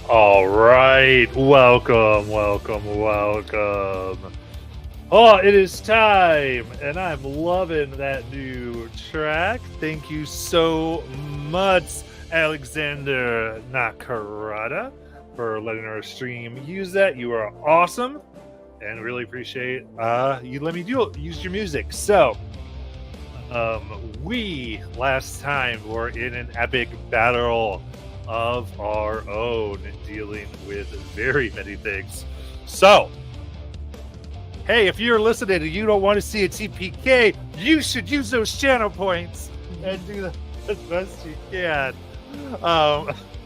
All right, welcome. Oh, it is time, and I'm loving that new track. Thank you so much, Alexander Nakarada, for letting our stream use that. You are awesome, and really appreciate you let me use your music. So, we last time were in an epic battle of our own, dealing with very many things. So, hey, if you're listening and you don't want to see a TPK, you should use those channel points and do the best you can.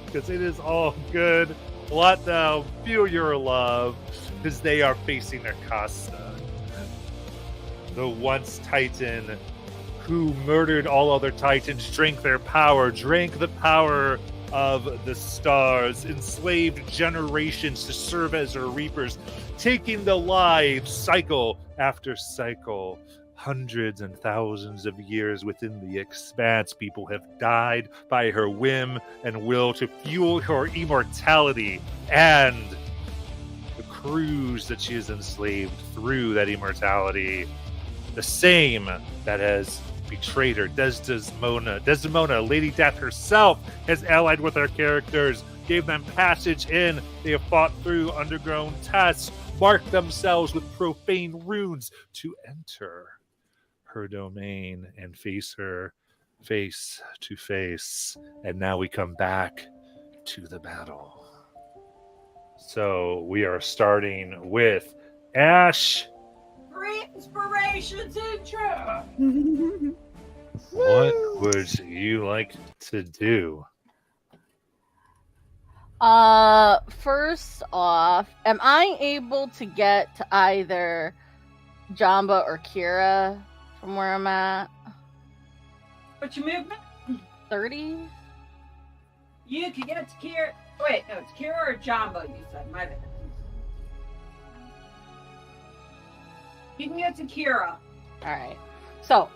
Because it is all good. Let them feel your love, because they are facing Akaste, the once Titan who murdered all other Titans, drank their power, drank the power of the stars, enslaved generations to serve as her reapers, taking the lives cycle after cycle. Hundreds and thousands of years within the expanse, people have died by her whim and will to fuel her immortality and the crews that she has enslaved through that immortality. The same that has betrayed her. Desdemona, Lady Death herself, has allied with our characters, gave them passage in. They have fought through underground tests, marked themselves with profane runes to enter her domain and face her face to face. And now we come back to the battle. So we are starting with Ash. Free inspirations intro. What would you like to do? First off, am I able to get to either Jamba or Kira from where I'm at? What's your movement? 30? You can get to Kira. Wait, no, it's Kira or Jumbo, you said. My bad. You can get to Kira. Alright. So,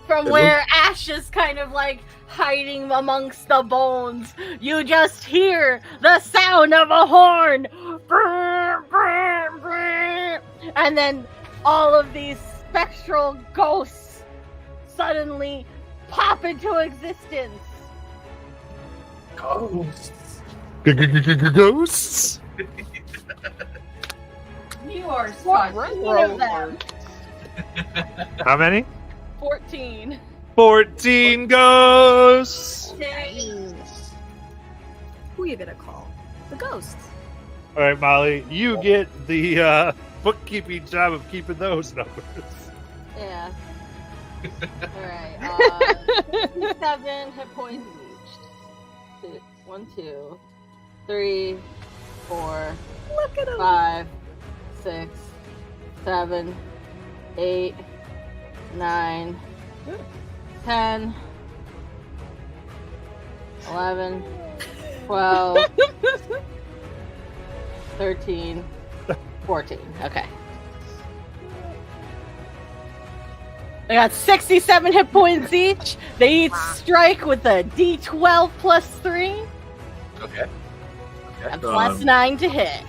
from where Ash is kind of like hiding amongst the bones, you just hear the sound of a horn. And then all of these spectral ghosts suddenly pop into existence. Ghosts. Ghosts? You are 14 of them. How many? 14. 14 ghosts! Nice. Who are you gonna call? The ghosts. All right, Molly, you get the bookkeeping job of keeping those numbers. Yeah. Alright, 7 hit points each. 1, 2, 3, 4, Look at him. 5, 6, 7, 8, 9, 10, 11, 12, 13, 14. Okay. They got 67 hit points each. They each strike with a D12 plus 3 Okay. and plus 9 to hit.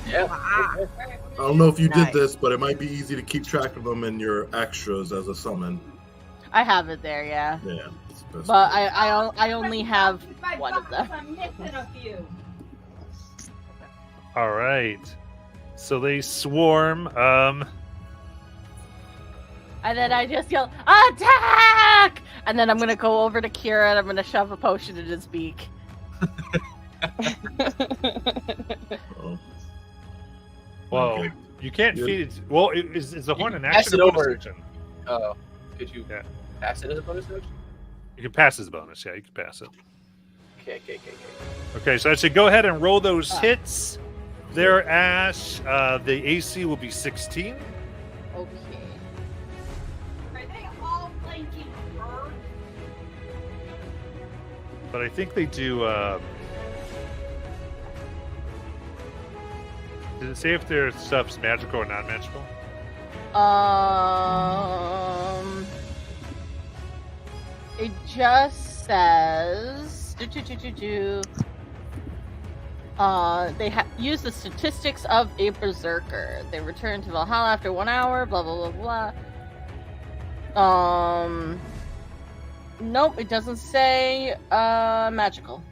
Yeah. Wow. I don't know if you Nice. did this, but it might be easy to keep track of them in your extras as a summon. I have it there, yeah. Yeah. It's the best But way. I only have My one of them. I'm missing a few. All right. So they swarm. And then I just yell, attack! And then I'm going to go over to Kira and I'm going to shove a potion in his beak. Oh, Well, Okay. you can't Good. feed it. Well, is the horn an pass action it or bonus over. action? Oh, could you Yeah. pass it as a bonus action? You can pass as a bonus. Yeah, you can pass it. Okay. Okay, so I should go ahead and roll those Ah. hits. There, Ash. The AC will be 16. Okay. Are they all flanking her? But I think they do. Did it say if their stuff's magical or not magical? It just says They use the statistics of a berserker. They return to Valhalla after 1 hour. Blah blah blah blah. Nope, it doesn't say magical.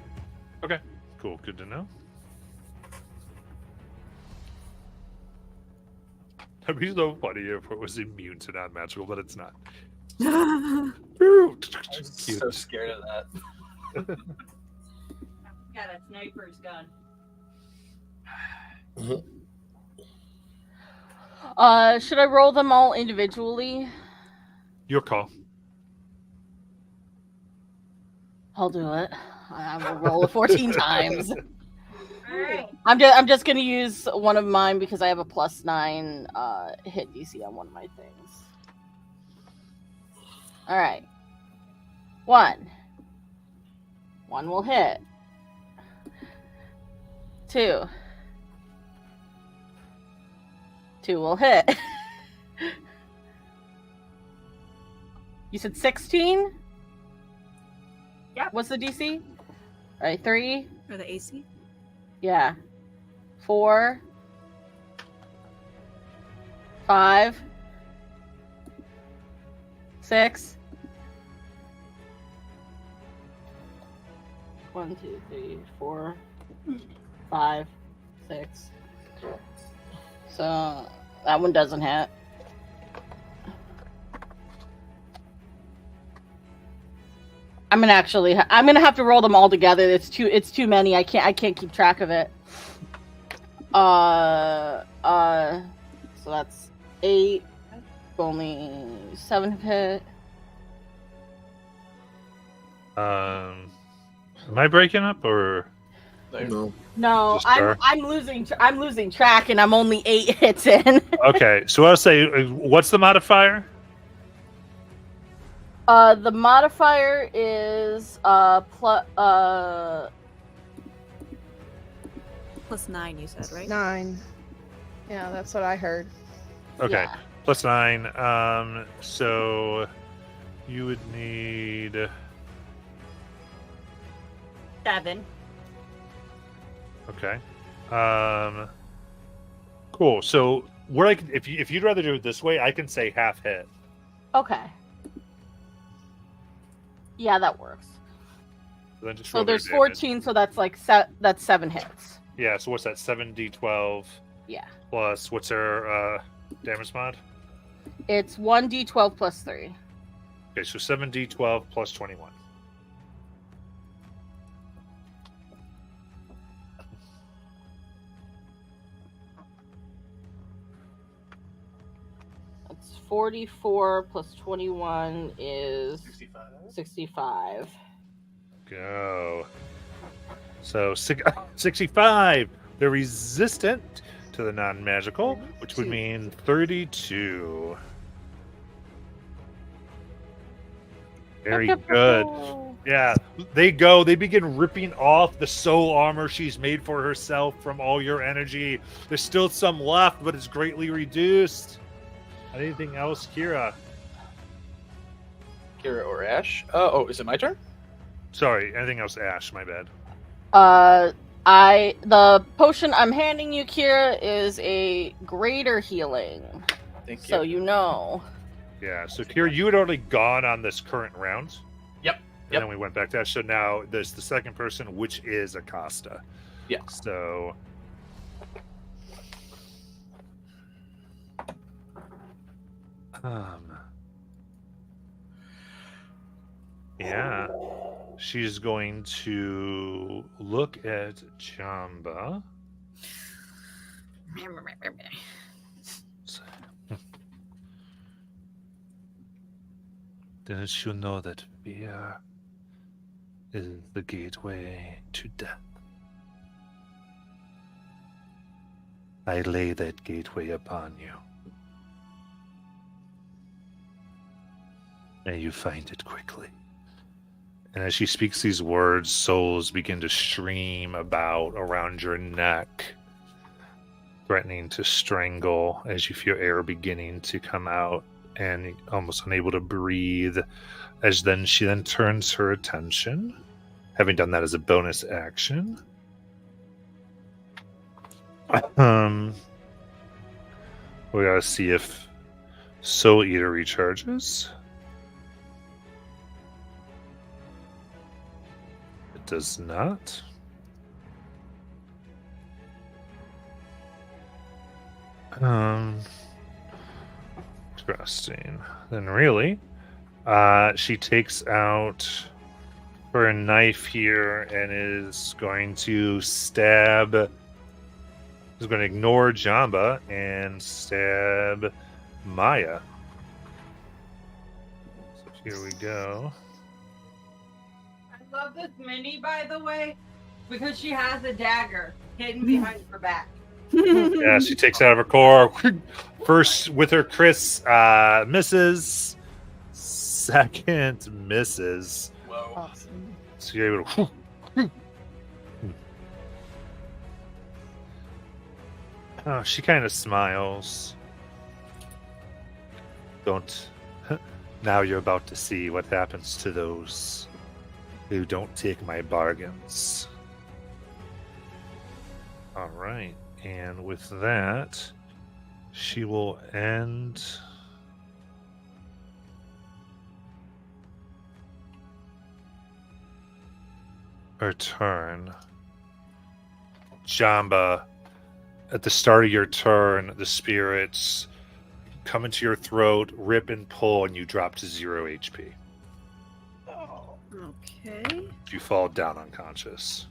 Okay, cool. Good to know. That'd be so funny if it was immune to non-magical, but it's not. I'm Cute. so scared of that. Got a sniper's gun. Should I roll them all individually? Your call. I'll do it. I will roll it 14 times. Alright. I'm just gonna use one of mine because I have a +9 hit DC on one of my things. All right. 1 will hit. 2 will hit. You said 16? Yep. What's the DC? All right, 3. Or the AC? Yeah. 4. 5. 6. 1, 2, 3, 4, 5, 6. So that one doesn't hit. I'm gonna have to roll them all together. It's too many. I can't keep track of it. So that's 8. Only 7 hit. Am I breaking up or? No. No, Just her. I'm losing track, and I'm only 8 hits in. Okay, so I'll say, what's the modifier? The modifier is +9, you said, right? 9. Yeah, that's what I heard. Okay, Yeah. +9. So you would need. 7. Okay. Cool. So what I can, if you'd rather do it this way, I can say half hit. Okay. Yeah, that works. Then just So roll your there's damage. 14, so that's like that's 7 hits. Yeah. So what's that? 7d12 Yeah. plus what's their damage mod? It's 1d12 plus 3. Okay, so 7d12 plus 21. That's 44 plus 21 is 65. Go. So 65. They're resistant to the non-magical, which would mean 32. Very good. Yeah, they begin ripping off the soul armor she's made for herself from all your energy. There's still some left, but it's greatly reduced. Anything else, Kira? Kira or Ash? Oh, is it my turn? Sorry, anything else, Ash? My bad. The potion I'm handing you, Kira, is a greater healing. Thank you. So you know. Yeah, so Kira, you had already gone on this current round. Yep. And then we went back to Ash. So now there's the second person, which is Akaste. Yeah. So. Yeah. She's going to look at Jamba. Didn't you know that fear is the gateway to death? I lay that gateway upon you. And you find it quickly. And as she speaks these words, souls begin to stream about around your neck, threatening to strangle as you feel air beginning to come out and almost unable to breathe. As then she then turns her attention, having done that as a bonus action, We gotta see if Soul Eater recharges. It does not. Interesting. Then really, she takes out her knife here and is going to stab. Is going to ignore Jamba and stab Maya. So here we go. I love this mini, by the way, because she has a dagger hidden behind her back. Yeah, she takes out of her core. First with her Chris misses. Second misses. Whoa. Awesome. So you're able to. Oh, she kind of smiles. Don't. Now you're about to see what happens to those who don't take my bargains. All right. And with that, she will end her turn. Jamba, at the start of your turn, the spirits come into your throat, rip and pull, and you drop to 0 HP. Okay. You fall down unconscious.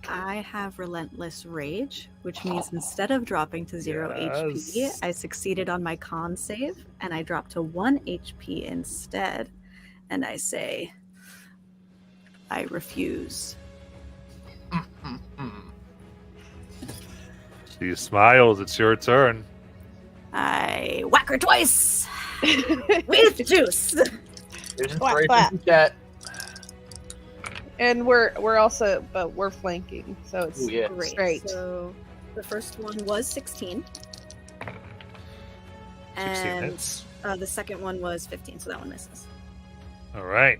I have Relentless Rage, which means instead of dropping to 0 HP, Yes. I succeeded on my con save, and I drop to 1 HP instead. And I say, I refuse. She smiles. It's your turn. I whack her twice with juice. There's Clap, inspiration clap. from chat. And we're also, but we're flanking, so it's Ooh, yeah. Great. straight. So the first one was 16. 16 And hits. the second one was 15, so that one misses. All right.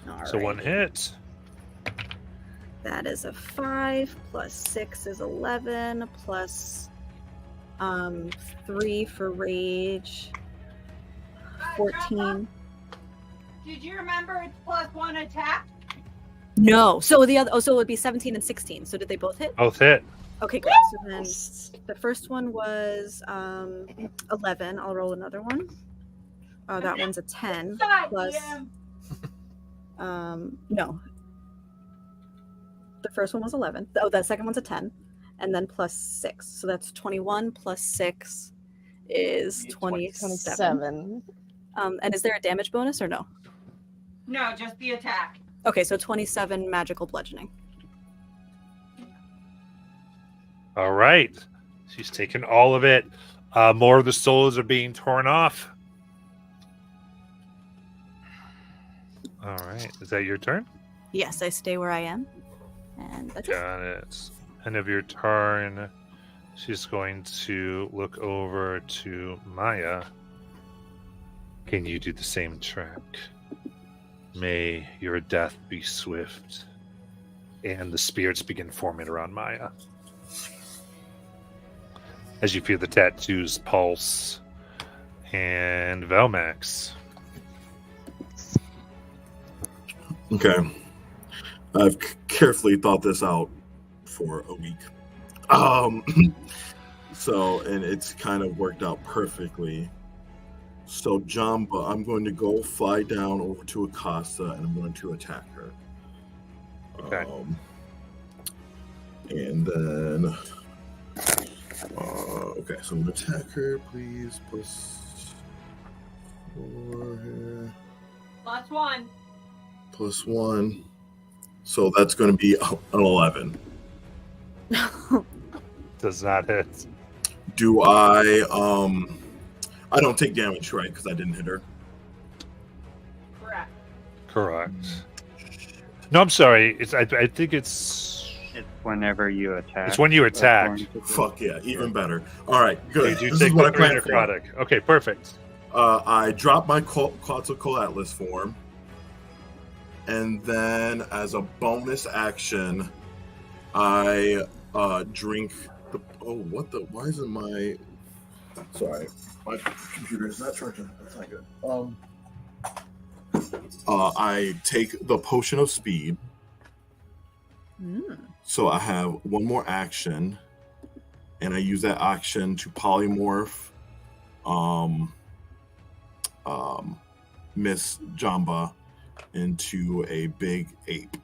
All So one right. hit. That is a 5, plus 6 is 11, plus 3 for rage, 14. Did you remember it's +1 attack? No, so the other, so it would be 17 and 16. So did they both hit? Both hit. Okay, great. So then the first one was 11. I'll roll another one. That one's a 10. God Plus- damn. No. The first one was 11. Oh, the second one's a 10. And then plus 6. So that's 21 plus 6 is 27. 27. And is there a damage bonus or no? No, just the attack. Okay, so 27 magical bludgeoning. All right. She's taken all of it. More of the souls are being torn off. All right. Is that your turn? Yes, I stay where I am. And that's it. Got it. End of your turn. She's going to look over to Maya. Can you do the same trick? May your death be swift. And the spirits begin forming around Maya. As you feel the tattoos pulse. And Velmax. Okay. I've carefully thought this out for a week. So, and it's kind of worked out perfectly. So, Jamba, I'm going to go fly down over to Akaste and I'm going to attack her. Okay. And then, okay, so I'm going to attack her, please. +4 here. +1. +1. So that's going to be an 11. Does not hit. Do I don't take damage, right? Because I didn't hit her. Correct. Correct. No, I'm sorry. I think it's whenever you attack. when you attack. according to the- Fuck yeah, even better. All right, You good. do This take is what I the planned for. necrotic. Okay, perfect. I drop my Quetzalcoatl Atlas form, and then as a bonus action, I drink What the? Why isn't my? Sorry, my computer is not charging. That's not good. I take the potion of speed. So I have one more action, and I use that action to polymorph Miss Jamba into a big ape.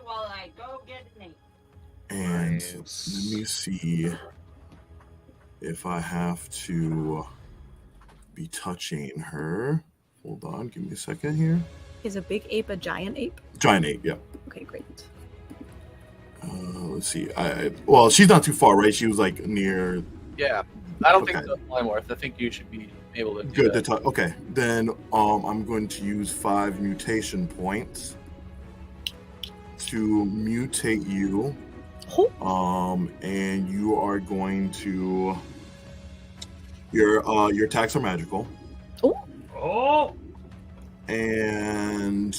While I go get an ape. And Nice. let me see if I have to be touching her. Hold on, give me a second here. Is a big ape a giant ape? Giant ape, yeah. Okay, great. Let's see. Well, she's not too far, right? She was like near. Yeah, I don't think Okay. so, Polymorph. I think you should be able to do Good to that. touch. Okay, then I'm going to use 5 mutation points to mutate you. And you are going to your attacks are magical. Oh! And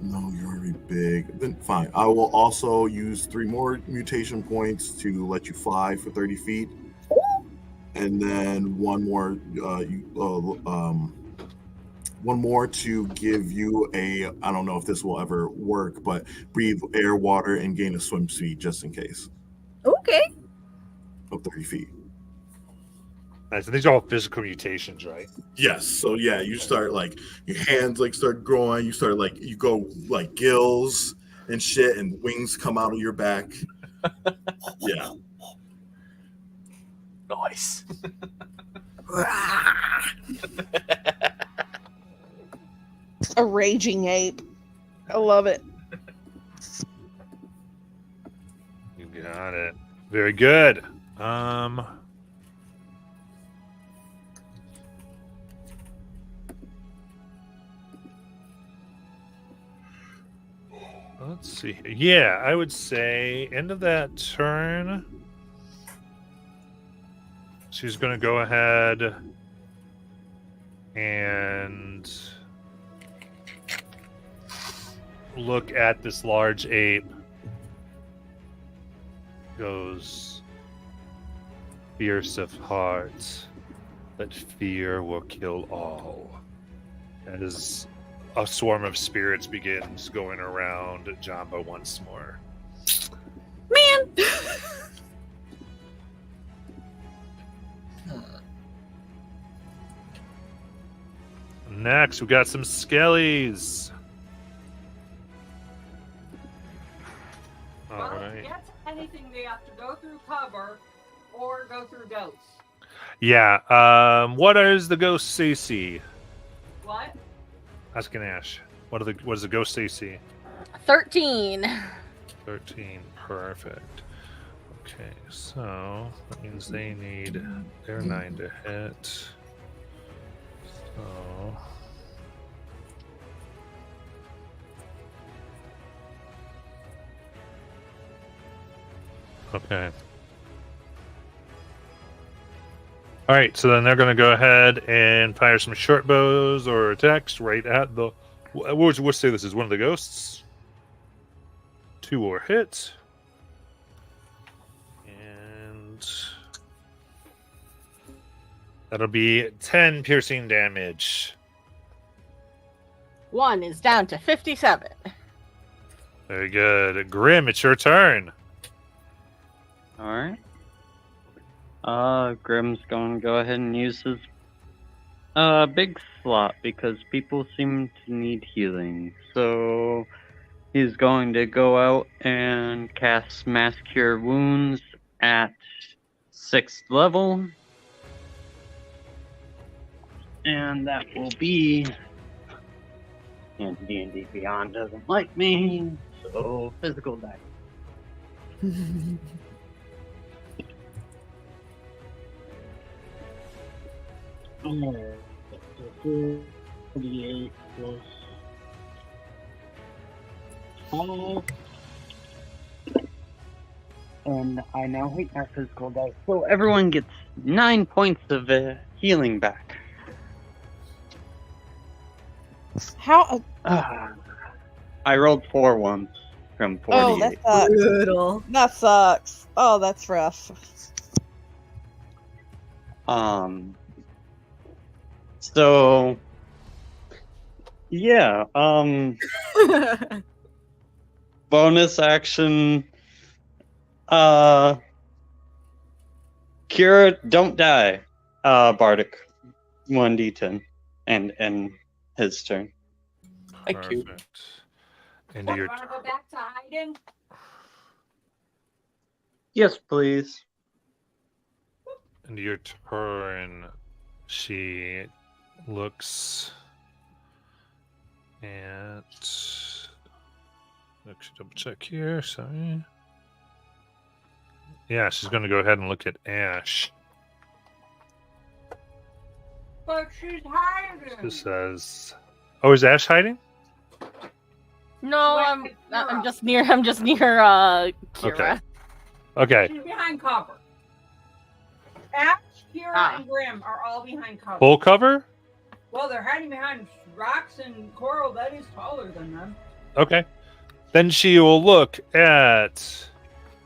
no, you're already big. Then fine. I will also use 3 more mutation points to let you fly for 30 feet, and then one more. One more to give you a. I don't know if this will ever work, but breathe air, water, and gain a swim speed just in case. Okay. Of 30 feet. Nice. And these are all physical mutations, right? Yes. So yeah, you start like your hands like start growing. You start like you go like gills and shit, and wings come out of your back. Yeah. Nice. A raging ape. I love it. You got it. Very good. Let's see. Yeah, I would say end of that turn. She's going to go ahead and look at this large ape. Goes, fierce of heart, but fear will kill all. As a swarm of spirits begins going around Jamba once more. Man! Next, we got some skellies. All Well, right. to get to anything, they have to go through cover or go through ghosts. Yeah. What is the ghost CC? What? Asking Ash. What is the ghost CC? 13. 13. Perfect. Okay, so that means they need their 9 to hit. So okay. All right, so then they're going to go ahead and fire some short bows or attacks right at the. We'll say this is one of the ghosts. 2 more hits. And that'll be 10 piercing damage. 1 is down to 57. Very good. Grim, it's your turn. Alright. Grim's going to go ahead and use his big slot because people seem to need healing. So he's going to go out and cast Mass Cure Wounds at 6th level. And that will be... And D&D Beyond doesn't like me, so physical die. Alright, 48 plus 5. And I now hate my physical dice. So everyone gets 9 points of healing back. How? I rolled 4 once from Oh, 48. that sucks. Brutal. That sucks. Oh, that's rough. So yeah, bonus action. Kira, don't die. Bardic, 1d10, and his turn. Thank you. Perfect. And You your want to go back to hiding? Yes, please. turn, she looks at. Actually, double check here. Sorry. Yeah, she's going to go ahead and look at Ash. But she's hiding. She says, "Oh, is Ash hiding?" No, Wait, I'm just near Kira. Okay. Okay. She's behind cover. Ash, Kira, and Grim are all behind cover. Full cover. Well, they're hiding behind rocks and coral that is taller than them. Okay. Then she will look at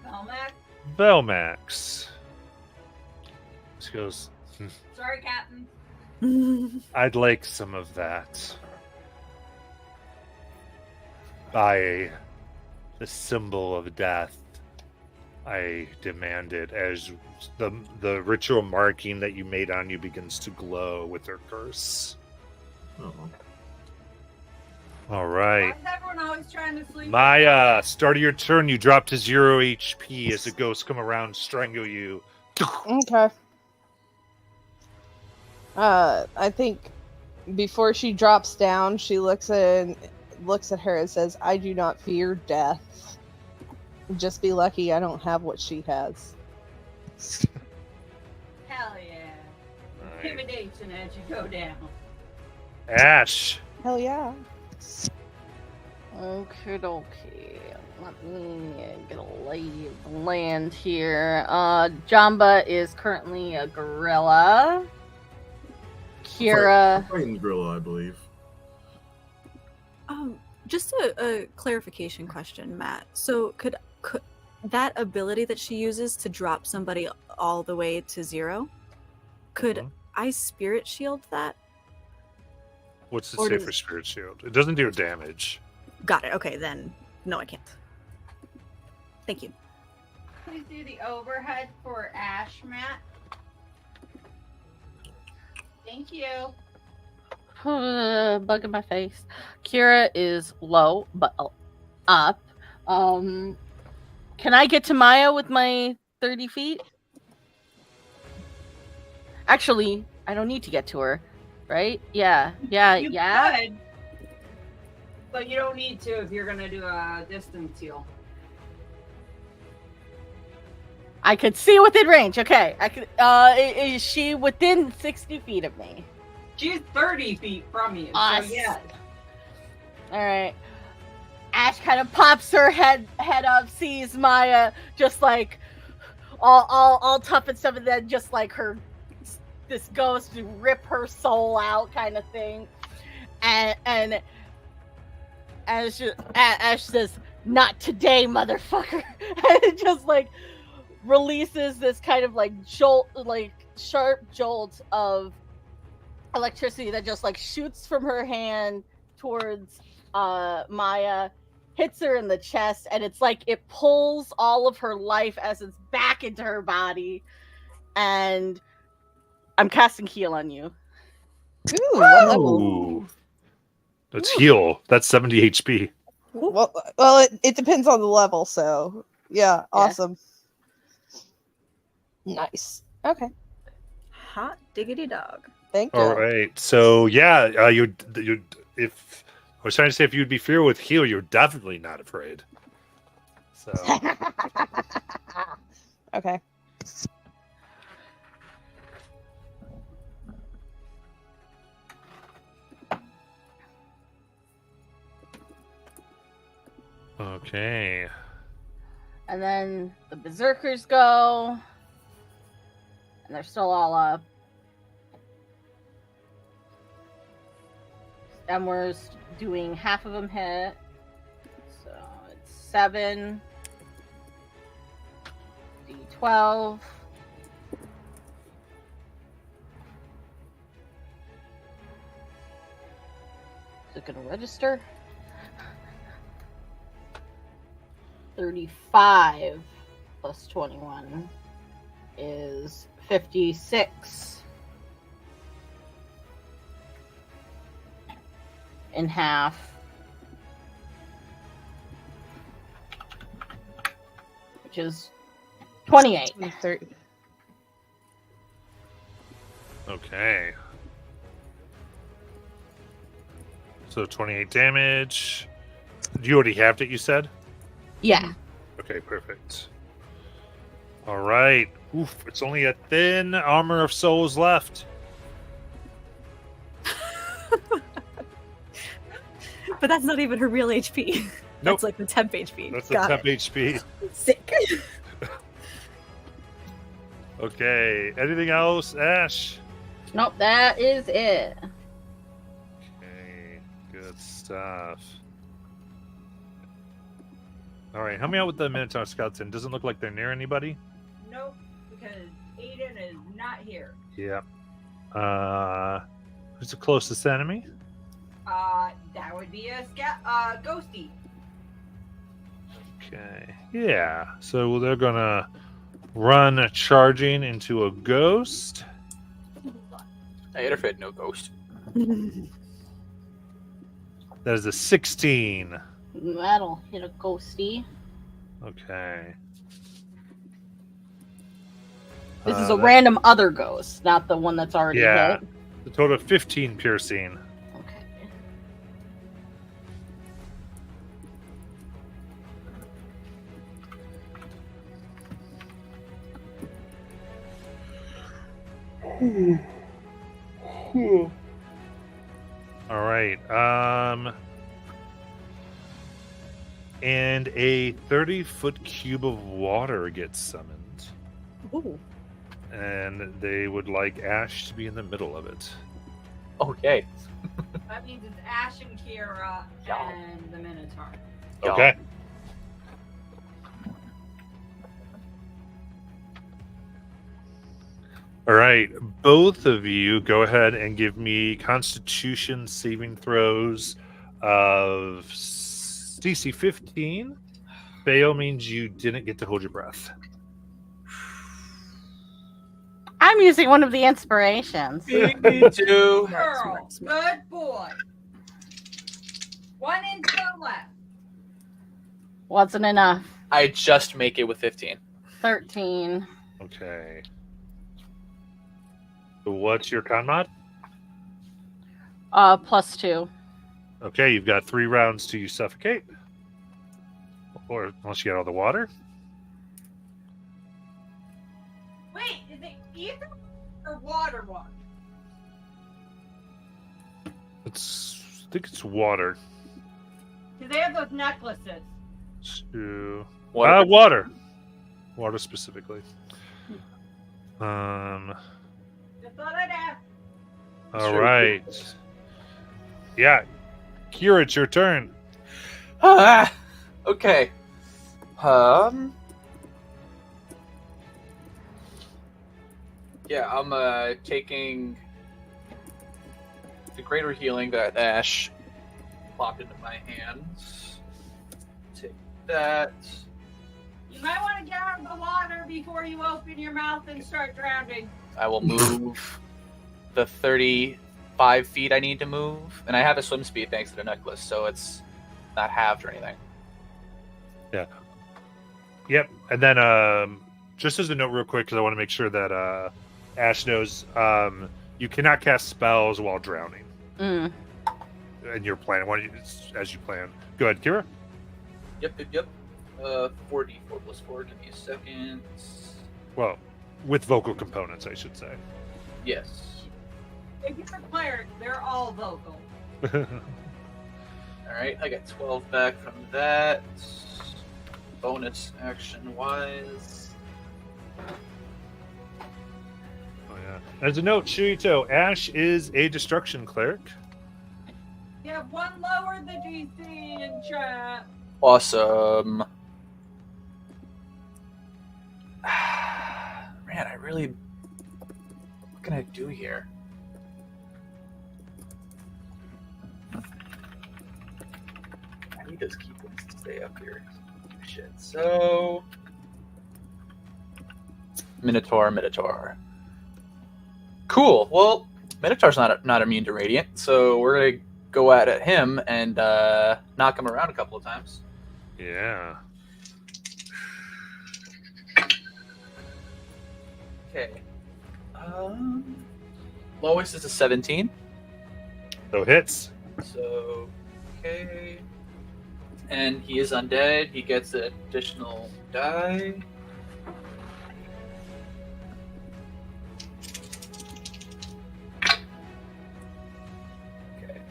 Belmac, Belmax. She goes, sorry, Captain. "I'd like some of that. By the symbol of death, I demand it," as the ritual marking that you made on you begins to glow with her curse. Oh. All Why right. is everyone always trying to sleep? Maya, start of your turn, you drop to 0 HP as the ghosts come around and strangle you. Okay. I think before she drops down, she looks at her and says, "I do not fear death. Just be lucky I don't have what she has." Hell yeah. Intimidation as you go down. Ash. Hell yeah. Okay, okay. Let me get a lay of the land here. Jamba is currently a gorilla. Kira. Fighting gorilla, I believe. Just a clarification question, Matt. So could that ability that she uses to drop somebody all the way to 0, could Mhm. I spirit shield that? What's it Or say does- for Spirit Shield? It doesn't do damage. Got it. Okay, then no, I can't. Thank you. Please do the overhead for Ash, Matt. Thank you. Bug in my face. Kira is low, but up. Can I get to Maya with my 30 feet? Actually, I don't need to get to her, right? Yeah. You could, but you don't need to if you're gonna do a distance heal. I could see within range. Okay. I could. Is she within 60 feet of me? She's 30 feet from you, Us. so yes. All right. Ash kind of pops her head up, sees Maya just like all tough and stuff, and then just like this ghost to rip her soul out, kind of thing. And Ash says, "Not today, motherfucker!" And it just like releases this kind of like jolt, like sharp jolt of electricity that just like shoots from her hand towards Maya, hits her in the chest, and it's like it pulls all of her life essence back into her body. And I'm casting heal on you. Ooh, what level? Ooh. That's heal. That's 70 HP. Well, it depends on the level, so yeah, awesome. Nice. Okay. Hot diggity dog. Thank you. All right. So yeah, you if I was trying to say if you'd be feared with heal, you're definitely not afraid. So Okay. okay. And then the berserkers go. And they're still all up. And we're doing half of them hit. D7, D12. Is it going to register? 35 plus 21 is 56. In half. Which is 28. 30. Okay. So 28 damage. You already have it, you said? Yeah. Okay, perfect. All right. Oof, it's only a thin armor of souls left. But that's not even her real HP. Nope. That's like the temp HP. That's the Got temp it. HP. Sick. Okay. Anything else, Ash? Nope, that is it. Okay. Good stuff. All right. Help me out with the Minotaur skeleton. Doesn't look like they're near anybody. Nope, because Aiden is not here. Yeah. Who's the closest enemy? That would be a ghosty. Okay. Yeah. So they're gonna run charging into a ghost. I interfere, no ghost. That is a 16. That'll hit a ghosty. Okay. This is a random other ghost, not the one that's already Yeah. hit. The total of 15 piercing. Okay. All right. And a 30-foot cube of water gets summoned. Ooh. And they would like Ash to be in the middle of it. Okay. That means it's Ash and Kira Yeah. and the Minotaur. Okay. All right. Both of you go ahead and give me Constitution saving throws of DC 15. Fail means you didn't get to hold your breath. I'm using one of the inspirations. Me too. Girl, smart. good boy. 1 inch left. Wasn't enough. I just make it with 15. 13. Okay. So what's your con mod? Plus 2. Okay, you've got 3 rounds to suffocate. Or unless you get all the water. Wait, is it ether or water one? I think it's water. Because they have those necklaces. Water. Water. Water specifically. Just thought I'd ask. All Sure. right. Yeah. Kira, it's your turn. Ah, okay. Yeah, I'm taking the greater healing that Ash plopped into my hands. Take that. You might want to get out of the water before you open your mouth and start drowning. I will move the 35 feet I need to move, and I have a swim speed thanks to the necklace, so it's not halved or anything. Yep. And then just as a note real quick, because I want to make sure that Ash knows, you cannot cast spells while drowning. Mm. And you're planning as you plan. Go ahead, Kira. Yep. 4d4 plus 4, give me a second. Well, with vocal components, I should say. Yes. If you're a cleric, they're all vocal. Alright, I got 12 back from that. Bonus action wise. Oh, yeah. As a note, Shirito, Ash is a destruction cleric. You have one lower the DC in chat. Awesome. Man, I really... What can I do here? I need those key points to stay up here. Shit. So... Minotaur. Cool. Well, Minotaur's not immune to Radiant, so we're going to go at him and knock him around a couple of times. Yeah. Okay. Lowest is a 17. So hits. So, okay. And he is undead. He gets an additional die. Okay.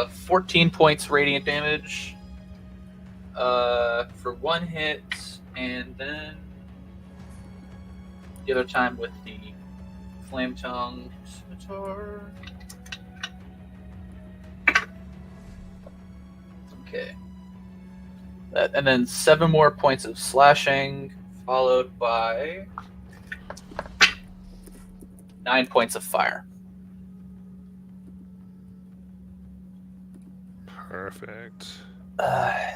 14 points radiant damage. For one hit, and then the other time with the flame tongue scimitar. Okay. And then 7 more points of slashing, followed by 9 points of fire. Perfect.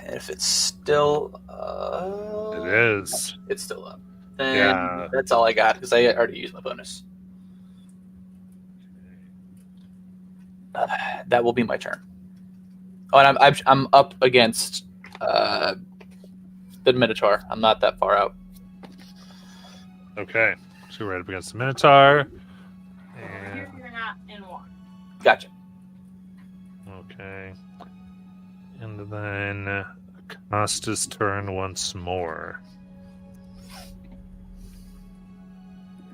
If it's still It is. It's still up. Then Yeah. that's all I got because I already used my bonus. That will be my turn. Oh, and I'm up against the Minotaur. I'm not that far out. Okay. So we're right up against the Minotaur. And You're not in one. Gotcha. okay. And then Akaste's turn once more.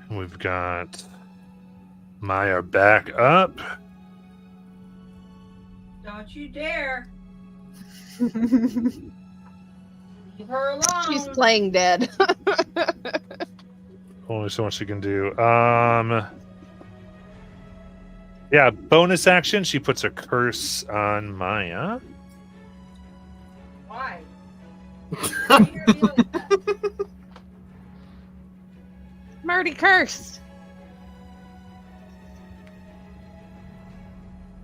We've got Maya back up. Don't you dare. Leave her alone. She's playing dead. Only so much she can do. Yeah, bonus action. She puts a curse on Maya. Why? Why are you gonna be like that? I'm already cursed.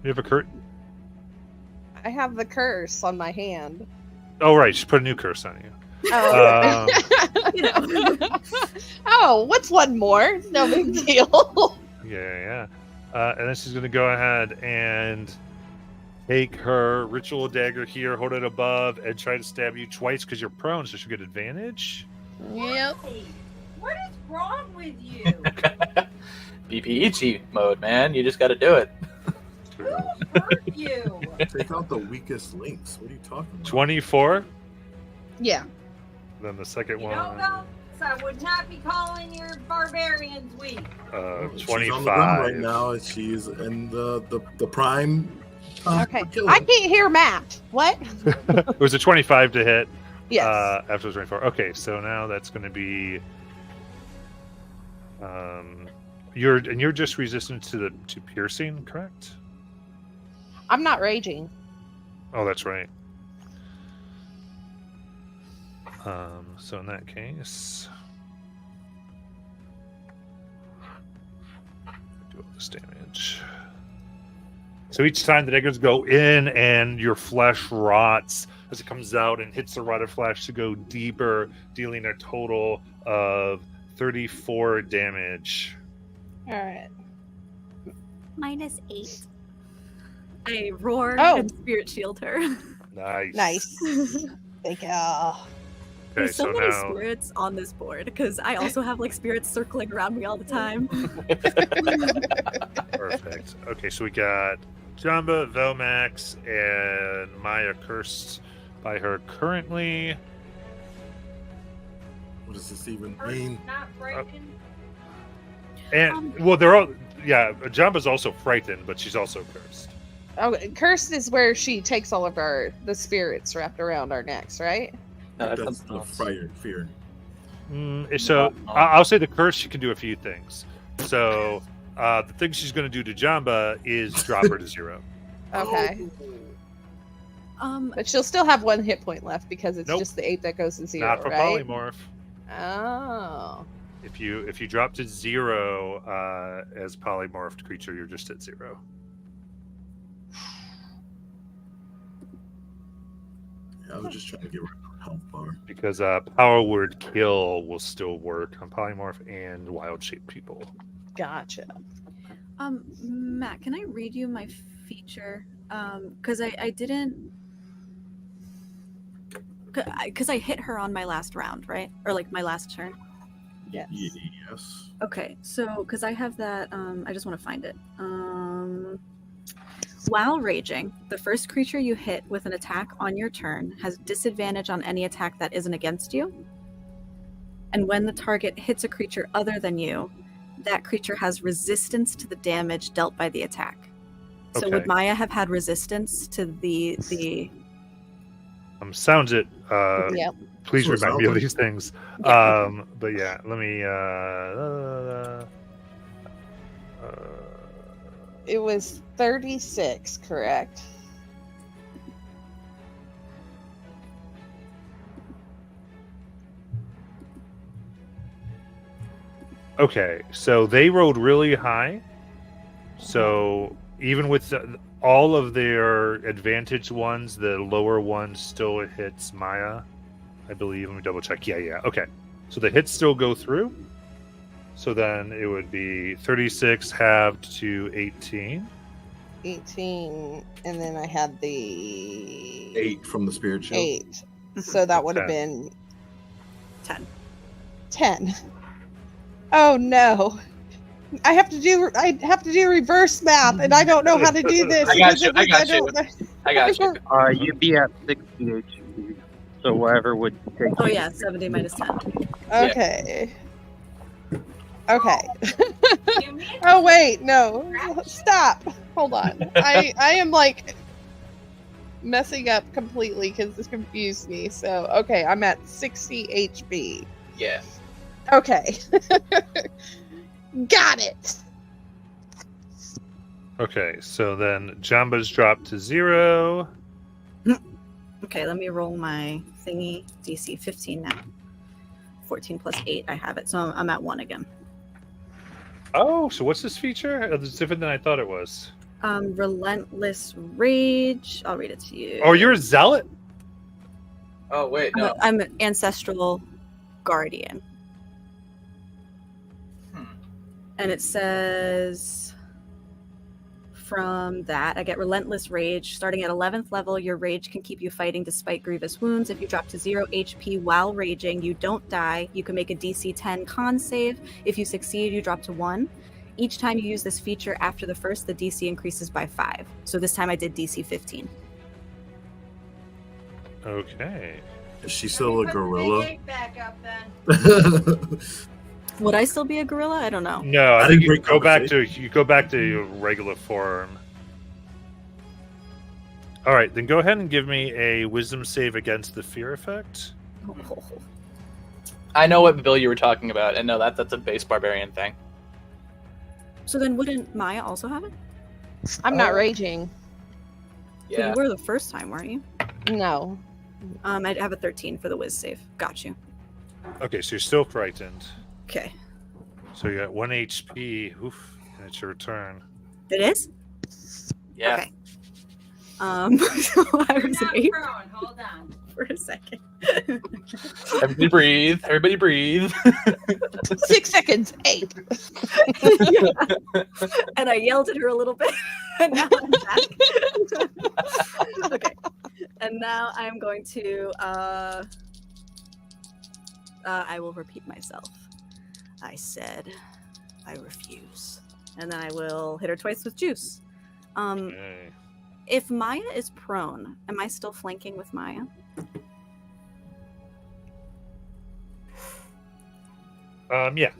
You have a curse? I have the curse on my hand. Oh, right. She put a new curse on you. Oh, You know. oh, what's one more? No big deal. Yeah. And then she's going to go ahead and take her ritual dagger here, hold it above, and try to stab you twice because you're prone, so she'll get advantage. Yep. Why? What is wrong with you? BPEG mode, man. You just got to do it. Who hurt you? Take out the weakest links. What are you talking about? 24. Yeah. Then the second You one, don't know, so I would not be calling your barbarians weak. She's on the run 25. right now. She's in the prime. Okay. for killing. I can't hear Matt. What? It was a 25 to hit. Yes. After 24. Okay, so now that's going to be. You're just resistant to piercing, correct? I'm not raging. Oh, that's right. So in that case, do all this damage. So each time the daggers go in and your flesh rots as it comes out and hits the rotted flesh to go deeper, dealing a total of 34 damage. All right. -8. I roar Oh. and spirit shield her. Nice. Nice. Thank you. Okay, There's so so many now spirits on this board because I also have like spirits circling around me all the time. perfect. Okay, so we got Jamba, Velmax, and Maya cursed by her currently. What does this even Hurt, mean? not breaking. And well, they're all Jamba's also frightened, but she's also cursed. Oh, cursed is where she takes all of the spirits wrapped around our necks, right? No, That's something the else. fear. So I'll say the curse she can do a few things. So the thing she's going to do to Jamba is drop her to 0. Okay. But she'll still have 1 hit point left because it's Nope. just the 8 that goes to 0, Not for right? polymorph. Oh. If you drop to 0 as polymorphed creature, you're just at 0. Yeah, I was just trying to get rid of health bar. Because power word kill will still work on polymorph and wild shape people. Gotcha. Matt, can I read you my feature? Because I didn't. Because I hit her on my last round, right? Or like my last turn. Yes. Yes. Okay, so because I have that, I just want to find it. While raging, the first creature you hit with an attack on your turn has disadvantage on any attack that isn't against you. And when the target hits a creature other than you, that creature has resistance to the damage dealt by the attack. So Okay. would Maya have had resistance to the Sounds it. Yep. Please So it remind me sounds of like- these things. Yeah, But yeah, let me. It was 36, correct? Okay, so they rolled really high. So even with all of their advantage ones, the lower one still hits Maya, I believe. Let me double check. Yeah. Okay. So the hits still go through. So then it would be 36 halved to 18. 18, and then I had the 8 from the spirit shield. 8. So that would have 10. been 10. 10. Oh no. I have to do reverse math, and I don't know how to do this. I got because you, it I was- got you. don't- I got you. You'd be at 60 HP. So whatever would take. Oh yeah, 70 minus 10. Okay. Okay. You mean Oh wait, no. Stop. Hold on. I am like messing up completely because this confused me. So okay, I'm at 60 HP. Yeah. Okay. Got it. Okay, so then Jamba's dropped to 0. Okay, let me roll my thingy. DC 15 now. 14 plus 8, I have it. So I'm at 1 again. Oh, so what's this feature? It's different than I thought it was. Relentless Rage. I'll read it to you. Oh, you're a zealot? Oh wait, no. I'm an Ancestral Guardian. And it says from that, I get Relentless Rage. Starting at 11th level, your rage can keep you fighting despite grievous wounds. If you drop to 0 HP while raging, you don't die. You can make a DC 10 con save. If you succeed, you drop to 1. Each time you use this feature after the first, the DC increases by 5. So this time I did DC 15. Okay. Is she still a Let me put the gorilla? big back up then. Would I still be a gorilla? I don't know. No, I I think didn't you break go back to conversation. you go back to your regular form. All right, then go ahead and give me a wisdom save against the fear effect. I know what bill you were talking about, and no, that's a base barbarian thing. So then wouldn't Maya also have it? I'm not Oh. raging. But Yeah. you were the first time, weren't you? No. I'd have a 13 for the whiz save. Got you. Okay, so you're still frightened. Okay. So you got 1 HP. Oof, and it's your turn. It is? Yeah. Okay. So I You're was an not 8 prone. Hold on. for a second. Everybody breathe. Everybody breathe. 6 seconds. 8. And I yelled at her a little bit. And now I'm back. Okay. And now I'm going to I will repeat myself. I said I refuse. And then I will hit her twice with juice. Okay. If Maya is prone, am I still flanking with Maya? Yeah.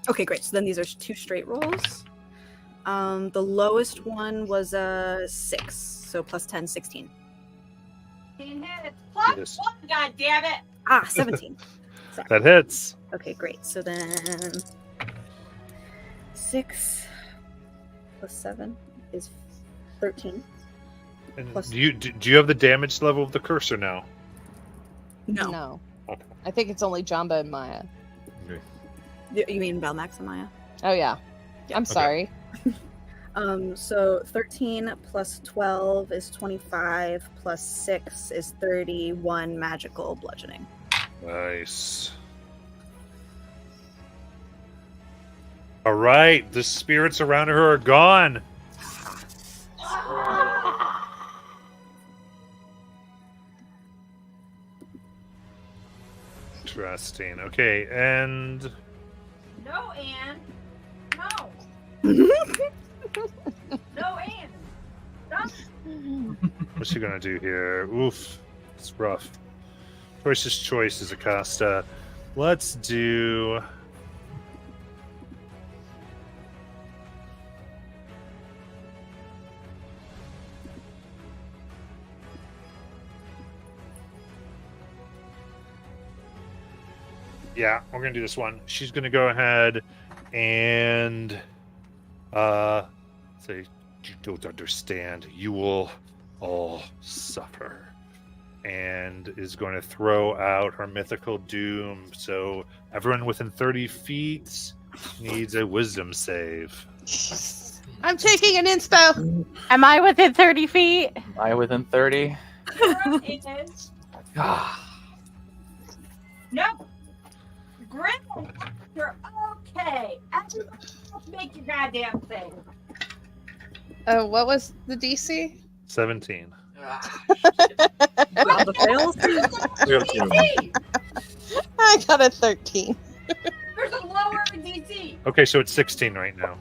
Okay, great. So then these are 2 straight rolls. The lowest one was a 6, so plus 10, 16. 15 hits. Plus Yes. 1, God damn it. Ah, 17. Sorry. That hits. Okay, great. So then 6 plus 7 is 13. And Plus- do you have the damage level of the cursor now? No. Okay. I think it's only Jamba and Maya. You mean Belmax and Maya? Oh yeah. I'm sorry. So 13 plus 12 is 25, plus 6 is 31 magical bludgeoning. Nice. All right, the spirits around her are gone. Interesting. Okay, and No, Anne. No. No, Anne. Stop. what's she gonna do here? Oof, it's rough. Choice's choice is Akaste. Let's do. Yeah, we're gonna do this one. She's gonna go ahead and say, "You don't understand. You will all suffer," and is going to throw out her mythical doom. So everyone within 30 feet needs a wisdom save. I'm taking an inspo. Am I within 30 feet? Am I within 30? Sarah is. Ah, No. Grim, you're okay. Everybody else make your goddamn thing. What was the DC? 17. Jamba fails. I got a 13. There's a lower DC. Okay, so it's 16 right now.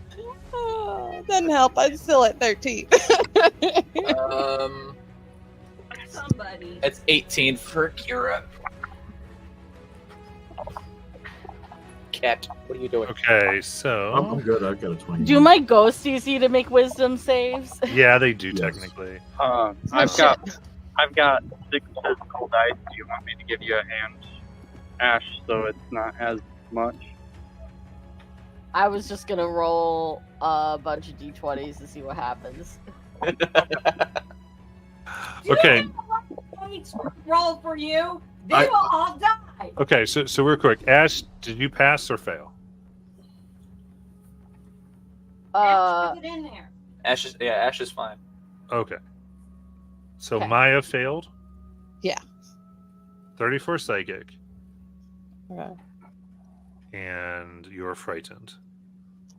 Oh, doesn't help. I'm still at 13. Somebody. It's 18 for Kira. Cat, what are you doing? Okay, I'm so good. I've got a 20. Do my ghosts use you to make wisdom saves? yeah, they do Yes. technically. I've got 6 physical dice. Do you want me to give you a hand, Ash, so it's not as much? I was just gonna roll a bunch of d20s to see what happens. Okay. Roll for you. They I- will all die. Okay, so real quick, Ash, did you pass or fail? Put it in there. Ash is fine. Okay. So Okay. Maya failed. Yeah. 34 psychic, Okay. and you're frightened.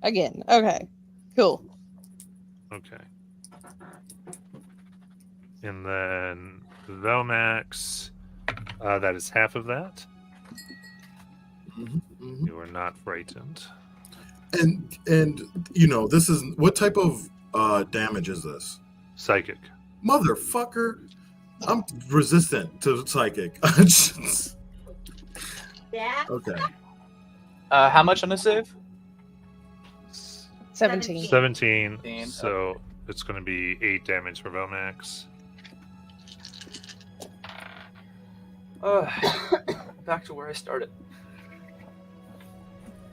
Again. Okay. Cool. Okay. And then Velmax, that is half of that. Mhm, mhm. You are not frightened. And you know, this is what type of damage is this? Psychic. Motherfucker. I'm resistant to psychic. Yeah. Okay. How much on the save? 17. 17. 17, So it's going to be 8 damage for Velmax. Back to where I started.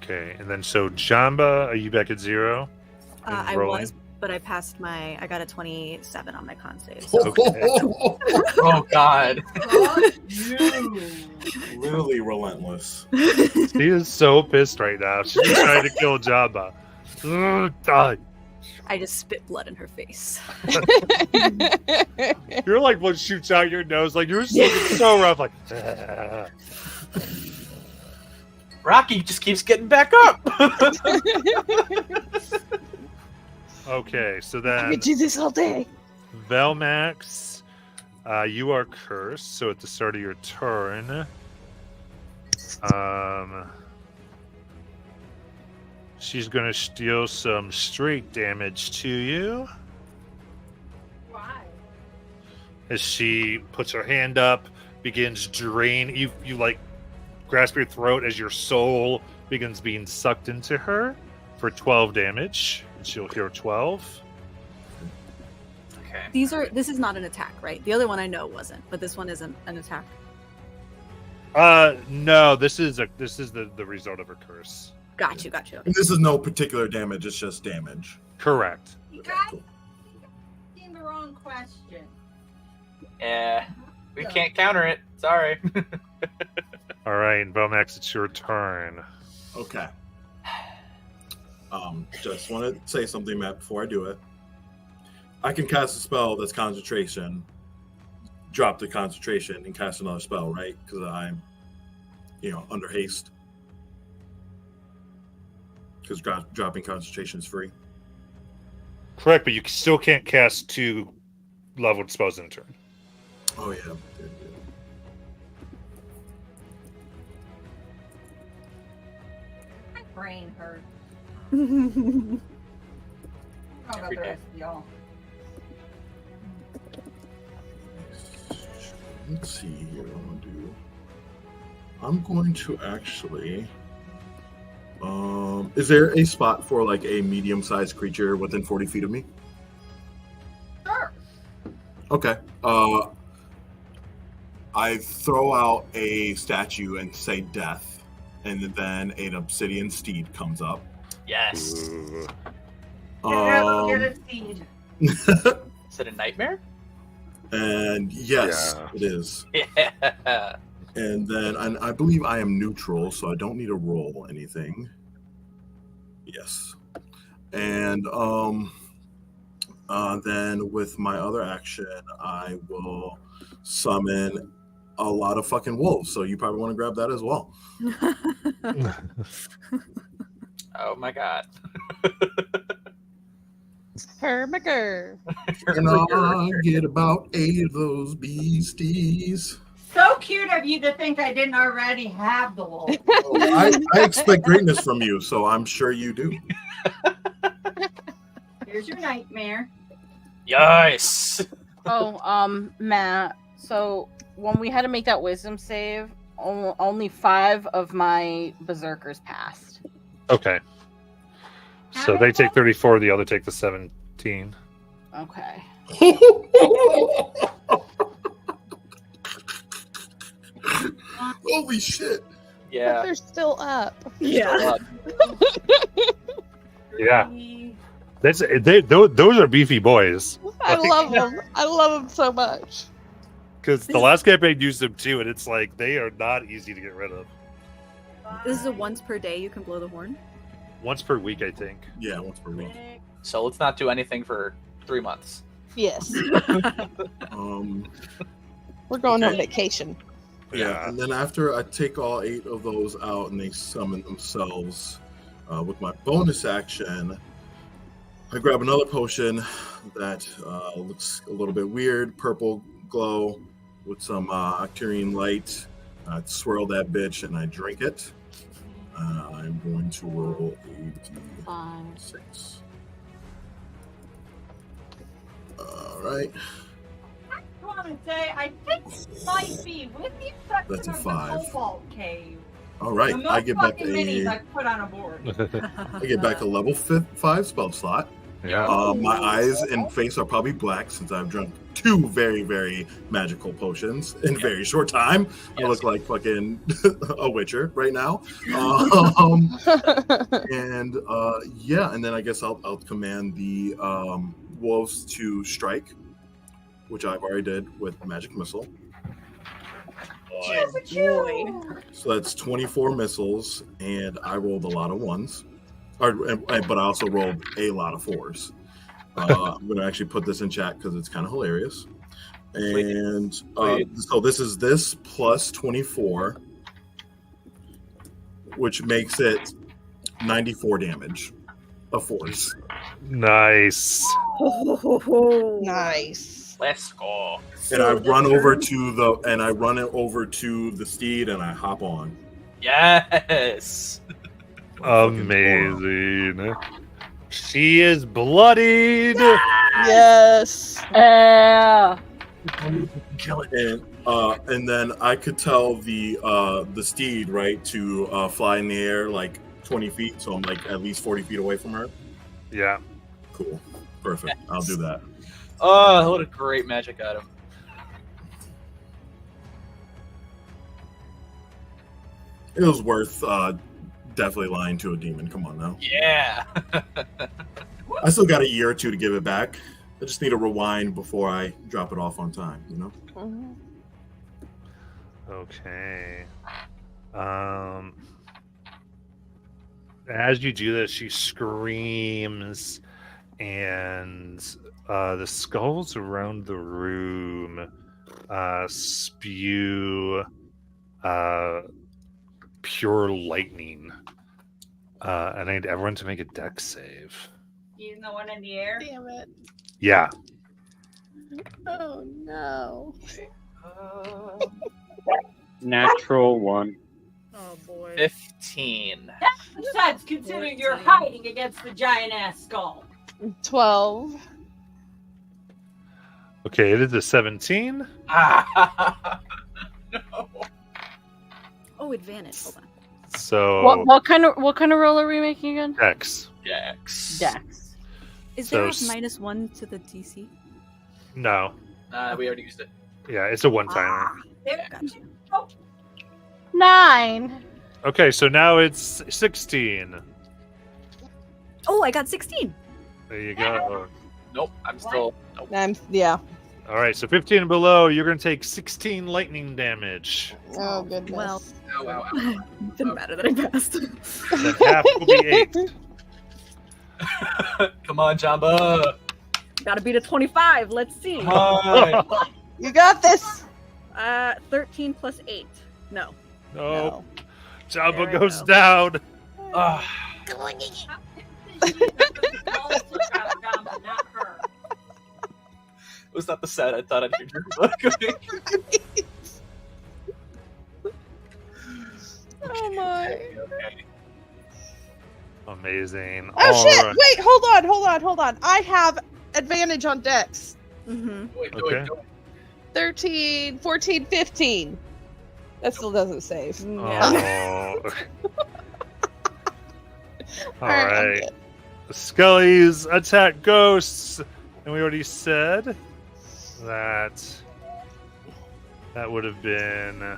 Okay, and then so Jamba, are you back at 0? And I rolling? was, but I passed I got a 27 on my con save. Oh God. Literally relentless. She is so pissed right now. She's trying to kill Jamba. Ugh, God. I just spit blood in her face. You're like what shoots out your nose, like you're looking so rough, like. Rocky just keeps getting back up. Okay, so I then could do this all day. Velmax, you are cursed. So at the start of your turn, she's going to deal some straight damage to you Why? as she puts her hand up, begins drain. You like grasp your throat as your soul begins being sucked into her for 12 damage. And she'll heal 12. Okay. This is not an attack, right? The other one I know wasn't, but this one isn't an attack. No, this is the result of her curse. Got you. And this is no particular damage, it's just damage. Correct. You Okay, guys, cool. asking the wrong question. Yeah, we can't counter it. Sorry. All right, Bomax, it's your turn. Okay. Just want to say something, Matt, before I do it. I can cast a spell that's concentration, drop the concentration, and cast another spell, right? Because I'm, under haste. Because dropping concentration is free. Correct, but you still can't cast 2 leveled spells in a turn. Oh, yeah. My brain hurts. All How about Every the day. rest of y'all? Let's see here. I'm going to actually. Is there a spot for like a medium-sized creature within 40 feet of me? Sure. Okay. I throw out a statue and say death, and then an obsidian steed comes up. Yes. Ooh. Get a seed. Is it a nightmare? And yes, Yeah. it is. Yeah. And then I believe I am neutral, so I don't need to roll anything. Yes. And then with my other action, I will summon a lot of fucking wolves. So you probably want to grab that as well. Oh my god. Hermiger. And I get about 8 of those beasties. So cute of you to think I didn't already have the wolf. I expect greatness from you, so I'm sure you do. Here's your nightmare. Yes. Oh, Matt. So when we had to make that wisdom save, only 5 of my berserkers passed. Okay. So they take 34, the other take the 17. Okay. Holy shit. But Yeah. they're still up. Yeah. Yeah. Those are beefy boys. I love them. I love them so much. Because the last campaign used them too, and it's like they are not easy to get rid of. This is a once per day you can blow the horn. Once per week, I think. Yeah, once per week. So let's not do anything for 3 months. Yes. Um, We're going on Okay. vacation. yeah, and then after I take all 8 of those out and they summon themselves, with my bonus action, I grab another potion that looks a little bit weird, purple glow with some Arcturian light. I swirl that bitch and I drink it. I'm going to roll a 5. d6. All right. I want to say, I think it might be, with the exception That's a of the 5. Cobalt Cave. All right. The most I get back fucking minis a I put on a board. I get back a level 5 spell slot. Yeah. My eyes and face are probably black since I've drunk 2 very, very magical potions in a very short time. I Yes. look like fucking a witcher right now. And yeah, and then I guess I'll command the wolves to strike, which I've already did with magic missile. So that's 24 missiles, and I rolled a lot of 1s. But I also rolled a lot of 4s. I'm going to actually put this in chat because it's kind of hilarious. And so this is this plus 24, which makes it 94 damage of force. Nice. Nice. Let's go. And I run over to the steed and I hop on. Yes. Amazing. She is bloodied. Yes. Yeah. Kill it. And then I could tell the steed, right, to fly in the air like 20 feet, so I'm like at least 40 feet away from her. Yeah. Cool. Perfect. I'll do that. Oh, what a great magic item. It was worth definitely lying to a demon. Come on now. Yeah. I still got a year or 2 to give it back I just need to rewind before I drop it off on time, you know? Mhm. Okay. As you do this, she screams, and the skulls around the room spew pure lightning. And I need everyone to make a dex save. Even the one in the air. Damn it. Yeah. Oh no. Natural 1. Oh boy. 15. Besides, considering you're hiding against the giant ass skull. 12. Okay, it is a 17. No. Oh, advantage. Hold on. So What kind of roll are we making again? dex. Dex. Dex. Is So there a s- -1 to the DC? No. We already used it. Yeah, it's a one-timer. There. Gotcha. 9. Okay, so now it's 16. Oh, I got 16. There you go. Nope, I'm still. Nope. Yeah. All right, so 15 and below, you're going to take 16 lightning damage. Oh goodness. Well, Ow, ow, ow. didn't matter that I passed. Then half will be 8. Come on, Jamba. Gotta beat a 25. Let's see. Come on. You got this. 13 plus 8. No. No, No. Jabba There we goes go. down. Ah. Not her. It was not the set I thought I'd hear. Oh my. Okay. Amazing. Oh All shit! right. Wait, hold on. I have advantage on Dex. Mm-hmm. Wait, Okay. 13, 14, 15. That still doesn't save. Oh. All I'm right. good. Scully's attack ghosts, and we already said that would have been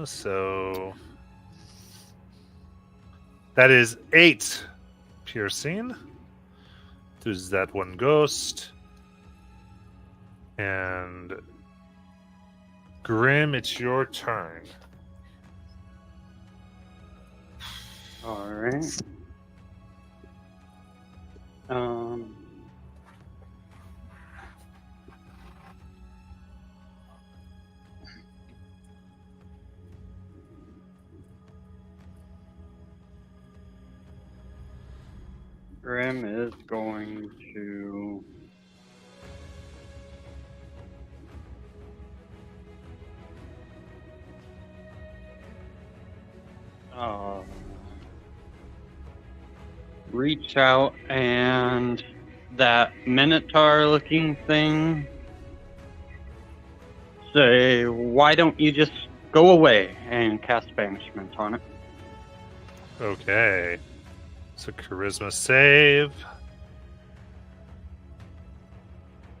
so that is 8 piercing. There's that one ghost, and Grim, it's your turn. Alright. Grim is going to reach out, and that minotaur looking thing say, "Why don't you just go away?" and cast banishment on it. Okay. So charisma save.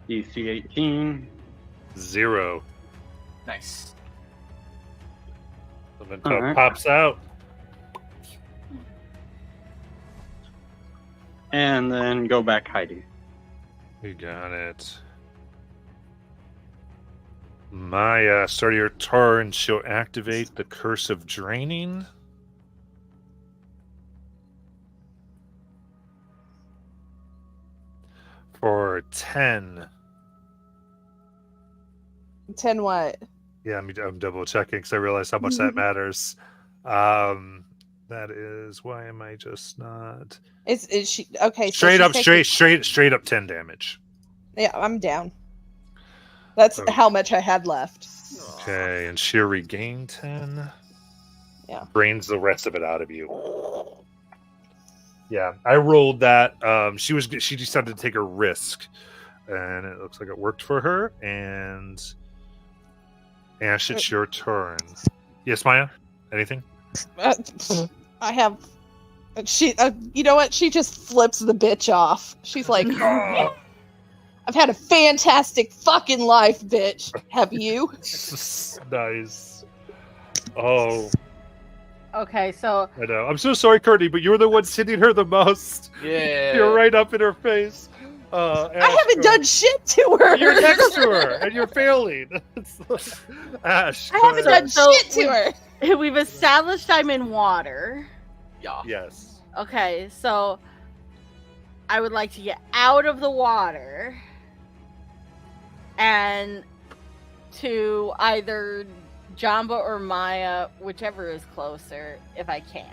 DC 18. 0. Nice. The Minotaur Alright. pops out. And then go back hiding. You got it. Maya, start of your turn, she'll activate the Curse of Draining. For 10. 10 what? Yeah, I'm double checking because I realized how much that matters. That is, why am I just not Is she okay? So straight she's up, taking- straight up 10 damage. Yeah, I'm down. That's Okay. how much I had left. Okay, and she'll regain 10. Yeah. Drains the rest of it out of you. Yeah, I rolled that. She decided to take a risk, and it looks like it worked for her. And Ash, it's your turn. Yes, Maya. Anything? I have. She, you know what? She just flips the bitch off. She's like, "I've had a fantastic fucking life, bitch. Have you?" Nice. Oh, Okay, so I know. I'm so sorry, Courtney, but you're the one hitting her the most. Yeah. You're right up in her face. I haven't done shit to her. You're next to her, and you're failing. Ash, I go haven't ahead. done so. shit to her. We've established I'm in water. Yeah. Yes. Okay, so I would like to get out of the water and to either Jamba or Maya, whichever is closer, if I can.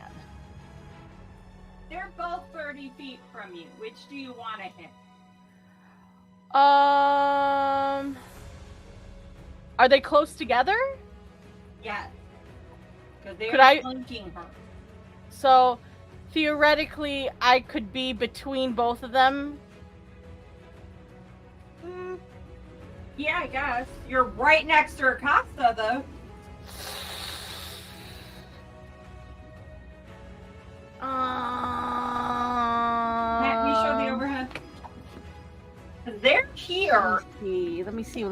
They're both 30 feet from you. Which do you want to hit? Are they close together? Yes. Because they're Could I- flanking her. So theoretically, I could be between both of them. Yeah, I guess. You're right next to Akaste, though. Can't you show the overhead? 'Cause they're here. Let me see.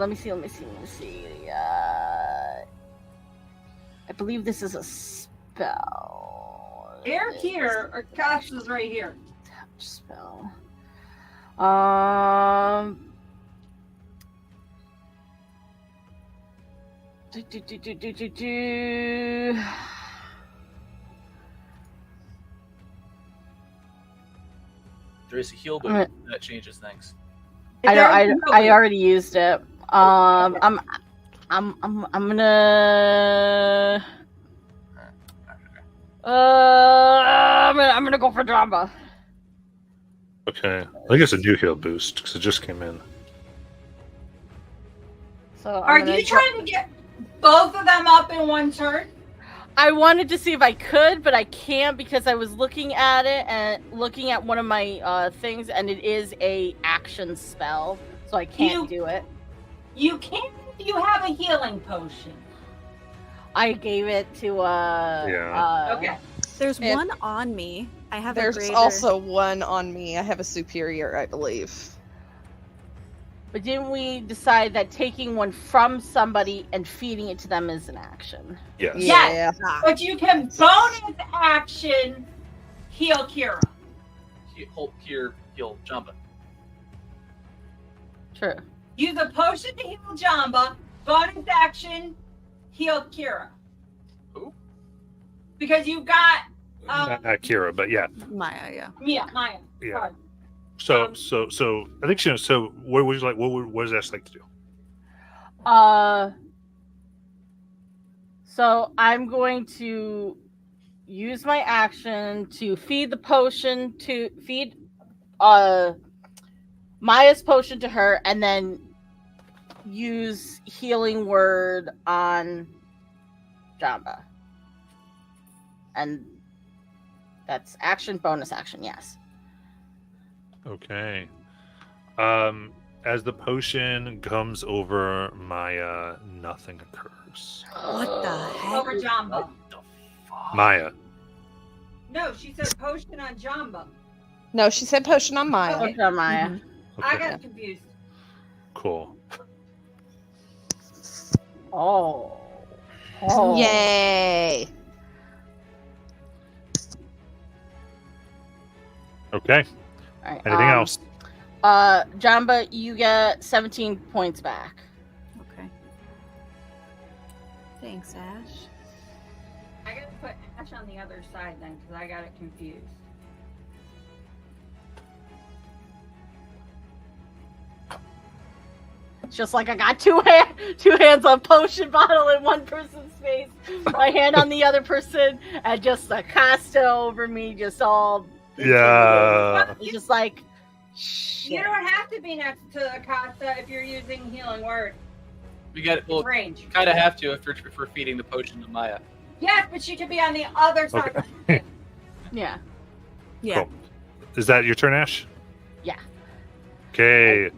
I believe this is a spell. They're here. Akaste's right here. Spell. Do. There is a heal boost that changes things. I already used it. I'm gonna. I'm gonna go for Jamba. Okay. I think it's a new heal boost because it just came in. So Are you trying to get both of them up in one turn? I wanted to see if I could, but I can't because I was looking at it and looking at one of my things, and it is a action spell, so I can't do it. You can if you have a healing potion. I gave it to Okay. There's If- one on me. I have a There's greater... also one on me. I have a superior, I believe. But didn't we decide that taking one from somebody and feeding it to them is an action? Yes. Yes. Ah, But you can bonus action heal Kira. Heal Jamba. True. Use a potion to heal Jamba. Bonus action heal Kira. Who? Because you've got Not Kira, but yeah. Maya, yeah. Maya. Yeah. Sorry. So I think so. What would you like? What does Ash like to do? So I'm going to use my action to feed the potion to feed Maya's potion to her, and then use healing word on Jamba. And that's action, bonus action, yes. Okay. As the potion comes over Maya, nothing occurs. What the heck? Over Jamba. Maya. No, she said potion on Jamba. No, she said potion on Maya. Okay, Maya. Mhm. I Okay. got confused. Cool. Oh. Yay! Okay. All right, Anything else? Jamba, you get 17 points back. Okay. Thanks, Ash. I gotta put Ash on the other side then, because I got it confused. It's just like I got two hands on potion bottle in one person's face, my hand on the other person, and just a Akaste over me, just all. Yeah. It's just like. You Shit. don't have to be next to Akaste if you're using healing word. We got it. Well, Range. you kind of have to if we're feeding the potion to Maya. Yes, but she could be on the other side. Okay. Yeah. Yeah. Cool. Is that your turn, Ash? Yeah. Okay.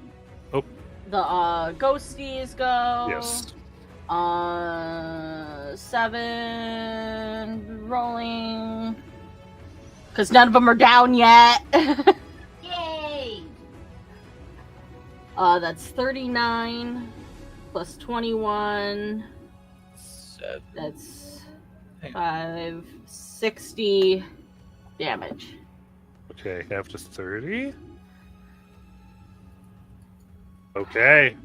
The ghosties go. Yes. 7 rolling. Because none of them are down yet. Yay! That's 39 plus 21. 7. That's Hang 5, 60 damage. Okay, half to 30. Okay.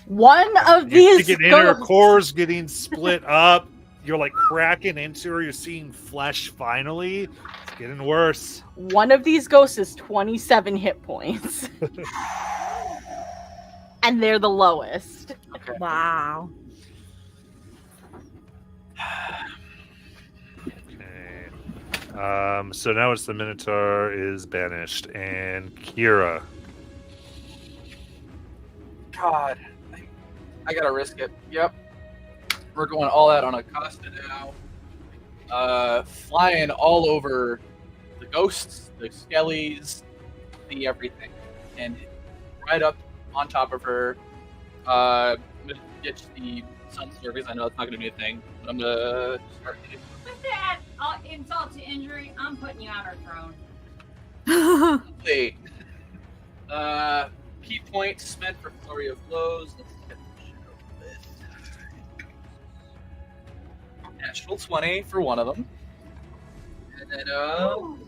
One of You these get inner ghosts. cores getting split up. You're like cracking into her. You're seeing flesh finally. It's getting worse. One of these ghosts is 27 hit points. And they're the lowest. Okay. Wow. Okay. So now it's the Minotaur is banished. And Kira. God, I gotta risk it. Yep. We're going all out on Akaste now. Flying all over the ghosts, the skellies, the everything. And right up on top of her. I'm gonna ditch the sun service. I know it's not gonna be a thing, but I'm gonna start hitting. With that insult to injury, I'm putting you out our throne. Wait. Key points spent for flurry of blows. Let's get this shit over with. Natural 20 for one of them. And then come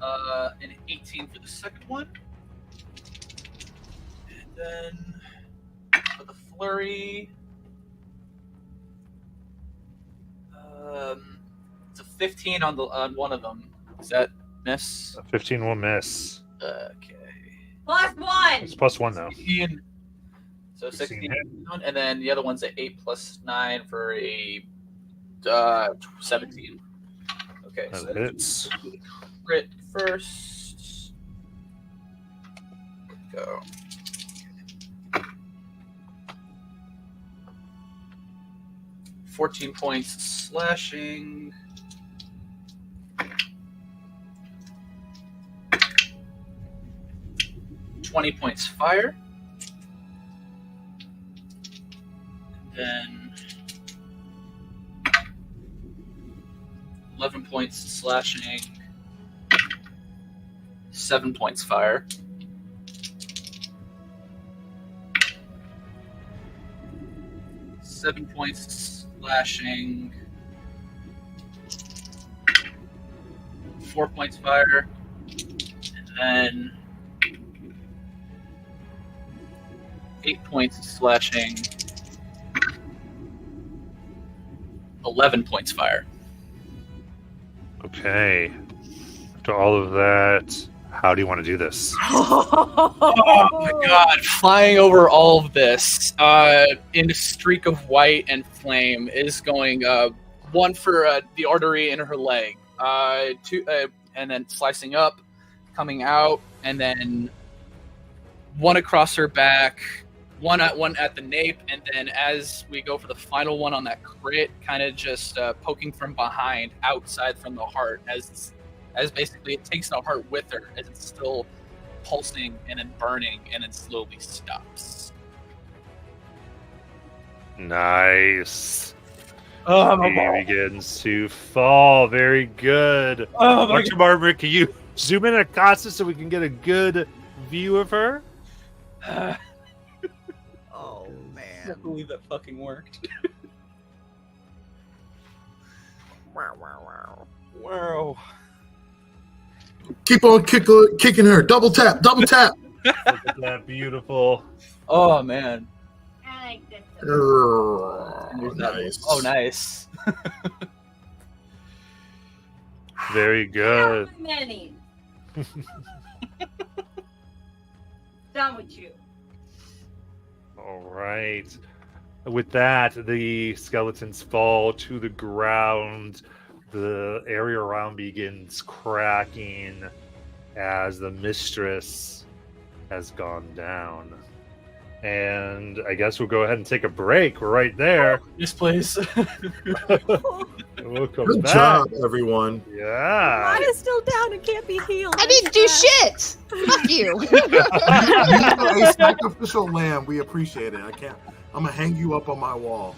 on. An 18 for the second one. And then for the flurry. It's a 15 on one of them. Is that miss? A 15 will miss. Okay. +1. It's +1 now. 16. So 16 16 and then the other one's at 8 plus 9 for a 17. Okay, That so hits. crit first. Go. $14 points slashing. $20 points fire. Then 11 points slashing. 7 points fire. Seven points slashing. 4 points fire. And then 8 points slashing. 11 points fire. Okay. After all of that, how do you want to do this? Oh my god, flying over all of this in a streak of white and flame is going one for the artery in her leg, two, and then slicing up, coming out, and then one across her back, one at the nape, and then as we go for the final one on that crit, kind of just poking from behind, outside from the heart, as basically it takes the heart with her as it's still pulsing and then burning and then slowly stops. Nice. Oh He begins to fall. Very good. Oh my Dr. Martin, can you zoom in at Acosta so we can get a good view of her? god. Oh I man. can't believe that fucking worked. Wow. Keep on kicking her. Double tap. Double tap. Look at that. Beautiful. Oh man. I like this. Nice. Oh nice. Very good. How many? Done with you. All right. With that, the skeletons fall to the ground. The area around begins cracking as the mistress has gone down. And I guess we'll go ahead and take a break. We're right there. Yes, please. We'll come Good back. job, everyone. Yeah. Mine is still down and can't be healed. I didn't do shit. Fuck you. A sacrificial lamb. We appreciate it. I'm gonna hang you up on my wall.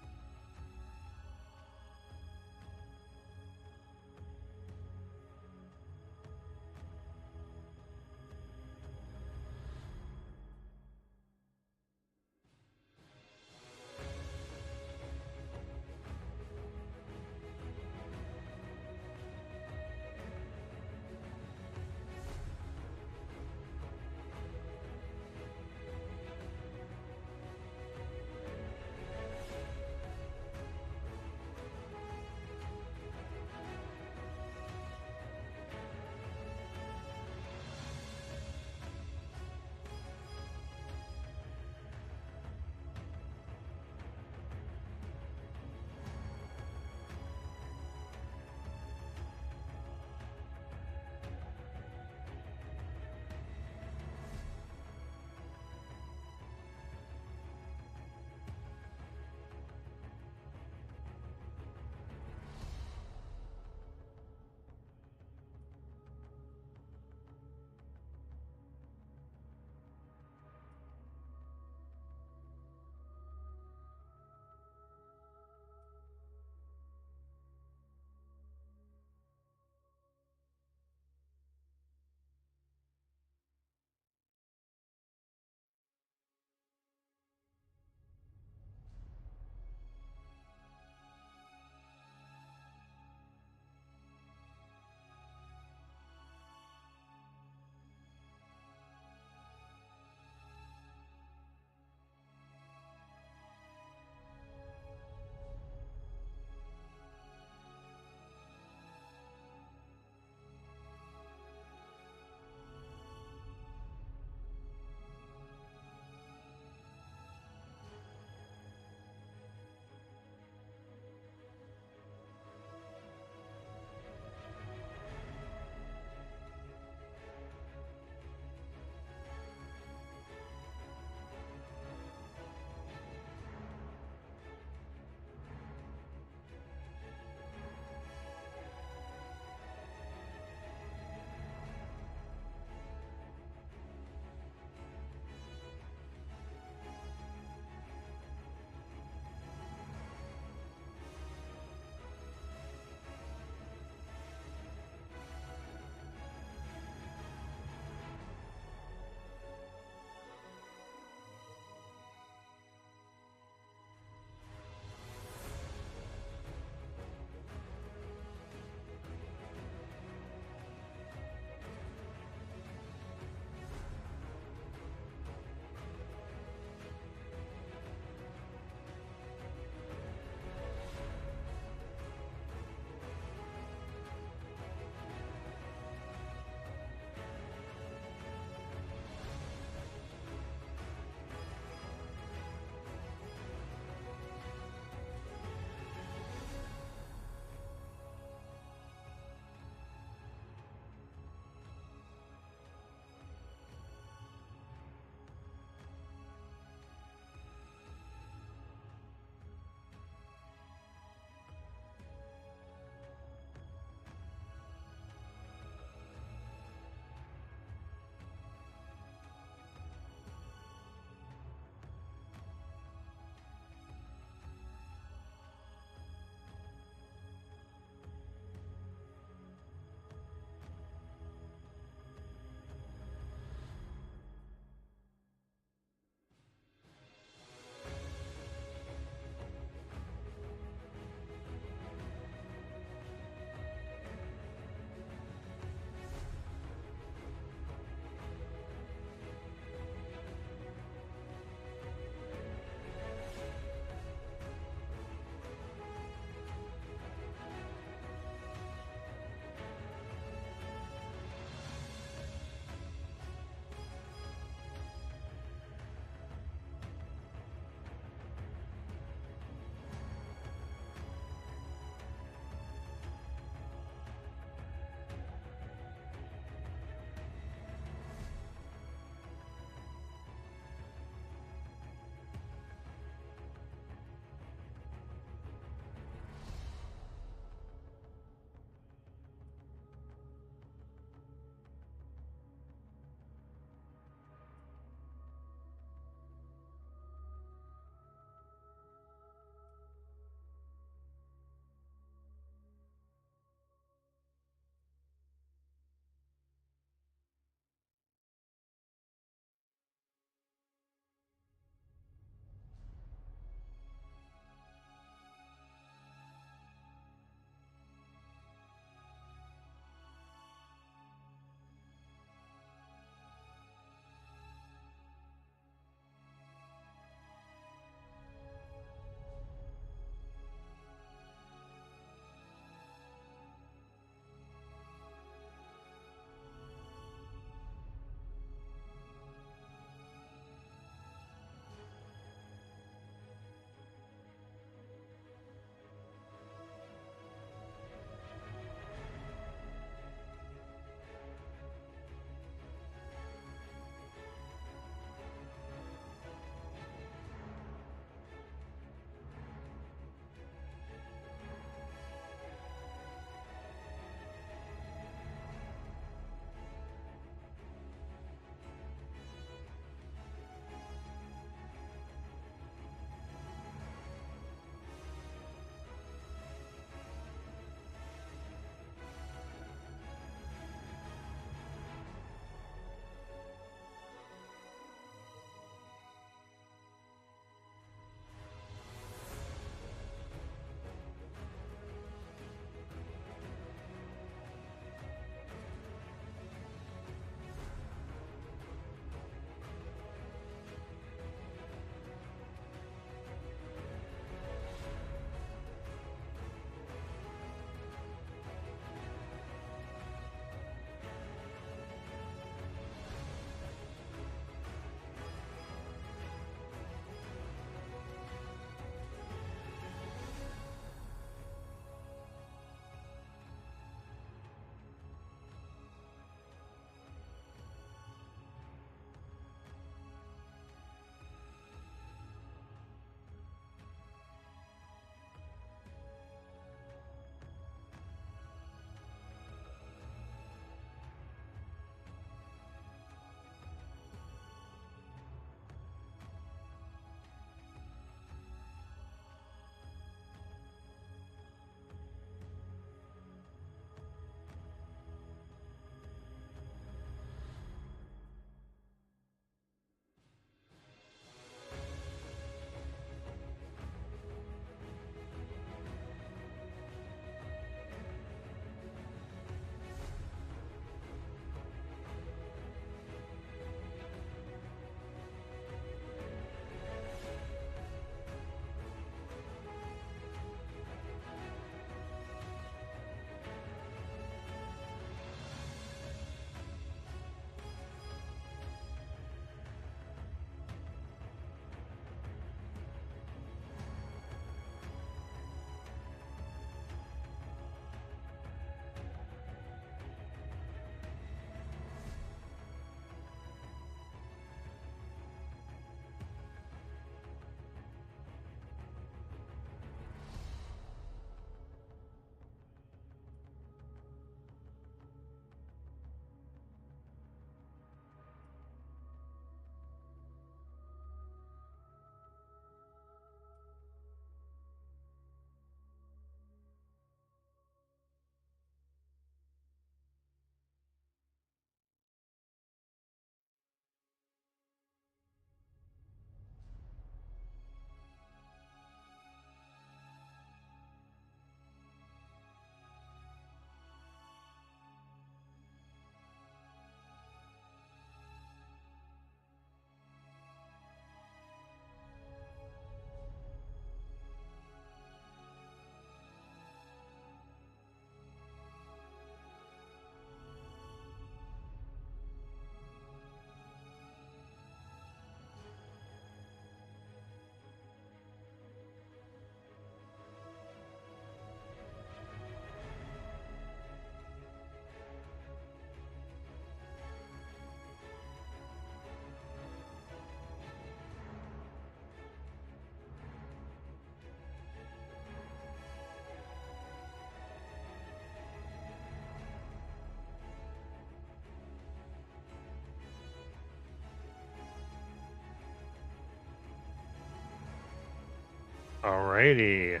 Alrighty.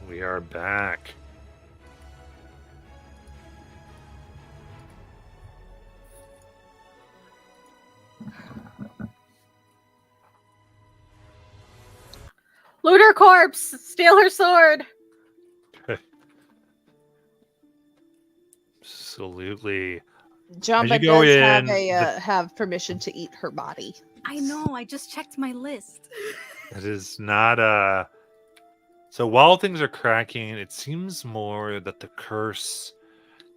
We are back. Loot her corpse! Steal her sword! Absolutely. Jamba go does have in, have permission to eat her body. I know. I just checked my list. It is not a. So while things are cracking, it seems more that the curse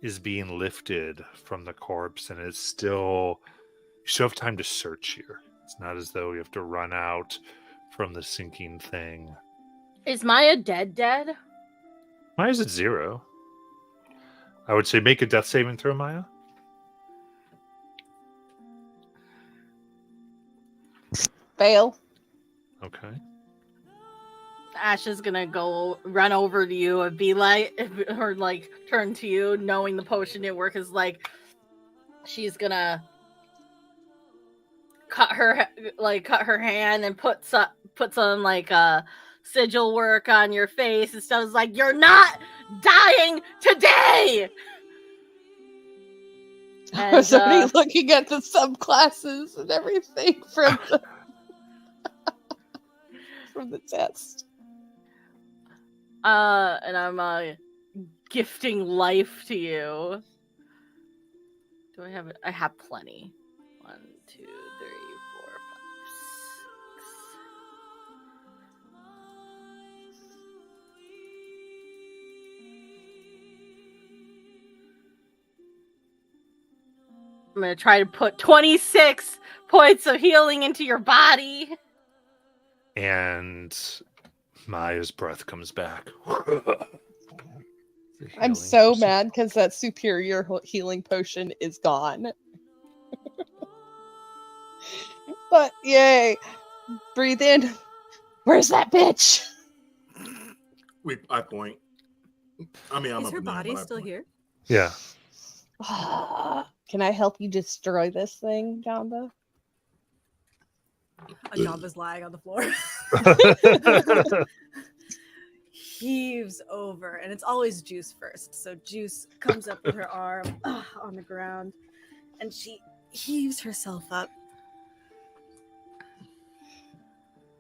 is being lifted from the corpse, and it's still. You still have time to search here. It's not as though you have to run out from the sinking thing. Is Maya dead? Maya's at 0. I would say make a death saving throw, Maya. Fail. Okay. Ash is gonna go run over to you and be like, or like turn to you, knowing the potion didn't work. Is like, she's gonna cut her hand and put some like sigil work on your face and stuff. It's like, you're not dying today. I was already looking at the subclasses and everything from the from the test. And I'm gifting life to you. Do I have it? I have plenty. 1, 2, 3, 4, 5, 6. I'm gonna try to put 26 points of healing into your body. And Maya's breath comes back. I'm so mad because that superior healing potion is gone. But yay. Breathe in. Where's that bitch? I point. I mean, I'm Is up her and down, body but I still point. here? Yeah. Can I help you destroy this thing, Jamba? Ajamba's lying on the floor. Heaves over, and it's always Juice first. So Juice comes up with her arm on the ground, and she heaves herself up.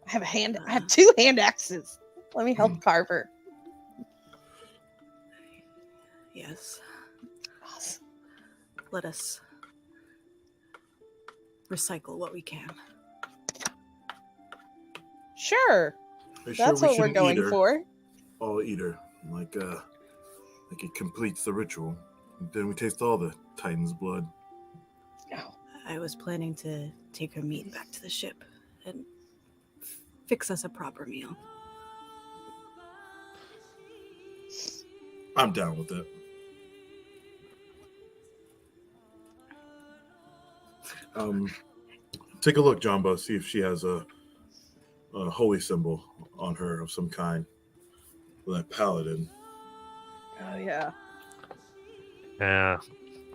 I have 2 hand axes. Let me help carve her. Yes. Let us recycle what we can. Sure. Are you sure That's we what we're shouldn't going eat her? for. All eat her, like it completes the ritual. Then we taste all the Titan's blood. No. I was planning to take her meat back to the ship and fix us a proper meal. I'm down with it. Take a look, Jumbo. See if she has a holy symbol on her of some kind. That paladin. Oh yeah. Yeah.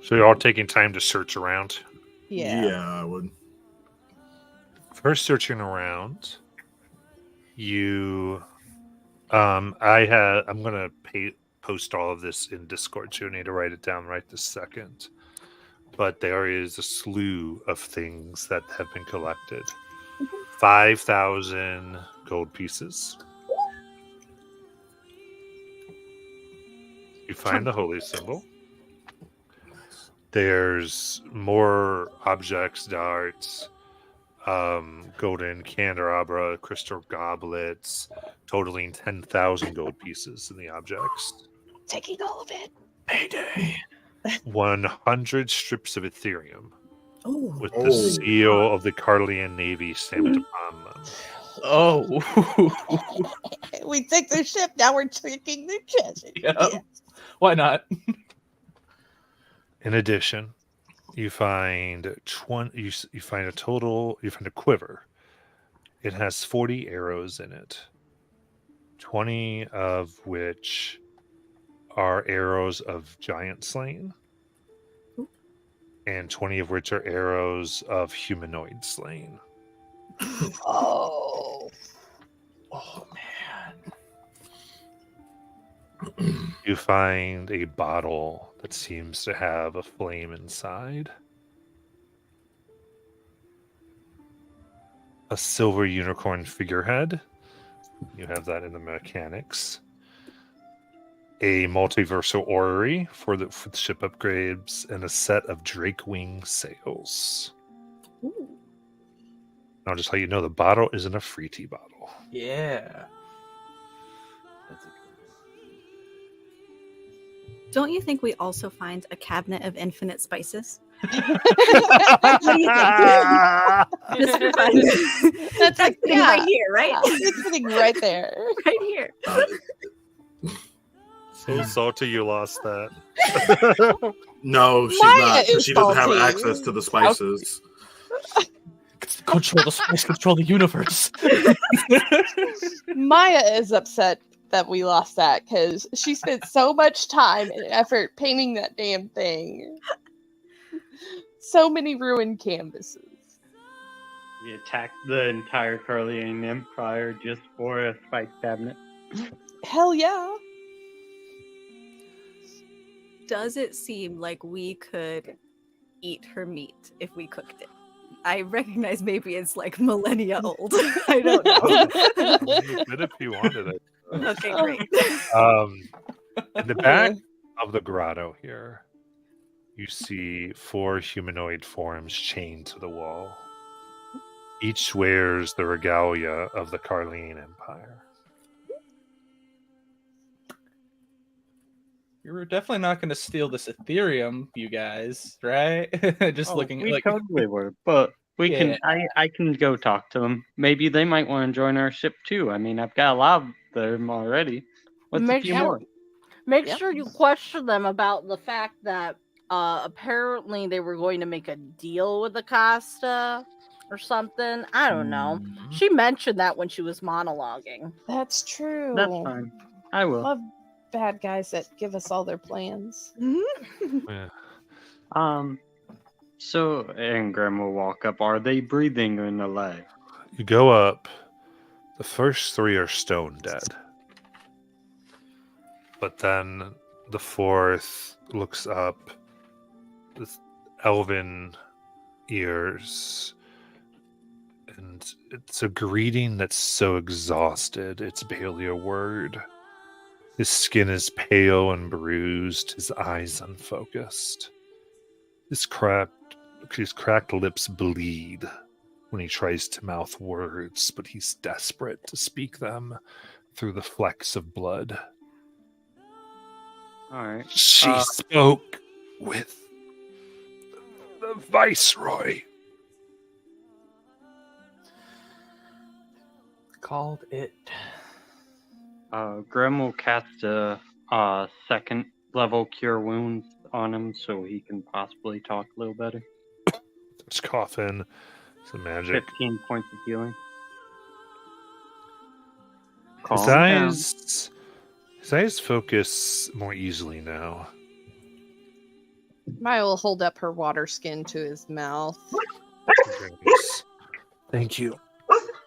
So you're all taking time to search around. Yeah. I would. First searching around, you I'm gonna post all of this in Discord, so you need to write it down right this second. But there is a slew of things that have been collected. 5,000 gold pieces. You find the holy symbol. There's more objects, darts, golden candelabra, crystal goblets, totaling 10,000 gold pieces in the objects. Taking all of it. Mayday. 100 strips of Ethereum with the Oh. seal of the Carlian Navy stamped upon them. Oh. We take the ship, now we're taking the chest. Yeah. Why not? In addition, you find you find a quiver. It has 40 arrows in it. 20 of which are arrows of giant slaying, and 20 of which are arrows of humanoid slaying. Oh. Oh man. You find a bottle that seems to have a flame inside. A silver unicorn figurehead. You have that in the mechanics. A multiversal orrery for the ship upgrades, and a set of drake wing sails. Ooh. I'll just let you know the bottle isn't a free tea bottle. Yeah. Don't you think we also find a cabinet of infinite spices? What do you think? Just for fun. That's like, sitting yeah, right here, right? it's sitting right there. Right here. So salty you lost that. No, she's Maya not. is She doesn't have salty. access to the spices. Control the spice, control the universe. Maya is upset that we lost that because she spent so much time and effort painting that damn thing. So many ruined canvases. We attacked the entire Carlian Empire just for a spice cabinet. Hell yeah. Does it seem like we could eat her meat if we cooked it? I recognize maybe it's like millennia old. I don't know. You could if you wanted it. Okay, great. In the back of the grotto here, you see 4 humanoid forms chained to the wall. Each wears the regalia of the Carlian Empire. You're definitely not going to steal this Ethereum, you guys, right? Just looking we like totally were, but we Yeah. can. I can go talk to them. Maybe they might want to join our ship too. I mean, I've got a lot of them already. What's a Make few sure- more? Make Yep. sure you question them about the fact that apparently they were going to make a deal with Akaste or something. I don't know. Mhm. She mentioned that when she was monologuing. That's true. That's fine. I will. Love bad guys that give us all their plans. Yeah. So Ingram will walk up. Are they breathing in the leg? You go up. The first 3 are stone dead. But then the 4th looks up with elven ears. And it's a greeting that's so exhausted, it's barely a word. His skin is pale and bruised, his eyes unfocused. His cracked lips bleed when he tries to mouth words, but he's desperate to speak them through the flecks of blood. All right. She spoke with the Viceroy. Called it. Grim will cast a 2nd level cure wounds on him so he can possibly talk a little better. Just coffin, some magic. 15 points of healing. His Calm down. eyes focus more easily now. Maya will hold up her water skin to his mouth. Thank you.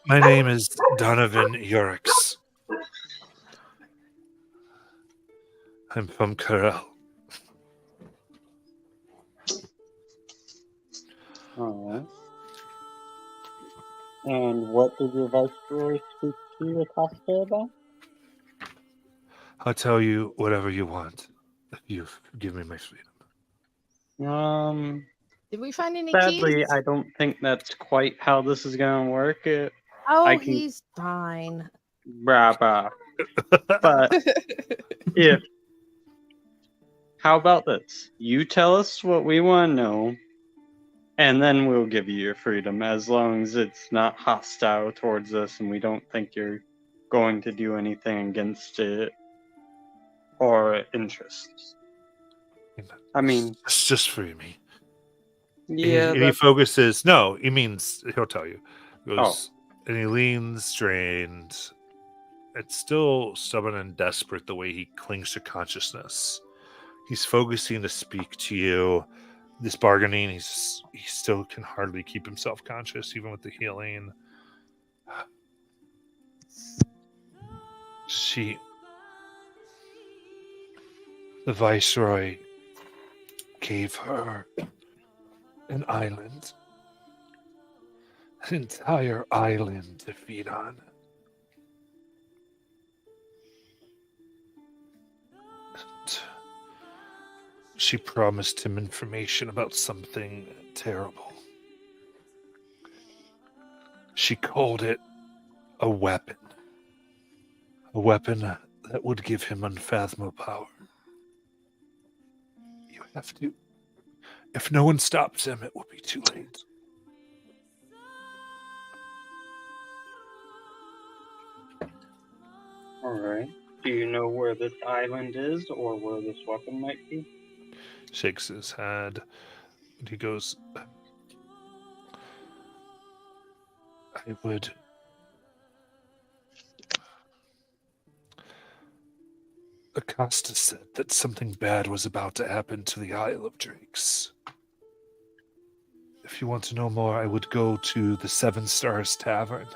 My name is Donovan Urix. I'm from Corel. Alright. And what did your viceroy speak to Akaste about? I'll tell you whatever you want if you give me my freedom. Did we find any Sadly, keys? I don't think that's quite how this is gonna work. Oh, I can- he's fine. But if how about this? You tell us what we want to know, and then we'll give you your freedom, as long as it's not hostile towards us and we don't think you're going to do anything against it or interests. I mean, It's just free me. yeah, And he focuses. No, he means he'll tell you. He goes, Oh. and he leans, drained. It's still stubborn and desperate the way he clings to consciousness. He's focusing to speak to you. This bargaining, he still can hardly keep himself conscious, even with the healing. The Viceroy gave her an island. An entire island to feed on. And she promised him information about something terrible. She called it a weapon. A weapon that would give him unfathomable power. You have to. If no one stops him, it will be too late. Alright. Do you know where this island is or where this weapon might be? Shakes his head. And he goes, I would. Akaste said that something bad was about to happen to the Isle of Drakes. If you want to know more, I would go to the Seven Stars Tavern.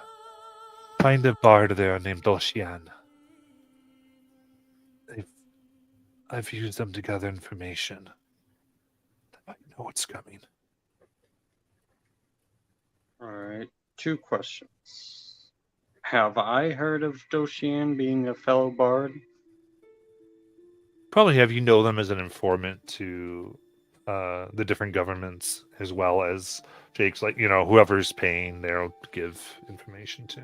Find a bard there named Doshian. I've used them to gather information. I know what's coming. Alright. 2 questions. Have I heard of Doshian being a fellow bard? Probably have you know them as an informant to the different governments, as well as Jake's, like, whoever's paying, they'll give information to.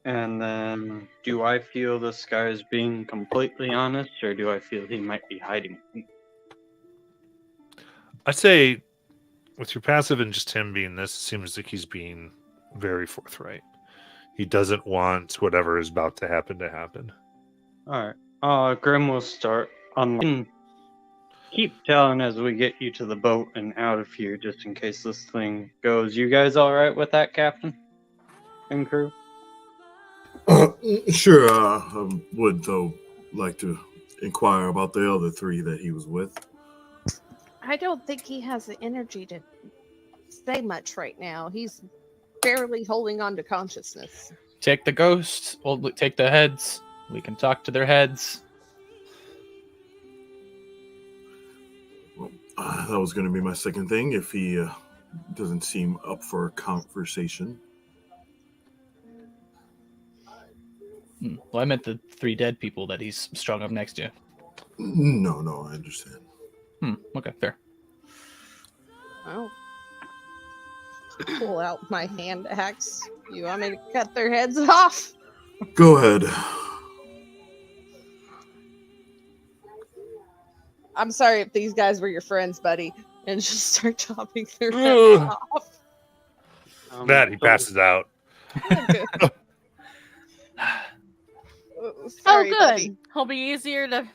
And then, do I feel this guy is being completely honest, or do I feel he might be hiding? I'd say, with your passive and just him being this, it seems like he's being very forthright. He doesn't want whatever is about to happen. Alright. Grim will start on. Keep telling as we get you to the boat and out of here, just in case this thing goes. You guys alright with that, Captain? And crew? Sure, I would, though, like to inquire about the other 3 that he was with. I don't think he has the energy to say much right now. He's barely holding on to consciousness. Take the ghosts. We'll take the heads. We can talk to their heads. Well, that was going to be my second thing, if he doesn't seem up for a conversation. Well, I meant the 3 dead people that he's strung up next to. No, I understand. Okay, fair. Well, pull out my hand axe. You want me to cut their heads off? Go ahead. I'm sorry if these guys were your friends, buddy. And just start chopping their heads off. That he passes out. Sorry, good. buddy. He'll be easier to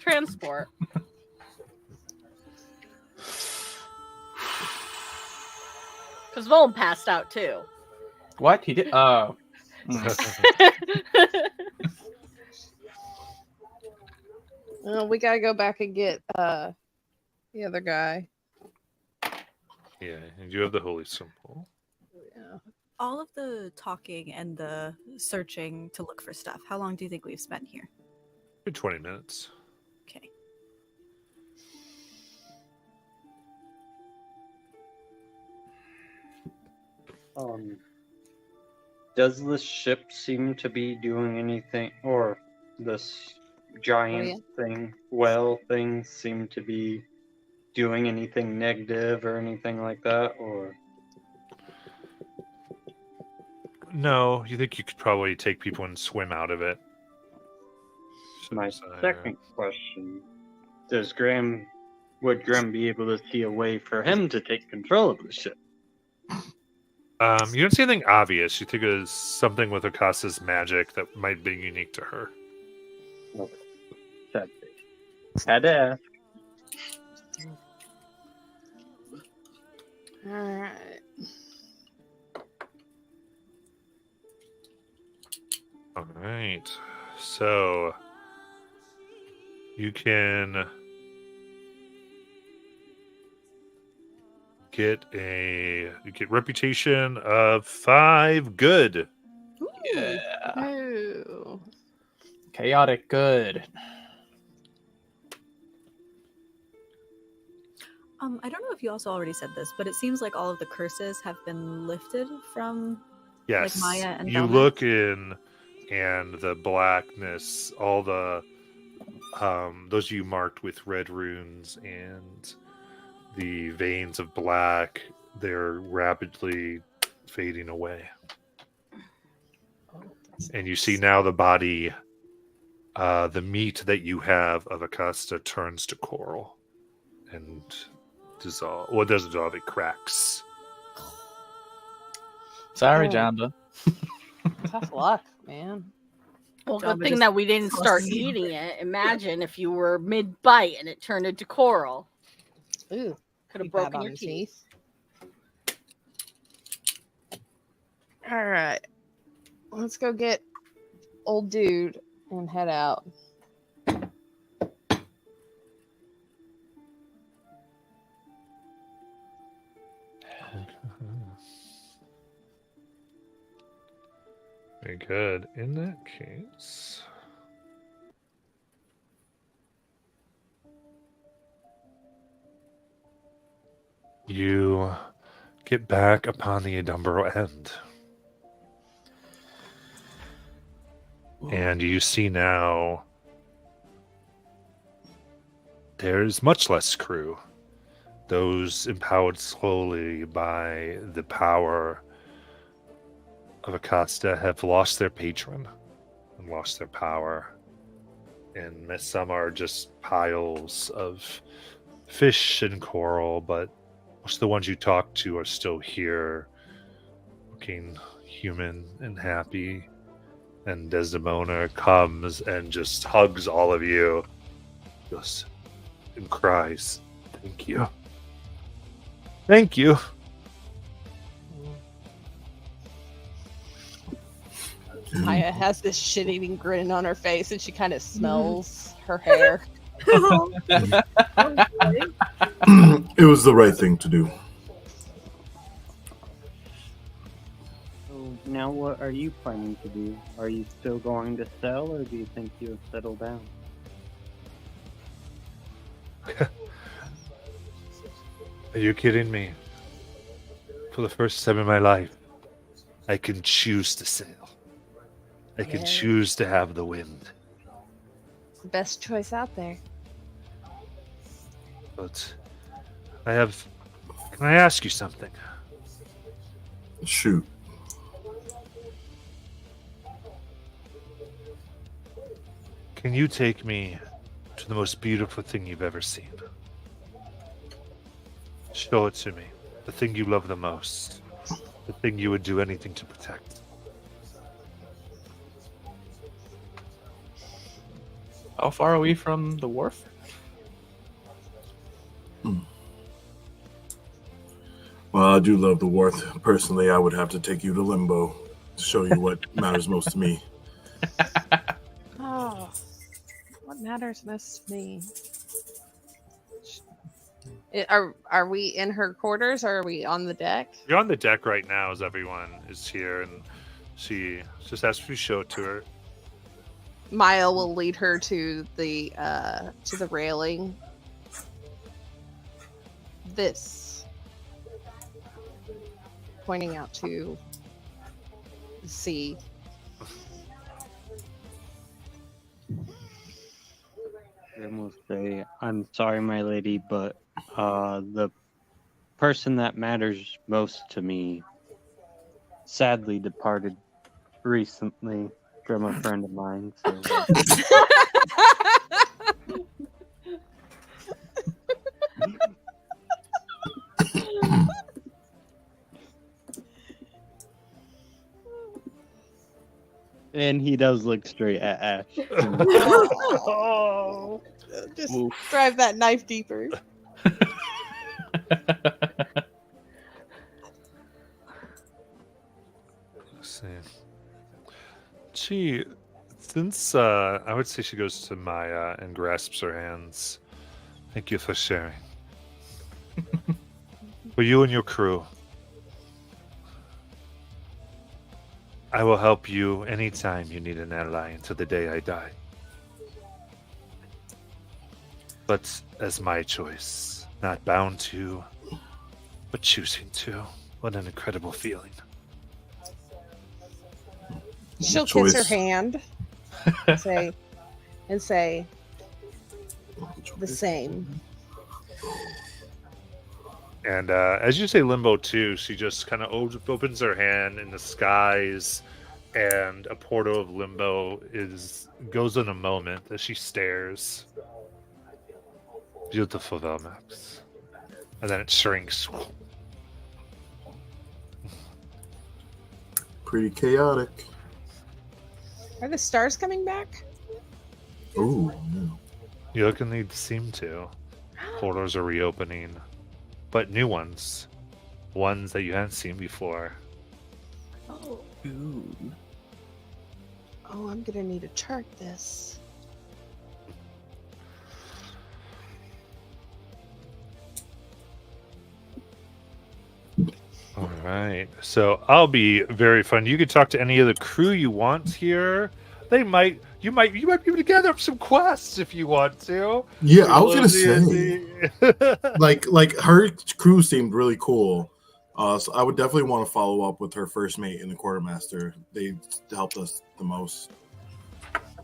transport. Because Volm passed out too. What? He did? Oh. Well, we gotta go back and get the other guy. Yeah, and you have the holy symbol. Yeah. All of the talking and the searching to look for stuff, how long do you think we've spent here? For 20 minutes. Okay. Does this ship seem to be doing anything, or this giant thing seem to be doing anything negative or anything like that, or? No, you think you could probably take people and swim out of it. My second question, would Graham be able to see a way for him to take control of the ship? You don't see anything obvious. You think it is something with Akaste's magic that might be unique to her. Okay. Had to ask. Alright. Alright. So you can get reputation of 5 good. Yeah. Ooh. Chaotic good. I don't know if you also already said this, but it seems like all of the curses have been lifted from Yes. Maya and you Velma? look in, and the blackness, all the those you marked with red runes and the veins of black, they're rapidly fading away. And you see now the body, the meat that you have of Akaste turns to coral and dissolve. Well, it doesn't dissolve, it cracks. Sorry, Oh. Jamba. Tough luck, man. Well, Jabba good thing just that we didn't start tosses it. eating it. Imagine if you were mid-bite and it turned into coral. Ooh, Could have keep that broken on your the teeth. All right, let's go get old dude and head out. Very good. In that case, you get back upon the Adumbro end. And you see now there's much less crew. Those empowered slowly by the power of Akaste have lost their patron and lost their power. And some are just piles of fish and coral, but most of the ones you talk to are still here, looking human and happy. And Desdemona comes and just hugs all of you, just and cries, "Thank you, thank you." Maya has this shit-eating grin on her face, and she kind of smells her hair. It was the right thing to do. So now what are you planning to do? Are you still going to sell, or do you think you'll settle down? Are you kidding me? For the first time in my life, I can choose to sail. I can choose to have the wind. Best choice out there. But can I ask you something? Shoot. Can you take me to the most beautiful thing you've ever seen? Show it to me. The thing you love the most. The thing you would do anything to protect. How far are we from the wharf? Well, I do love the wharf. Personally, I would have to take you to Limbo to show you what matters most to me. Oh, what matters most to me? Are we in her quarters, or are we on the deck? You're on the deck right now as everyone is here, and she just asks if you show it to her. Maya will lead her to the railing. This, pointing out to the sea. I will say, I'm sorry, my lady, but the person that matters most to me sadly departed recently from a friend of mine. So, and he does look straight at Ash. Oh, just Oof. drive that knife deeper. Let's see. Since I would say she goes to Maya and grasps her hands. Thank you for sharing. For you and your crew, I will help you anytime you need an ally until the day I die. But as my choice, Not bound to, but choosing to. What an incredible feeling. She'll Choice. kiss her hand. say the same. And as you say limbo too, she just kind of opens her hand in the skies, and a portal of limbo goes in a moment as she stares. Beautiful Velmax. And then it shrinks. Pretty chaotic. Are the stars coming back? Oh, yeah. You look and they seem to. Portals are reopening. But new ones. Ones that you hadn't seen before. Oh. Oh, I'm gonna need to chart this. All right. So I'll be very fun. You can talk to any of the crew you want here. You might be able to gather up some quests if you want to. Yeah, I was gonna say, like her crew seemed really cool. So I would definitely want to follow up with her first mate and the quartermaster. They helped us the most,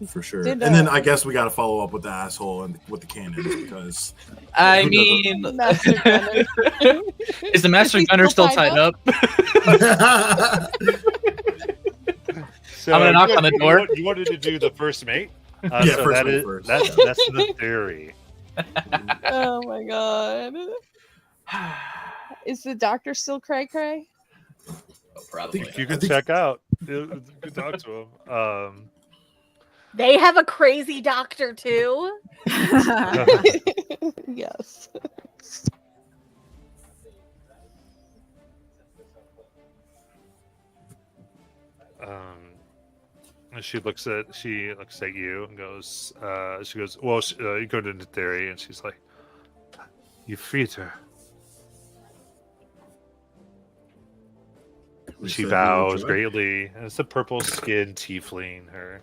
for sure. And then I guess we got to follow up with the asshole and with the cannons because. I mean, Master Gunner. is the Master Is he Gunner still still tied tied up? So I'm gonna knock on the door. You wanted to do the first mate? Yeah, so first that mate is- first. That's the theory. Oh my god. Is the doctor still cray cray? Oh, probably. You I can think- check out. You can talk to him. They have a crazy doctor too. Yes. She looks at you and goes. She goes. Well, you go to the theory, and she's like, "You freed her." She bows greatly. And it's a purple-skinned tiefling. Her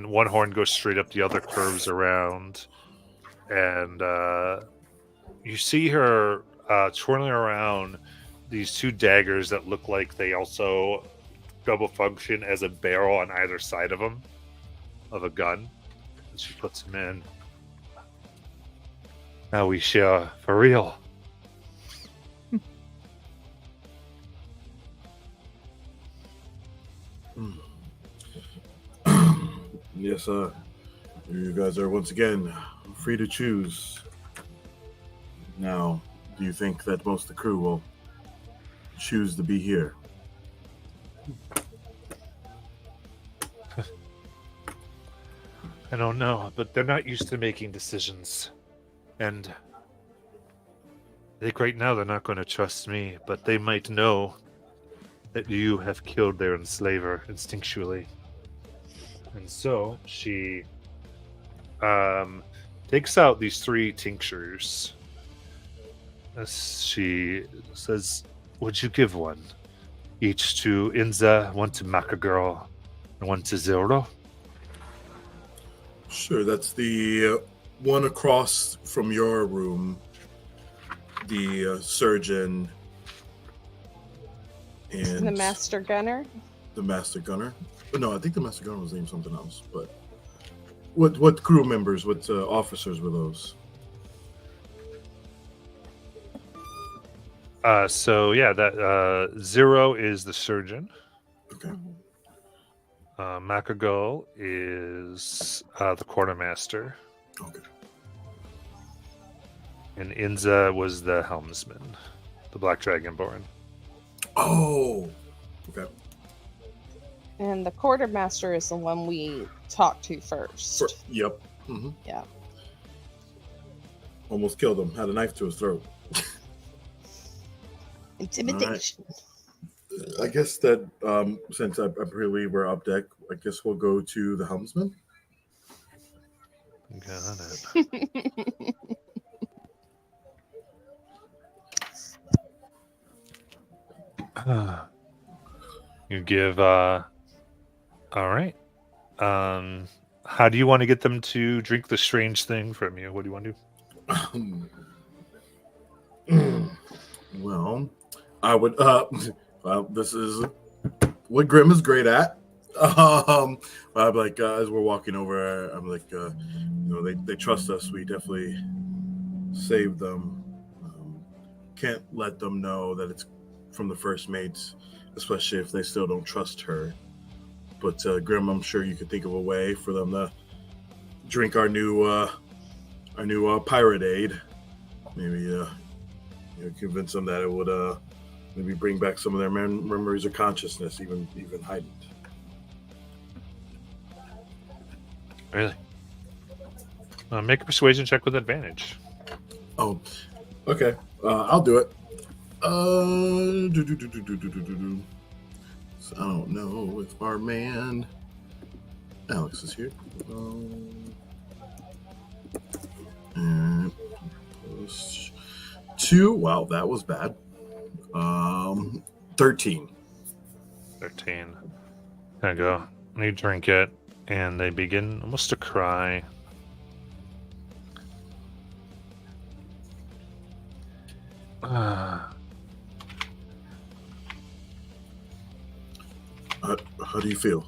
one horn goes straight up, the other curves around, and you see her twirling around these two daggers that look like they also double function as a barrel on either side of them, of a gun. And she puts them in. Now we share for real. Yes, you guys are once again free to choose. Now, do you think that most of the crew will choose to be here? I don't know, but they're not used to making decisions. And I think right now they're not going to trust me, but they might know that you have killed their enslaver instinctually. And so she takes out these 3 tinctures. She says, would you give one? Each to Inza, one to Makagirl, and one to Zero? Sure, that's the one across from your room, the surgeon, and The Master Gunner. the Master Gunner. No, I think the Master Gunner was named something else. But what crew members, what officers were those? So yeah, that Zero is the surgeon. Okay. Makagirl is the quartermaster. Okay. And Inza was the helmsman, the Black Dragonborn. Oh. Okay. And the quartermaster is the one we talked to first. Yep. Mm-hmm. Yeah. Almost killed him. Had a knife to his throat. Intimidation. I guess that since I believe we're up deck, I guess we'll go to the helmsman. Got it. You give all right. How do you want to get them to drink the strange thing from you? What do you want to do? Well, I would. Well, this is what Grim is great at. I'm like, as we're walking over, I'm like, they trust us. We definitely saved them. Can't let them know that it's from the first mates, especially if they still don't trust her. But Grim, I'm sure you could think of a way for them to drink our new pirate aid. Maybe convince them that it would maybe bring back some of their memories or consciousness, even heightened. Really? Make a persuasion check with advantage. Oh, okay. I'll do it. So I don't know if our man Alex is here. And plus 2. Wow, that was bad. 13. 13. There you go. You drink it, and they begin almost to cry. How do you feel?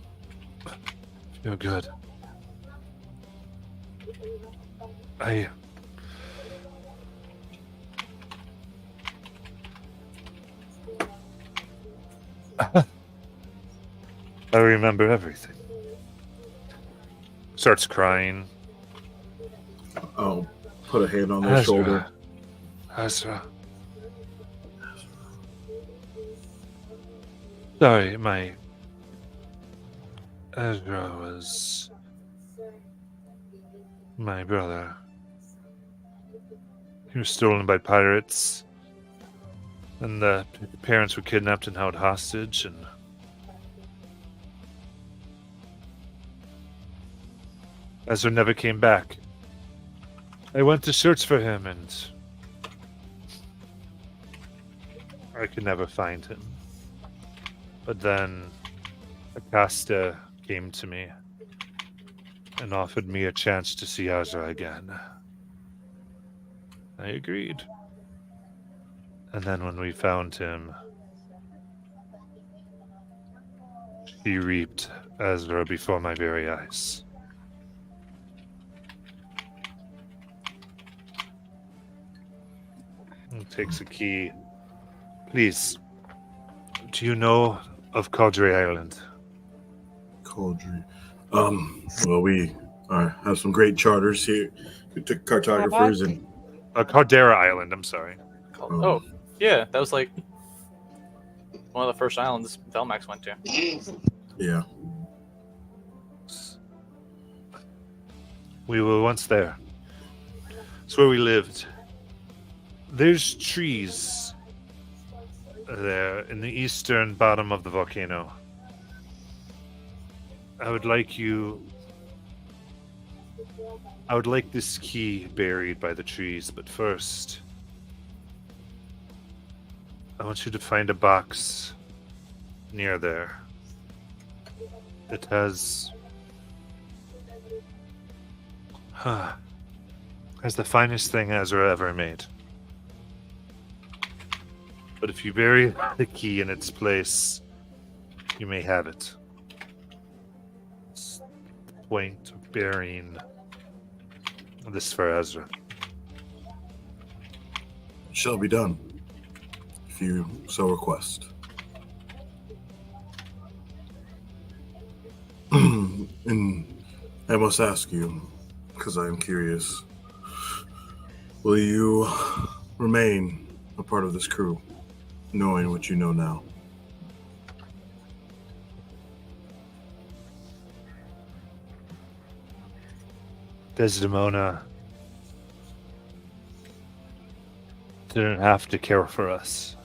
Feel good. I remember everything. Starts crying. I'll put a hand on their shoulder. Ezra. Sorry, my Ezra was my brother. He was stolen by pirates, and the parents were kidnapped and held hostage, and Ezra never came back. I went to search for him, and I could never find him. But then Akaste came to me and offered me a chance to see Ezra again. I agreed. And then when we found him, she reaped Ezra before my very eyes. He takes a key. Please, do you know of Caudry Island? Caudry. Well, we have some great charters here. We took cartographers and Caldera Island, I'm sorry. Oh, yeah, that was like one of the first islands Velmax went to. yeah. We were once there. It's where we lived. There's trees there in the eastern bottom of the volcano. I would like this key buried by the trees, but first, I want you to find a box near there. It has the finest thing Ezra ever made. But if you bury the key in its place, you may have it. It's the point of burying this for Ezra. It shall be done, if you so request. And I must ask you, because I am curious, will you remain a part of this crew, knowing what you know now? Desdemona didn't have to care for us.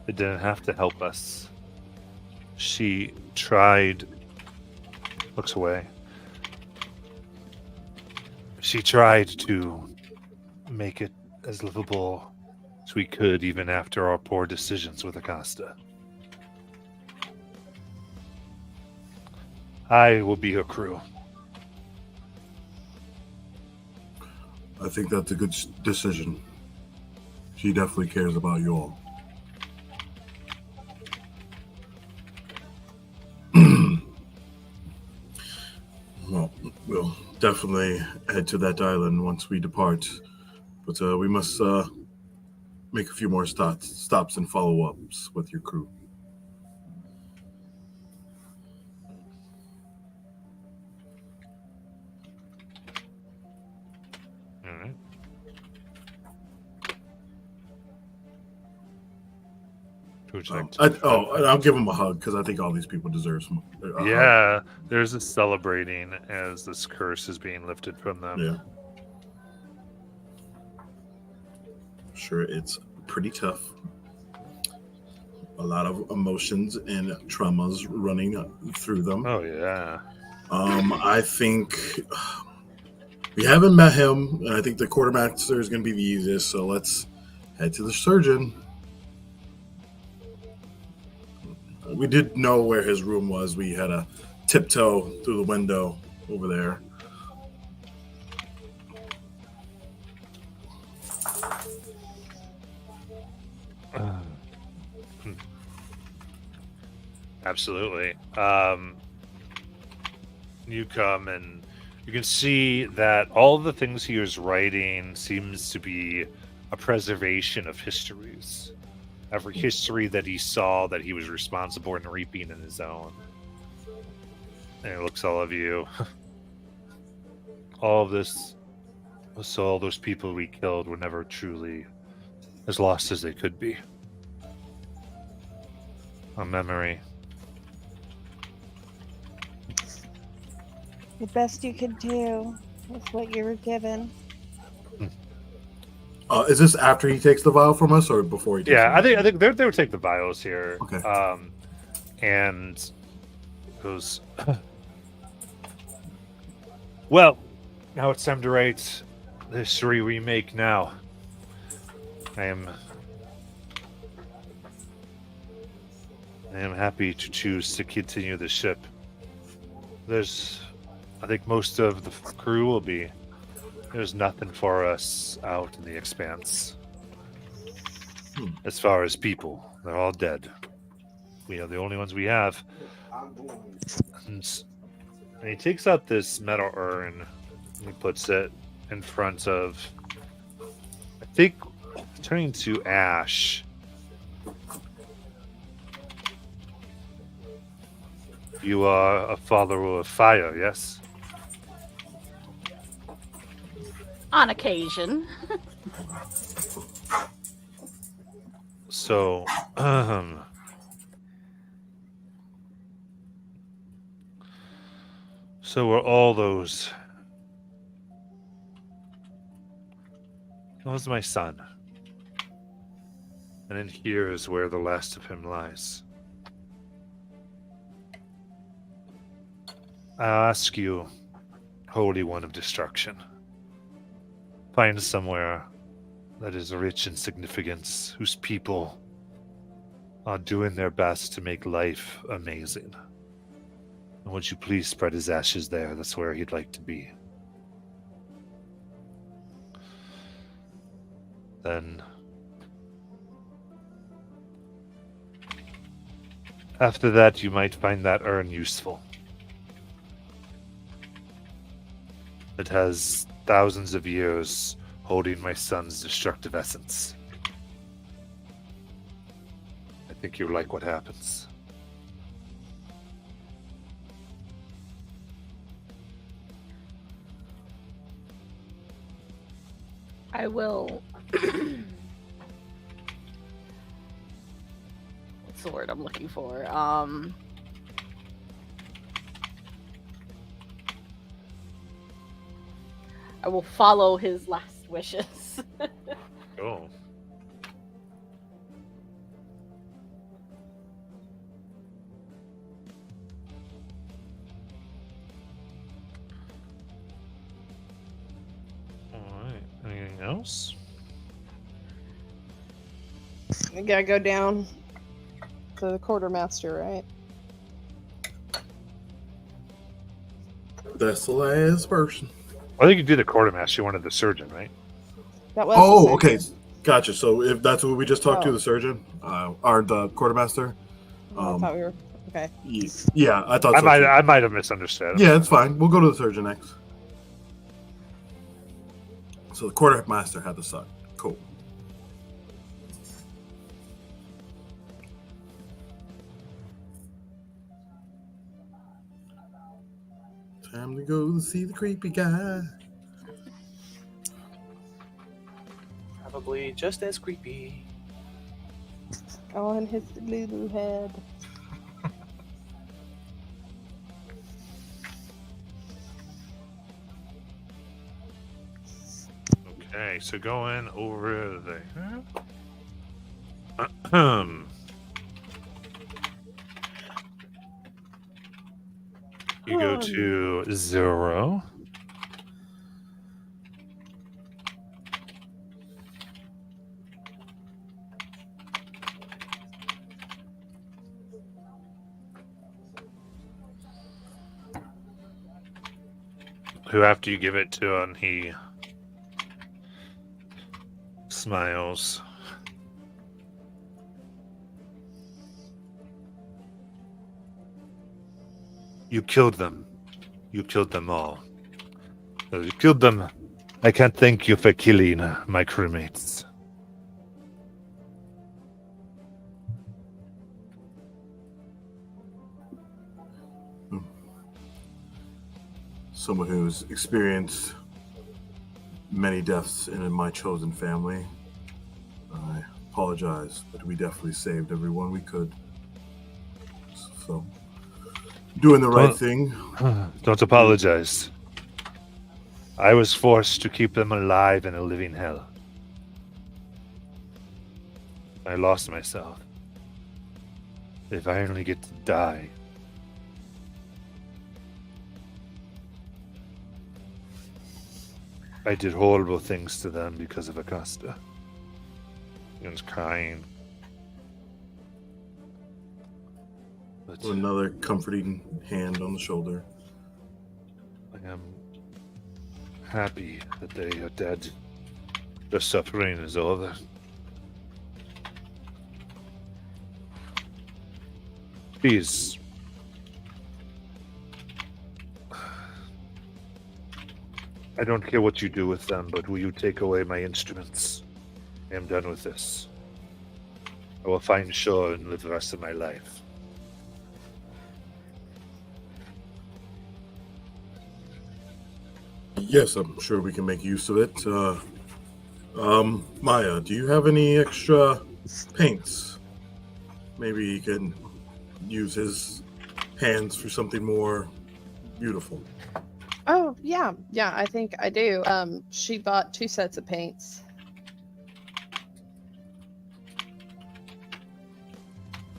It didn't have to help us. She tried. Looks away. She tried to make it as livable as we could, even after our poor decisions with Akaste. I will be her crew. I think that's a good decision. She definitely cares about you all. Well, we'll definitely head to that island once we depart. But we must make a few more stops and follow-ups with your crew. All right. Who'd you like to- I'll give him a hug because I think all these people deserve some. A hug. Yeah, there's a celebrating as this curse is being lifted from them. Yeah. Sure, it's pretty tough. A lot of emotions and traumas running through them. Oh yeah. I think we haven't met him, and I think the quartermaster is going to be the easiest. So let's head to the surgeon. We did know where his room was. We had a tiptoe through the window over there. Absolutely. You come and you can see that all the things he was writing seems to be a preservation of histories. Every history that he saw that he was responsible and reaping in his own. And he looks at all of you. All of this, so all those people we killed were never truly as lost as they could be. A memory. The best you could do with what you were given. Is this after he takes the vial from us, or before he takes Yeah, it? I think they would take the vials here. Okay. And goes. Well, now it's time to write the history we make now. I am happy to choose to continue the ship. I think most of the crew will be. There's nothing for us out in the expanse. As far as people, they're all dead. We are the only ones we have. And he takes out this metal urn and he puts it in front of, I think, turning to Ash. You are a follower of fire, yes? On occasion. So, so were all those. That was my son. And in here is where the last of him lies. I ask you, Holy One of Destruction, find somewhere that is rich in significance, whose people are doing their best to make life amazing. And would you please spread his ashes there? That's where he'd like to be. Then, after that, you might find that urn useful. It has thousands of years holding my son's destructive essence. I think you'll like what happens. I will. What's the word I'm looking for? I will follow his last wishes. Oh. Alright. Anything else? We gotta go down to the quartermaster, right? That's the last person. I think you do the quartermaster. You wanted the surgeon, right? That was Oh, the okay. second. Gotcha. So if that's what we just talked to, Oh. the surgeon, or the quartermaster. I thought we were okay. Yeah, I thought I so might too. I might have misunderstood. Yeah, it's fine. We'll go to the surgeon next. So the quartermaster had the son. Cool. Time to go see the creepy guy. Probably just as creepy. On his little head. Okay, so going over there. You go to 0. Who after you give it to, and he smiles. You killed them. You killed them all. You killed them. I can't thank you for killing my crewmates. Someone who's experienced many deaths in my chosen family. I apologize, but we definitely saved everyone we could. So, doing the right thing. Don't apologize. I was forced to keep them alive in a living hell. I lost myself. If I only get to die. I did horrible things to them because of Akaste. He was crying. But Another comforting hand on the shoulder. I am happy that they are dead. Their suffering is over. Please. I don't care what you do with them, but will you take away my instruments? I am done with this. I will find shore and live the rest of my life. Yes, I'm sure we can make use of it. Maya, do you have any extra paints? Maybe he can use his hands for something more beautiful. Oh, yeah. Yeah, I think I do. She bought 2 sets of paints.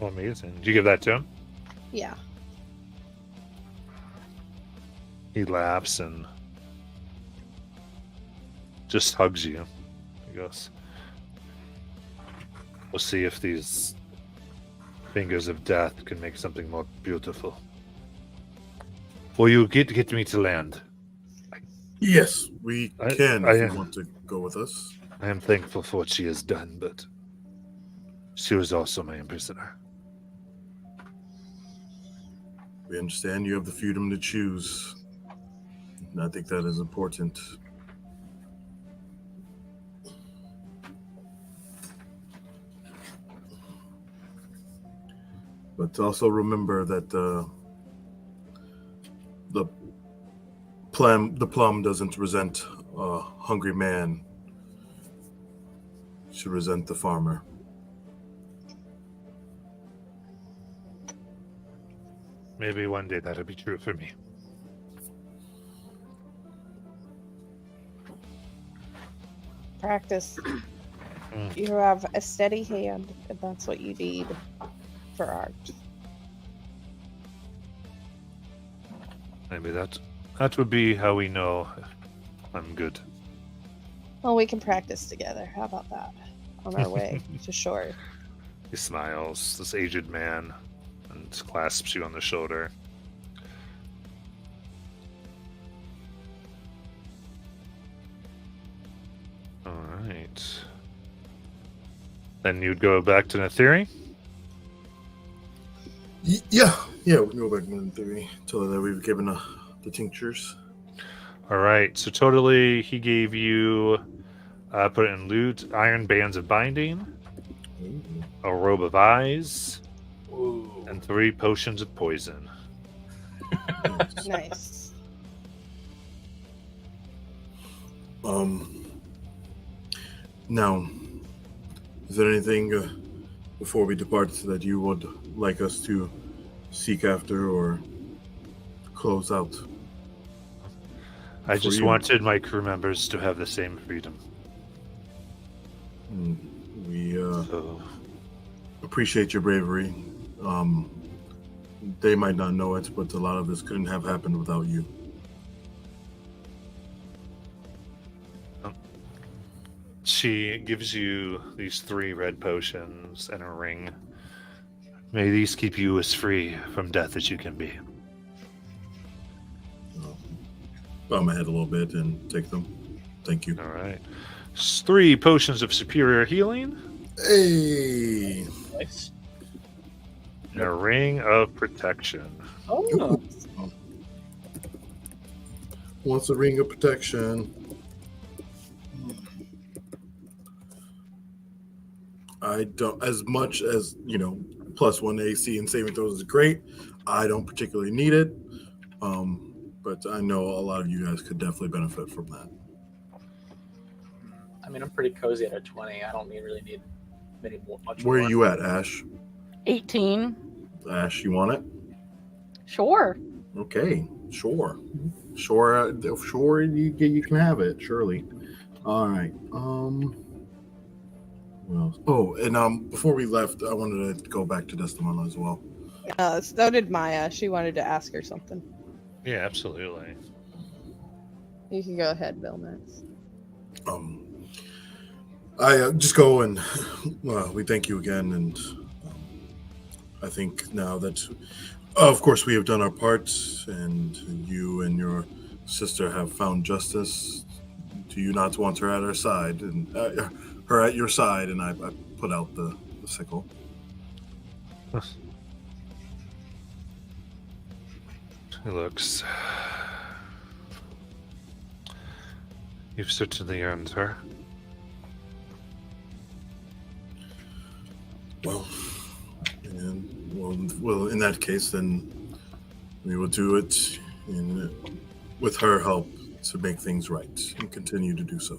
Amazing. Did you give that to him? Yeah. He laughs and just hugs you. He goes, we'll see if these fingers of death can make something more beautiful. Will you get me to land? Yes, we can if I- you want to go with us. I am thankful for what she has done, but she was also my prisoner. We understand you have the freedom to choose. And I think that is important. But also remember that the plum doesn't resent a hungry man. It should resent the farmer. Maybe one day that'll be true for me. Practice. You have a steady hand, and that's what you need for art. Maybe that would be how we know I'm good. Well, we can practice together. How about that? On our way to shore. He smiles, this aged man, and clasps you on the shoulder. All right. Then you'd go back to Netheri. Yeah, we can go back in theory. Tell her that we've given the tinctures. All right. So totally, he gave you put it in loot: iron bands of binding, Ooh. a robe of eyes, Ooh. and 3 potions of poison. Nice. Now, is there anything before we depart that you would like us to seek after or close out? I For just you. wanted my crew members to have the same freedom. We So, appreciate your bravery. They might not know it, but a lot of this couldn't have happened without you. she gives you these 3 red potions and a ring. May these keep you as free from death as you can be. Bow my head a little bit and take them. Thank you. All right. 3 potions of superior healing Hey! Nice. and a ring of protection. Oh. Wants a ring of protection. I don't, as much as, +1 AC and saving throws is great. I don't particularly need it. But I know a lot of you guys could definitely benefit from that. I mean, I'm pretty cozy at a 20. I don't really need much Where more. are you at, Ash? 18. Ash, you want it? Sure. Okay, sure. Sure, you can have it, surely. All right. What else? Oh, and before we left, I wanted to go back to Desdemona as well. So did Maya. She wanted to ask her something. Yeah, absolutely. You can go ahead, Bill Nix. I just go and we thank you again, and I think now that, of course, we have done our part, and you and your sister have found justice. Do you not want her at our side, and her at your side? And I put out the sickle. She looks. You've certainly earned her. Well, in that case, then we will do it with her help to make things right and continue to do so.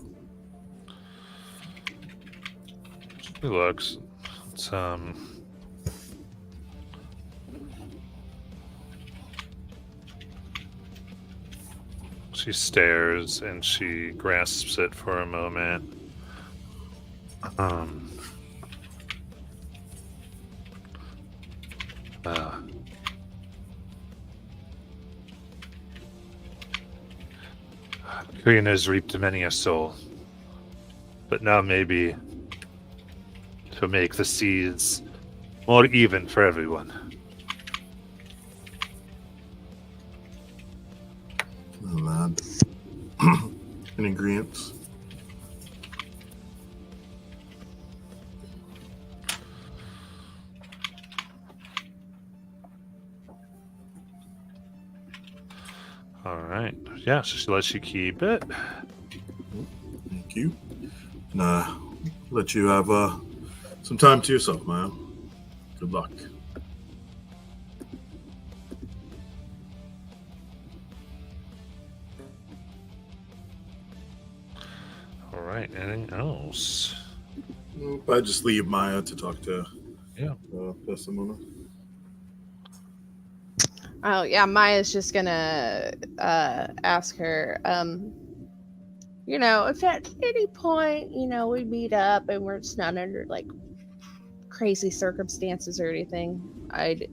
She looks. It's, she stares and she grasps it for a moment. Korean has reaped many a soul, but now maybe to make the seas more even for everyone. Oh, man. And ingredients. All right. Yeah, so she lets you keep it. Thank you. And let you have some time to yourself, man. Good luck. All right. Anything else? I just leave Maya to talk to Desdemona. Oh yeah, Maya's just gonna ask her. If at any point, we meet up and it's not under like crazy circumstances or anything, I'd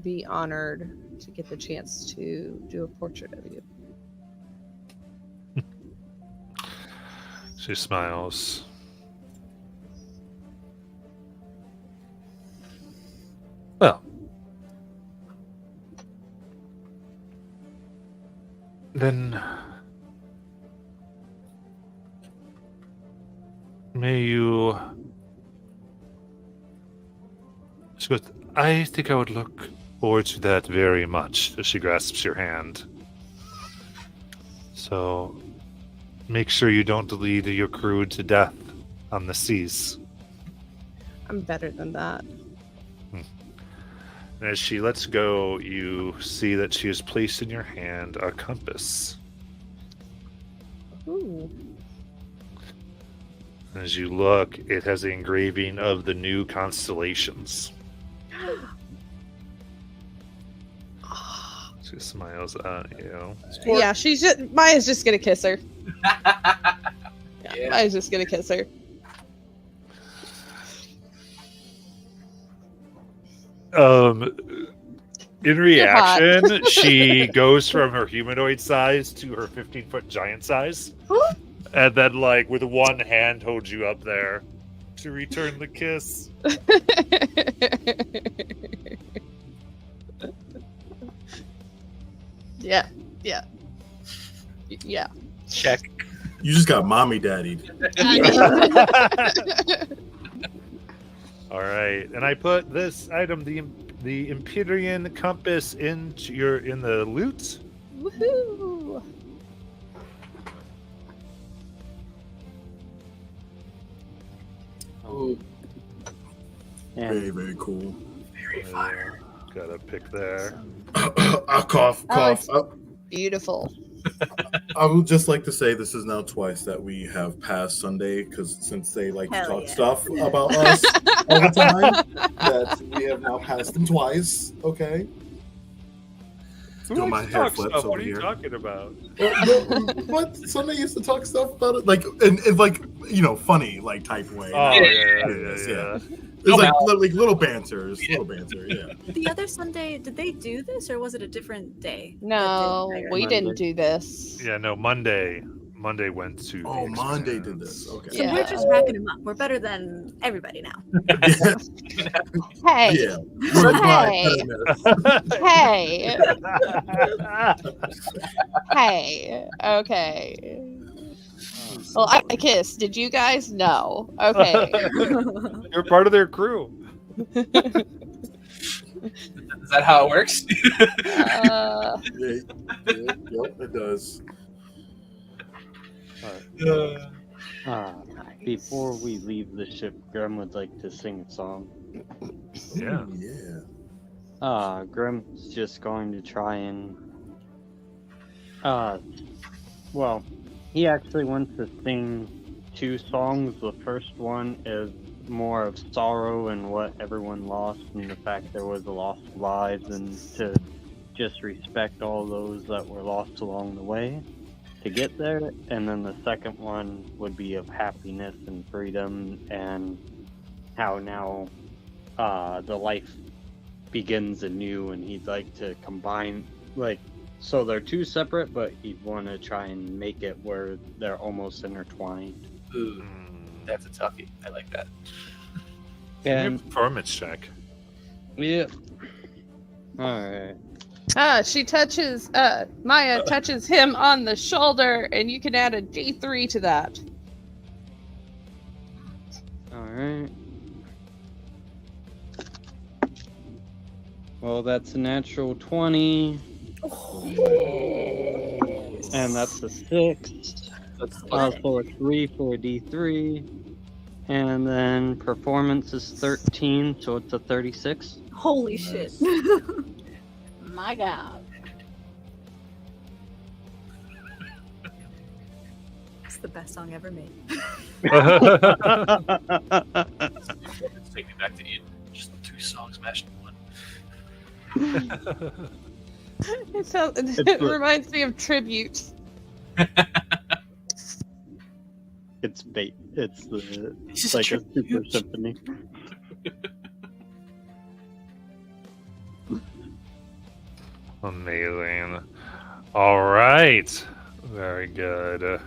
be honored to get the chance to do a portrait of you. She smiles. Well, then may you She goes, I think I would look forward to that very much. As she grasps your hand. So, make sure you don't lead your crew to death on the seas. I'm better than that. And as she lets go, you see that she has placed in your hand a compass. Ooh. As you look, it has the engraving of the new constellations. She smiles at you. Yeah, Maya's just gonna kiss her. Yeah. Maya's just gonna kiss her. In reaction, she goes from her humanoid size to her 15-foot giant size. And then, like, with one hand holds you up there to return the kiss. Yeah. Check. You just got mommy daddied. All right, and I put this item, the Empyrean compass, in the loot. Woohoo! Ooh, Very, very cool. very fire. Gotta pick there. I cough. it's- Beautiful. I would just like to say this is now twice that we have passed Sunday, because since they like to Hell talk yeah. stuff about us all the time, that we have now passed them twice. Okay. Who Doing likes my to hair talk flips stuff? over What are you here. talking about? What? Sunday used to talk stuff about it, like in like funny like type way. Oh, Yeah, yeah. It's like No, little banters, little banter. Yeah. The other Sunday, did they do this or was it a different day? No, That did we Monday? didn't do this. Yeah, no, Monday went to. Oh, the Monday did expanse. this. Okay. So Yeah. we're just wrapping them up. We're better than everybody now. Hey, Yeah. We're Hey. better hey, okay. Well, I kissed. Did you guys? No. Okay. You're part of their crew. Is that how it works? Yep, it does. Before we leave the ship, Grim would like to sing a song. Yeah. Yeah. Grim's just going to try and well, he actually wants to sing two songs. The first one is more of sorrow and what everyone lost and the fact there was a loss of lives, and to just respect all those that were lost along the way to get there. And then the second one would be of happiness and freedom and how now the life begins anew, and he'd like to combine, like, so they're two separate, but he'd want to try and make it where they're almost intertwined. Ooh, that's a toughie. I like that. Give me a And performance check. yeah, all right. She touches, Maya touches him on the shoulder, and you can add a D3 to that. All right. Well, that's a natural 20, and that's a 6. That's So a 3 for a D3, and then performance is 13, so it's a 36. Holy shit. My God. It's the best song ever made. Let's take me back to Eden. Just 2 songs mashed in one. It reminds me of tribute. It's bait. It's just like a tribute. super symphony. Amazing. All right. Very good.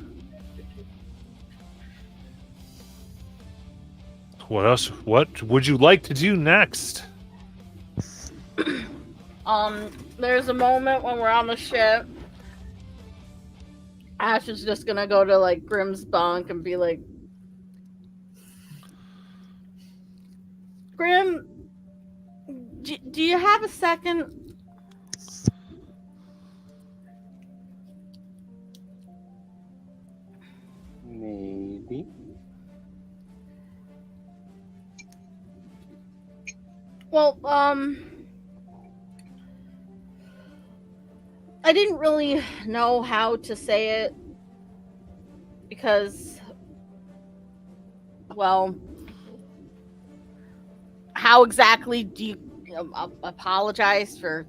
What else? What would you like to do next? There's a moment when we're on the ship. Ash is just gonna go to like Grim's bunk and be like, Grim, Do you have a second? Maybe. Well, I didn't really know how to say it because, well, how exactly do you apologize for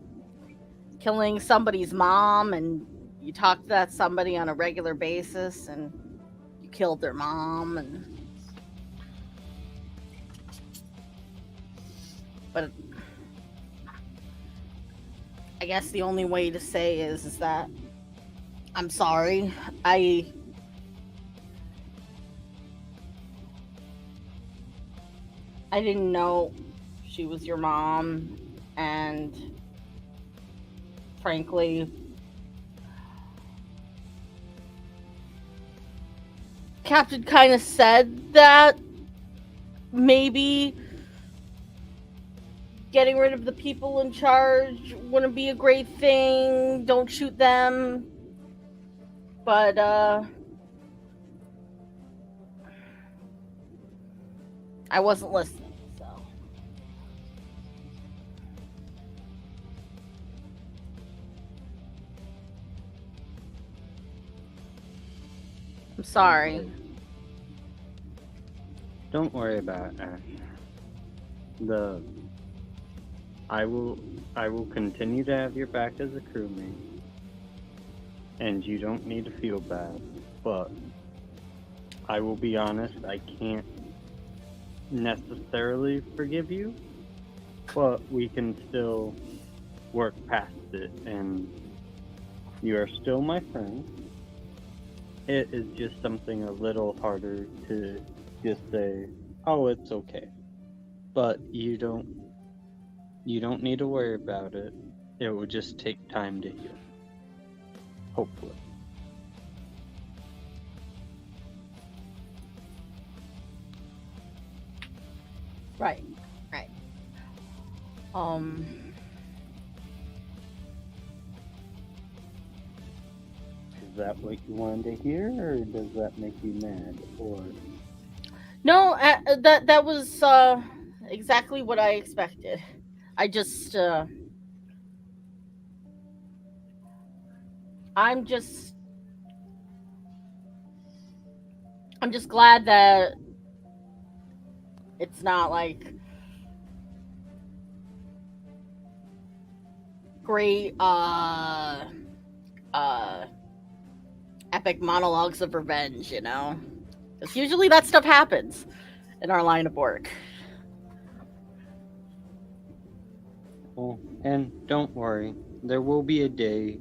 killing somebody's mom, and you talk to that somebody on a regular basis and you killed their mom, but I guess the only way to say is that I'm sorry. I didn't know she was your mom, and frankly, Captain kind of said that maybe getting rid of the people in charge wouldn't be a great thing. Don't shoot them. But, I wasn't listening, so. I'm sorry. Don't worry about it, Ash. I will continue to have your back as a crewmate. And you don't need to feel bad. But I will be honest, I can't necessarily forgive you. But we can still work past it, and you are still my friend. It is just something a little harder to just say, oh, it's okay. But you don't need to worry about it. It will just take time to heal. Hopefully. Right. Is that what you wanted to hear, or does that make you mad? Or No, that was exactly what I expected. I just I'm just glad that it's not like great epic monologues of revenge, you know? Because usually that stuff happens in our line of work. well, and don't worry, there will be a day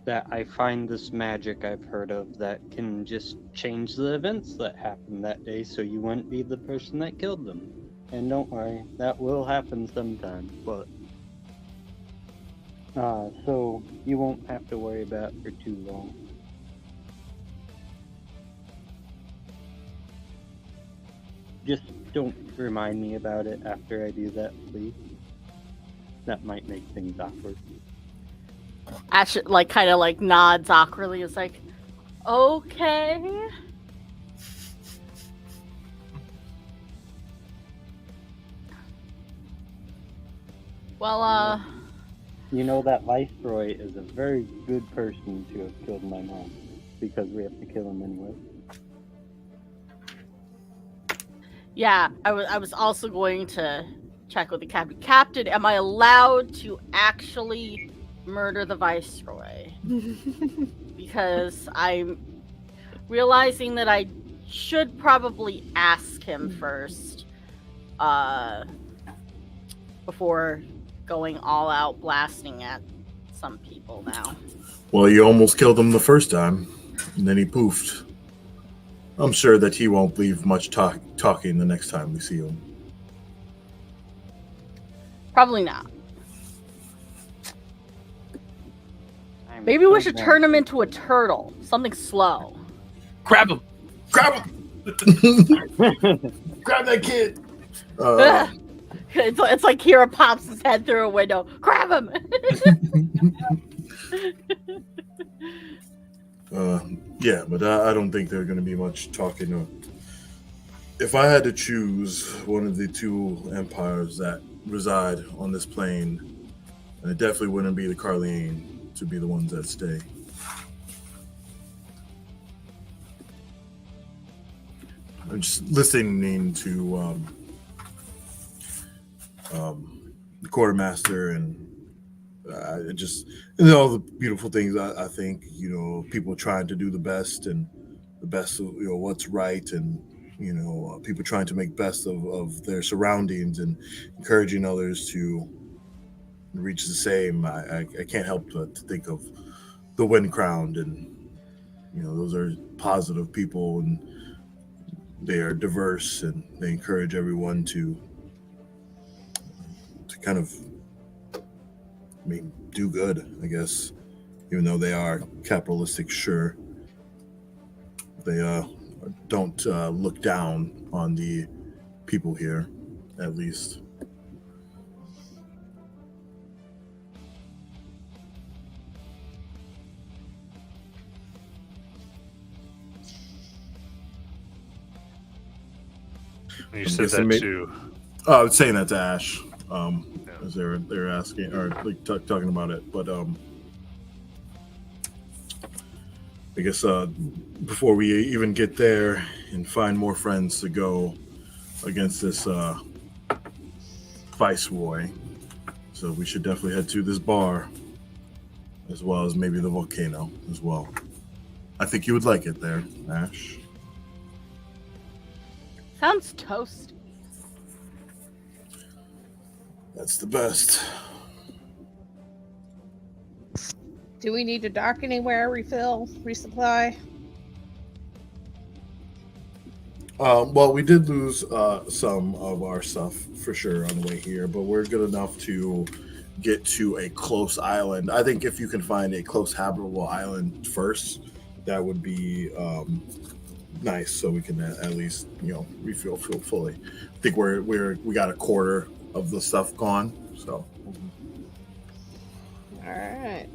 that I find this magic I've heard of that can just change the events that happened that day, so you wouldn't be the person that killed them. And don't worry, that will happen sometime, but so you won't have to worry about it for too long. Just don't remind me about it after I do that, please. That might make things awkward. Ash kind of nods awkwardly. It's like, okay. Well, You know that Viceroy is a very good person to have killed my mom, because we have to kill him anyway. yeah, I was also going to check with the captain. Captain, am I allowed to actually murder the Viceroy? Because I'm realizing that I should probably ask him first, before going all out blasting at some people now. Well, you almost killed him the first time, and then he poofed. I'm sure that he won't leave much talking the next time we see him. Probably not. I'm Maybe we so should glad- turn him into a turtle. Something slow. Grab him. Grab him! Grab that kid! It's like Kira pops his head through a window. Grab him! Yeah, but I don't think there's going to be much talking. If I had to choose one of the two empires that reside on this plane, it definitely wouldn't be the Carliane to be the ones that stay. I'm just listening to the quartermaster and all the beautiful things. I think people trying to do the best and the best of what's right, and people trying to make best of their surroundings and encouraging others to reach the same. I can't help but to think of the Wind Crowned, and those are positive people, and they are diverse, and they encourage everyone to kind of do good, I guess, even though they are capitalistic. Sure, they don't look down on the people here, at least. You said that too. I was saying that to Ash, as they're asking or like talking about it. But I guess before we even get there and find more friends to go against this viceroy, so we should definitely head to this bar, as well as maybe the volcano as well. I think you would like it there, Ash. Sounds toasty. That's the best. Do we need to dock anywhere, refill, resupply? Well, we did lose some of our stuff for sure on the way here, but we're good enough to get to a close island. I think if you can find a close habitable island first, that would be nice, so we can at least refill fully. I think we got a quarter of the stuff gone, so. All right.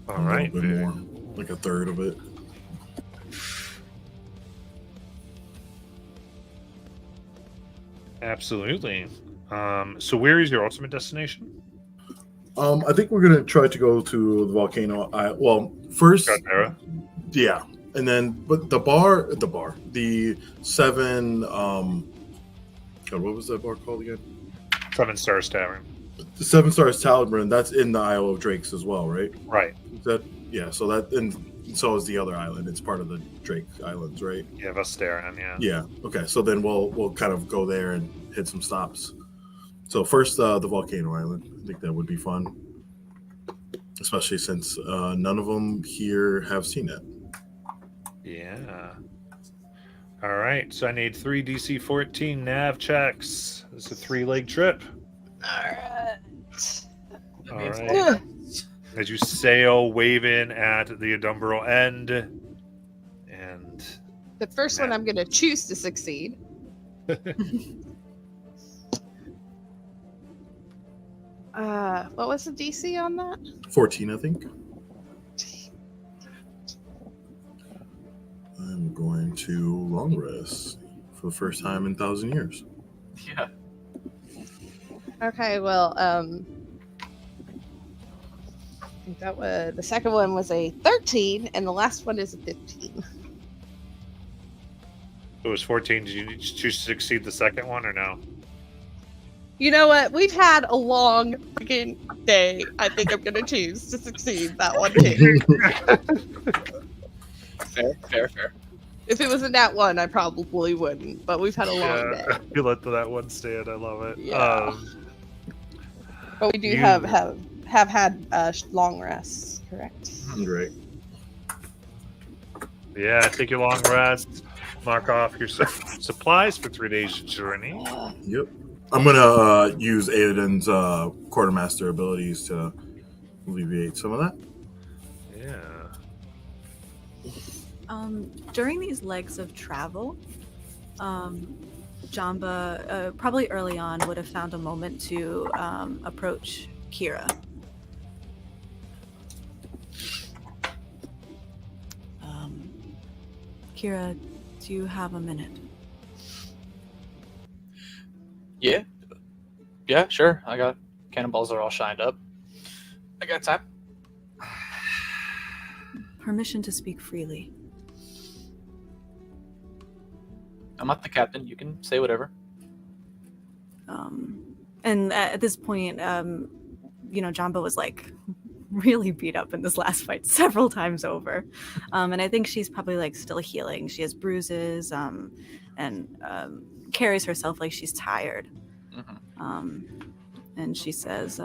All right, a little bit more, like a third of it. Absolutely. So where is your ultimate destination? I think we're gonna try to go to the volcano. Well, first, Gardera. yeah, and then but the seven. God, what was that bar called again? 7 Stars Tavern. The 7 Stars Tavern. That's in the Isle of Drakes as well, right? Right. Is that so that and so is the other island. It's part of the Drake Islands, right? Yeah, Vestaran, yeah. Yeah. Okay. So then we'll kind of go there and hit some stops. So first, the volcano island. I think that would be fun, especially since none of them here have seen it. Yeah. All right. So I need 3 DC 14 nav checks. This is a 3-leg trip. All right. All right. As you sail, waving at the Adumbral end, and The first one I'm going to choose to succeed. What was the DC on that? 14, I think. I'm going to long rest for the first time in 1,000 years. Yeah. Okay, well, I think that was the second one was a 13, and the last one is a 15. it was 14. Did you choose to succeed the second one or no? You know what? We've had a long freaking day. I think I'm gonna choose to succeed that one too. Fair. If it wasn't that one, I probably wouldn't. But we've had a long day. You let that one stand. I love it. Yeah. But we do you- have had long rests, correct? Great. Yeah, take your long rest. Mark off your supplies for 3 days journey. Yep. I'm gonna use Aiden's quartermaster abilities to alleviate some of that. Yeah. During these legs of travel, Jamba, probably early on, would have found a moment to approach Kira. Kira, do you have a minute? Yeah, sure. I got cannonballs are all shined up. I got time. Permission to speak freely. I'm not the captain. You can say whatever. And at this point, Jamba was like really beat up in this last fight several times over. And I think she's probably like still healing. She has bruises and carries herself like she's tired. Mm-hmm. And she says,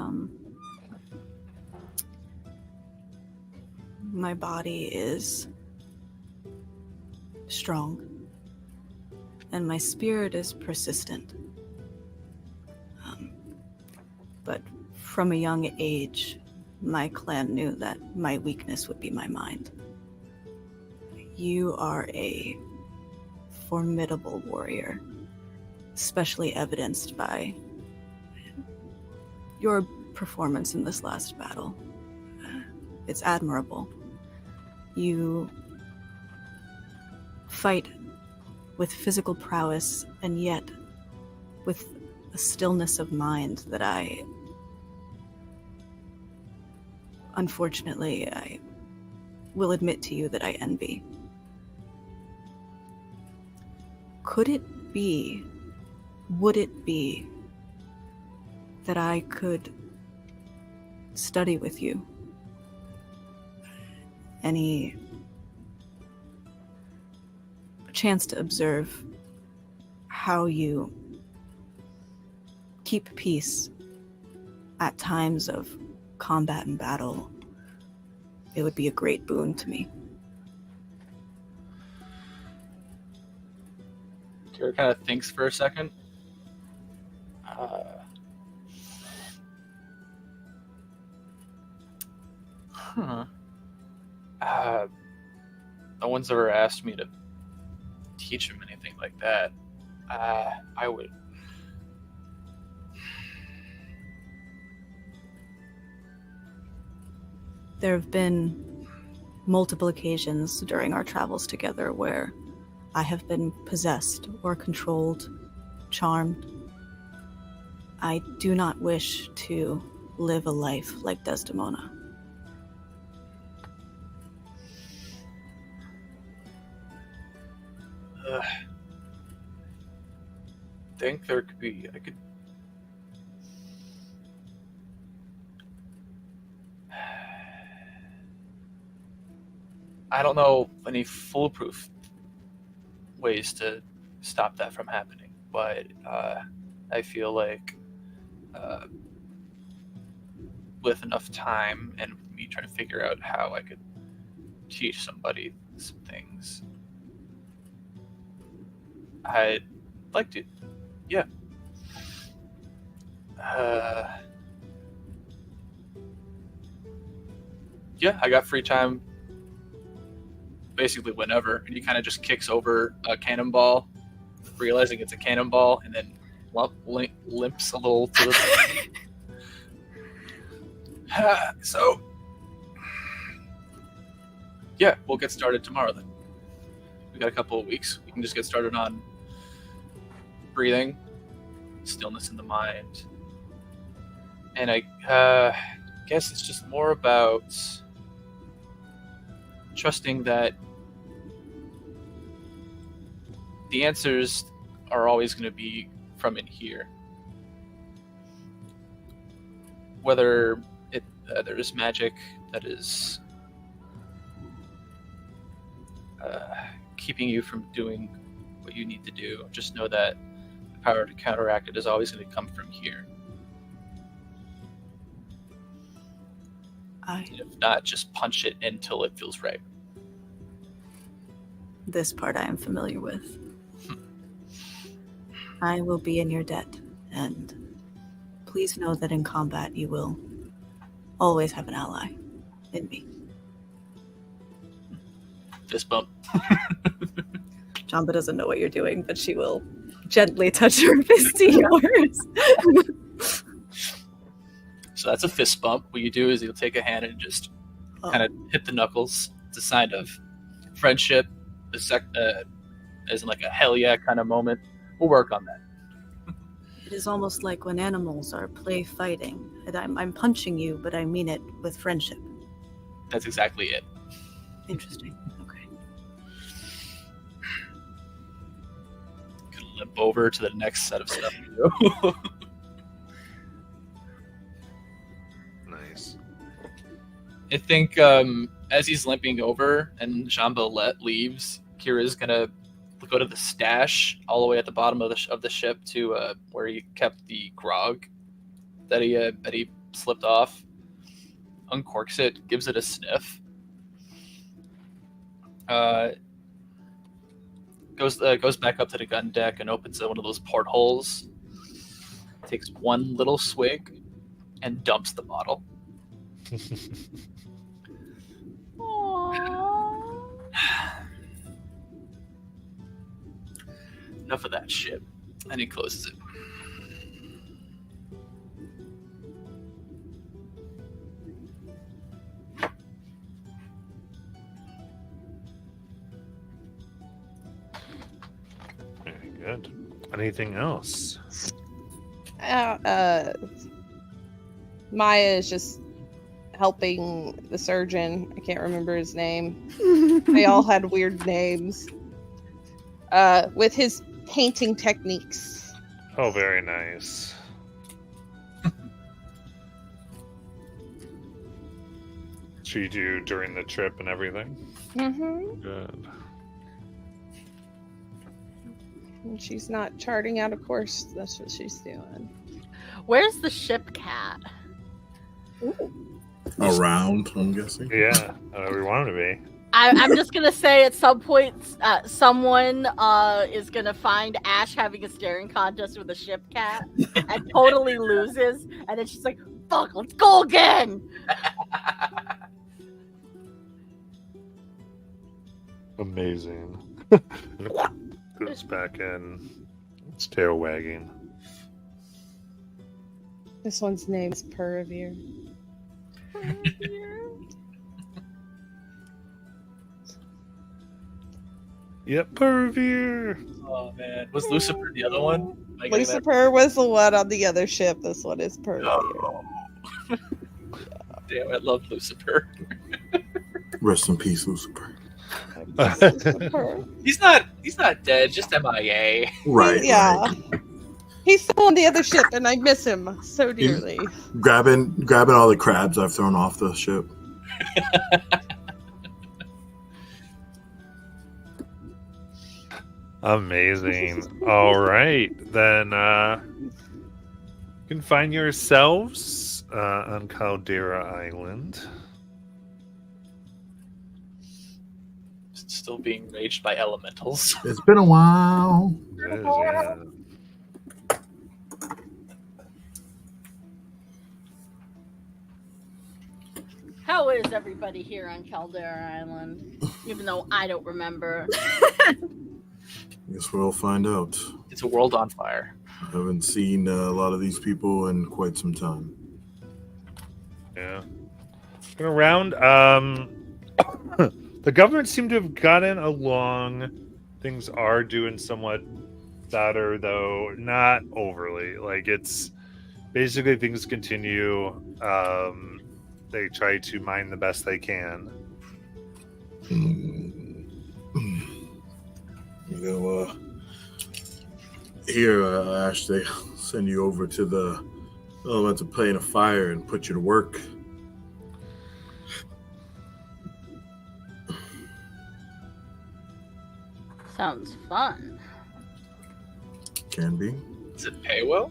my body is strong and my spirit is persistent. But from a young age, my clan knew that my weakness would be my mind. You are a formidable warrior, especially evidenced by your performance in this last battle. It's admirable. You fight with physical prowess and yet with a stillness of mind that unfortunately, I will admit to you that I envy. Would it be that I could study with you? Any chance to observe how you keep peace at times of combat and battle? It would be a great boon to me. Kira kind of thinks for a second. No one's ever asked me to teach him anything like that. I would. There have been multiple occasions during our travels together where I have been possessed or controlled, charmed. I do not wish to live a life like Desdemona. Think there could be. I don't know any foolproof ways to stop that from happening, but I feel like with enough time and me trying to figure out how I could teach somebody some things, I'd like to. Yeah. Yeah, I got free time basically whenever, and he kind of just kicks over a cannonball, realizing it's a cannonball, and then limps a little to the so yeah, we'll get started tomorrow then. We got a couple of weeks. We can just get started on breathing, stillness in the mind, and I guess it's just more about trusting that the answers are always going to be from in here. Whether there is magic that is keeping you from doing what you need to do, just know that the power to counteract it is always going to come from here. If not, just punch it until it feels right. This part I am familiar with. I will be in your debt, and please know that in combat you will always have an ally in me. Fist bump. Jamba doesn't know what you're doing, but she will gently touch her fist to yours. So that's a fist bump. What you do is you'll take a hand and just kind of hit the knuckles. It's a sign of friendship, as in like a hell yeah kind of moment. We'll work on that. It is almost like when animals are play fighting. And I'm punching you, but I mean it with friendship. That's exactly it. Interesting. Okay. Gonna limp over to the next set of stuff to do. Nice. I think as he's limping over and Jean-Bolette leaves, Kira's gonna go to the stash all the way at the bottom of the ship to where he kept the grog that he slipped off. Uncorks it, gives it a sniff. Goes back up to the gun deck and opens one of those portholes. Takes one little swig and dumps the bottle. Enough of that shit. And he closes it. Very good. Anything else? Maya is just helping the surgeon. I can't remember his name. They all had weird names. With his painting techniques. Oh, very nice. She do during the trip and everything? Mm-hmm. Good. And she's not charting out a course. That's what she's doing. Where's the ship cat? Around, I'm guessing. Yeah, we want him to be. I'm just gonna say at some point, someone is gonna find Ash having a staring contest with a ship cat and totally loses, and then she's like, "Fuck, let's go again." Amazing. Goes back in. It's tail wagging. This one's name is Purvere. Yep, Purvere. Oh man, was Lucifer the other one? Lucifer was the one on the other ship. This one is Purvere. Oh. Damn, I love Lucifer. Rest in peace, Lucifer. He's not dead, just MIA. Right. Yeah. Right. He's still on the other ship, and I miss him so dearly. Grabbing all the crabs I've thrown off the ship. Amazing. All right, then you can find yourselves on Caldera Island. Still being raged by elementals. It's been a while. It is, yeah. How is everybody here on Caldera Island? Even though I don't remember. Guess we'll find out. It's a world on fire. I haven't seen a lot of these people in quite some time. Yeah. Going around, the government seemed to have gotten along. Things are doing somewhat better, though not overly. Like, it's basically things continue. They try to mine the best they can. Here, Ash, they send you over to the elemental plane of fire and put you to work. Sounds fun. Can be. Does it pay well?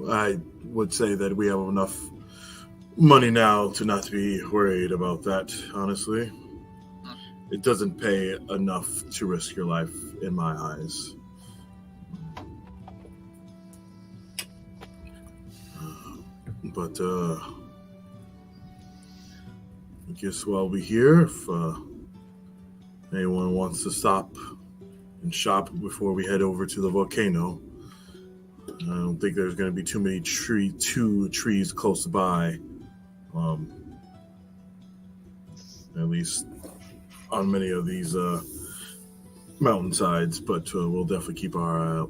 I would say that we have enough money now to not be worried about that, honestly. It doesn't pay enough to risk your life, in my eyes. But I guess while we're here, if anyone wants to stop and shop before we head over to the volcano, I don't think there's going to be too many trees close by. At least on many of these mountainsides, but we'll definitely keep our eye out.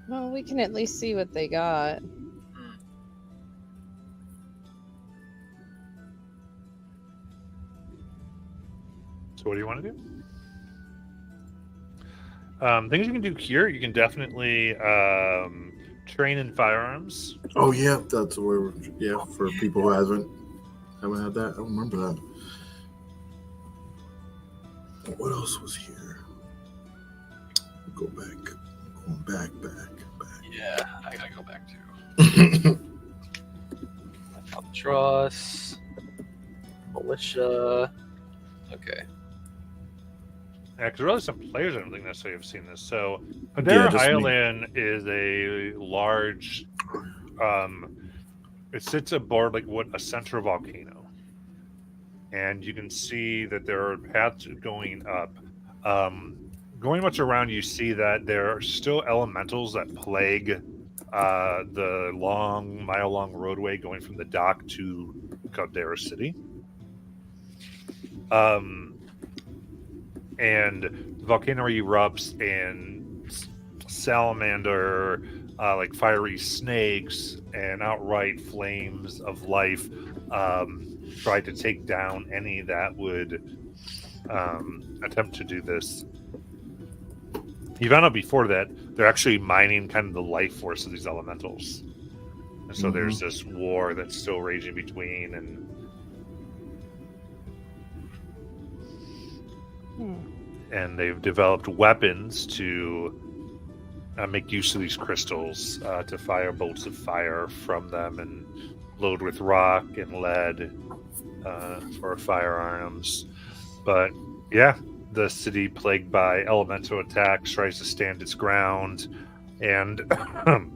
Well, we can at least see what they got. So what do you want to do? Things you can do here, you can definitely train in firearms. Oh yeah, that's where. Yeah, for people who haven't had that, I don't remember that. What else was here? Go back. Going back. Yeah, I gotta go back too. Albatross, militia. Okay. Yeah, because really some players I don't think necessarily have seen this. So Hadera just me. Highland is a large it sits aboard like a center volcano. And you can see that there are paths going up. Going much around, you see that there are still elementals that plague the mile-long roadway going from the dock to Caldera City. And the volcano erupts, and salamander, like fiery snakes, and outright flames of life try to take down any that would attempt to do this. You found out before that they're actually mining kind of the life force of these elementals. And so there's this war that's still raging between, and they've developed weapons to make use of these crystals to fire bolts of fire from them and load with rock and lead for firearms. But yeah, the city, plagued by elemental attacks, tries to stand its ground, and the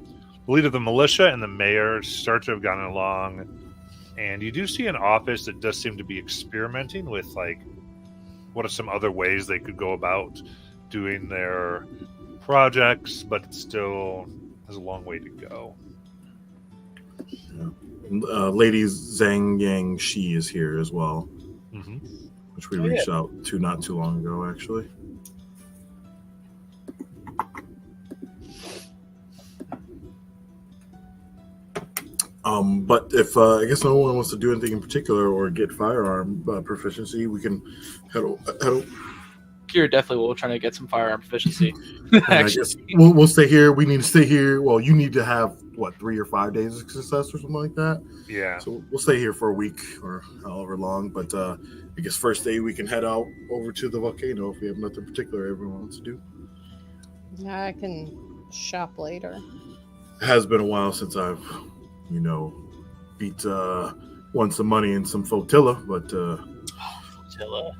leader of the militia and the mayor start to have gotten along. And you do see an office that does seem to be experimenting with, like, what are some other ways they could go about doing their projects, but it still has a long way to go. Yeah. Lady Zhang Yang Shi is here as well, which we reached out to not too long ago, actually. But if I guess no one wants to do anything in particular or get firearm proficiency, we can head over. Kira definitely will try to get some firearm proficiency. I guess we'll stay here. We need to stay here. Well, you need to have 3 or 5 days of success or something like that. Yeah. So we'll stay here for a week or however long. But I guess first day we can head out over to the volcano if we have nothing particular everyone wants to do. Yeah, I can shop later. It has been a while since I've, beat won some money in some flotilla, but Flotilla.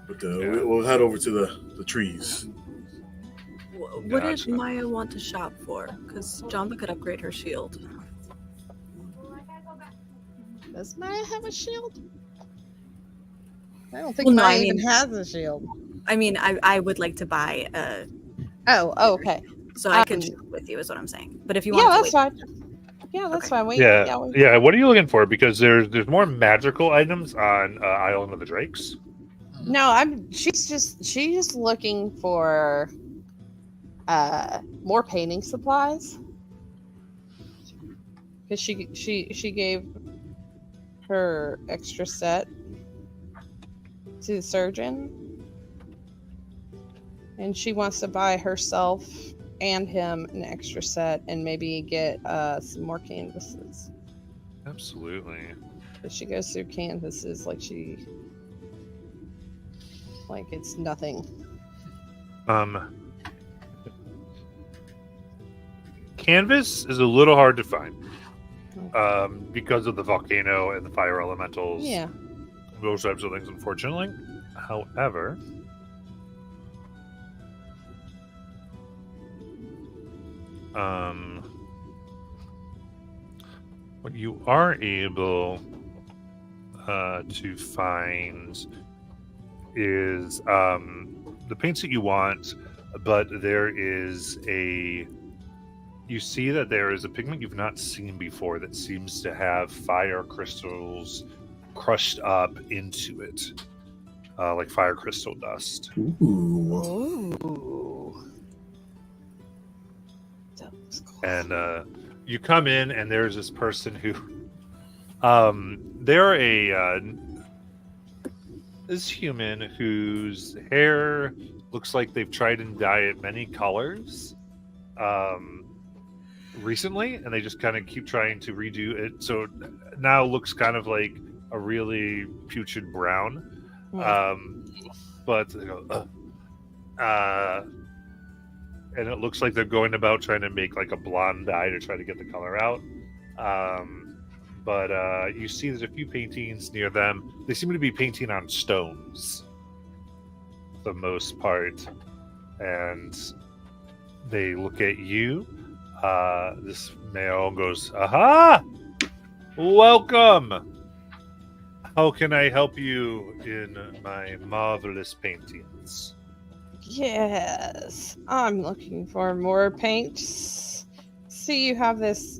but we'll head over to the trees. What did Maya want to shop for? Because Jamba could upgrade her shield. Does Maya have a shield? I don't think Maya even has a shield. I mean, I would like to buy a... Oh, okay. So I can shop with you is what I'm saying. But if you want that's fine. Yeah, that's fine. Yeah. What are you looking for? Because there's more magical items on Island of the Drakes. No, she's just looking for more painting supplies. Because she gave her extra set to the surgeon, and she wants to buy herself and him an extra set and maybe get some more canvases. Absolutely. If she goes through canvases like it's nothing. Canvas is a little hard to find because of the volcano and the fire elementals. Yeah. Those types of things, unfortunately. However, What you are able to find is the paints that you want, but there is you see that there is a pigment you've not seen before that seems to have fire crystals crushed up into it, like fire crystal dust. Ooh. That looks cool. And you come in, and there's this person who, they're this human whose hair looks like they've tried and dyed it many colors recently, and they just kind of keep trying to redo it, so it now looks kind of like a really putrid brown. But they go, and it looks like they're going about trying to make like a blonde dye to try to get the color out. But you see there's a few paintings near them. They seem to be painting on stones for the most part. And they look at you. This male goes, "Aha! Welcome! How can I help you in my marvelous paintings?" Yes, I'm looking for more paints. See, you have this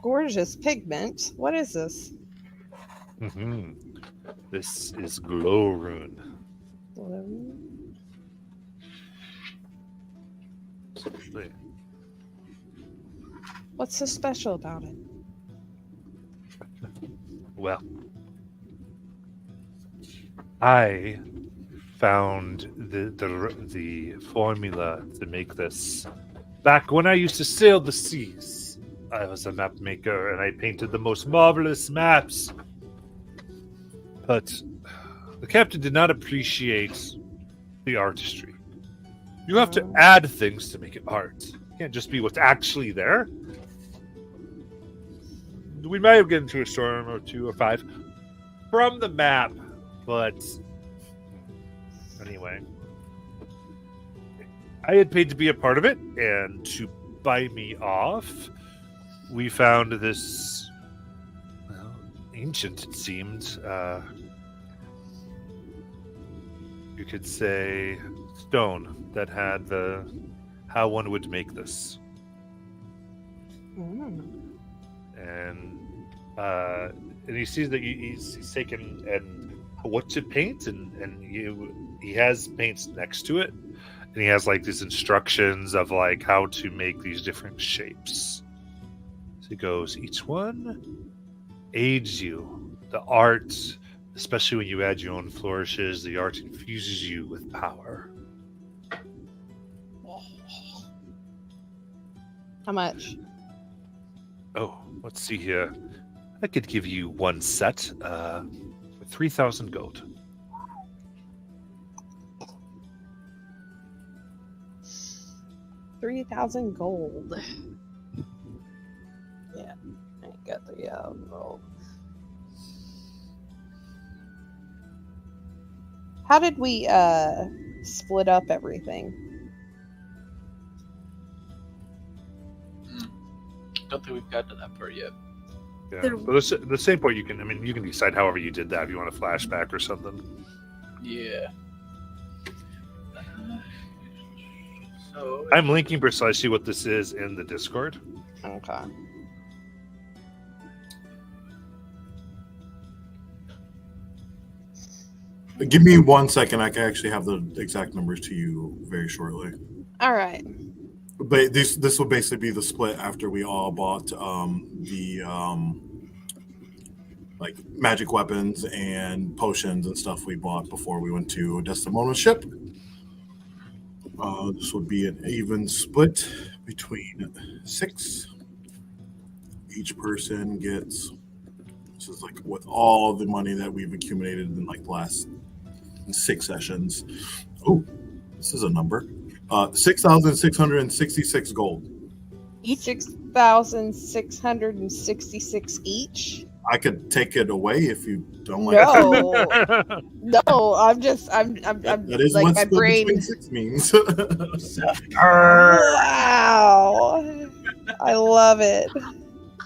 gorgeous pigment. What is this? This is glow rune. What's so special about it? Well, I found the formula to make this back when I used to sail the seas. I was a map maker, and I painted the most marvelous maps. But the captain did not appreciate the artistry. You have to add things to make it art. It can't just be what's actually there. We might have gotten into a storm or 2 or 5 from the map, but anyway, I had paid to be a part of it, and to buy me off, we found this, well, ancient, it seemed, you could say, stone that had how one would make this. And he sees that he's taken and what to paint, and he has paints next to it, and he has like these instructions of like how to make these different shapes. So he goes, each one aids you. The art, especially when you add your own flourishes, the art infuses you with power. How much? Oh, let's see here. I could give you one set for 3,000 gold. $3,000 gold. Yeah, I got 3,000 gold. How did we split up everything? Don't think we've gotten to that part yet. Yeah, but the same point you can decide however you did that if you want a flashback or something. Yeah. So I'm linking precisely what this is in the Discord. Okay. Give me 1 second. I can actually have the exact numbers to you very shortly. All right. But this will basically be the split after we all bought the like magic weapons and potions and stuff we bought before we went to Desdemona's ship. This would be an even split between 6. Each person gets, this is like with all the money that we've accumulated in like the last 6 sessions. Oh, this is a number. 6,666 gold. Each 6,666 each. I could take it away if you don't like No, it. no. I'm That is like what my split brain. between 6 means. Wow, I love it.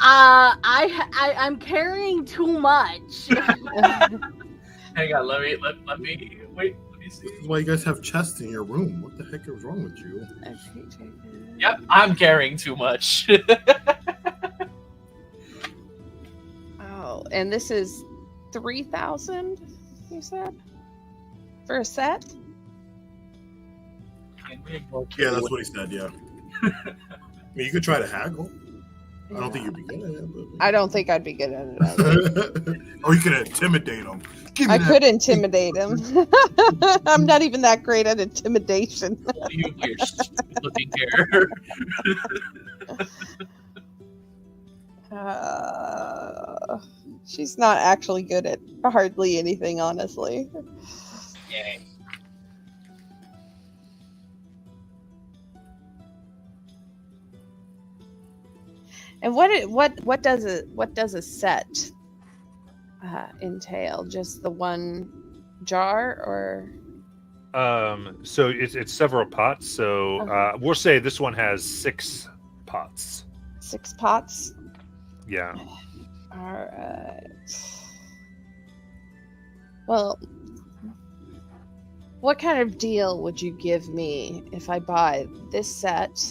I'm carrying too much. Hang on, let me wait. Let me see. This is why you guys have chests in your room. What the heck is wrong with you? Yep, I'm carrying too much. Oh, and this is 3,000. You said for a set. Yeah, that's what he said. Yeah. I mean, you could try to haggle. I don't think you'd be good at it. But... I don't think I'd be good at it. Or you could intimidate him. I could intimidate him. I'm not even that great at intimidation. You're stupid looking here. She's not actually good at hardly anything, honestly. Yay. And what does a set entail? Just the one jar, or? So it's several pots. So we'll say this one has 6 pots. 6 pots. Yeah. All right. Well, what kind of deal would you give me if I buy this set,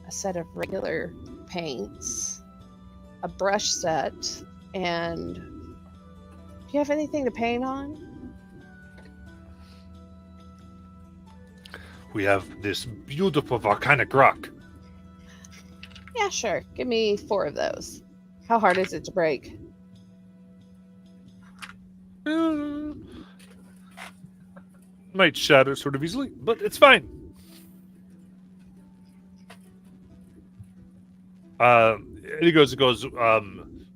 a set of regular paints, a brush set, and do you have anything to paint on? We have this beautiful volcanic rock. Yeah, sure. Give me 4 of those. How hard is it to break? Might shatter sort of easily, but it's fine. It goes.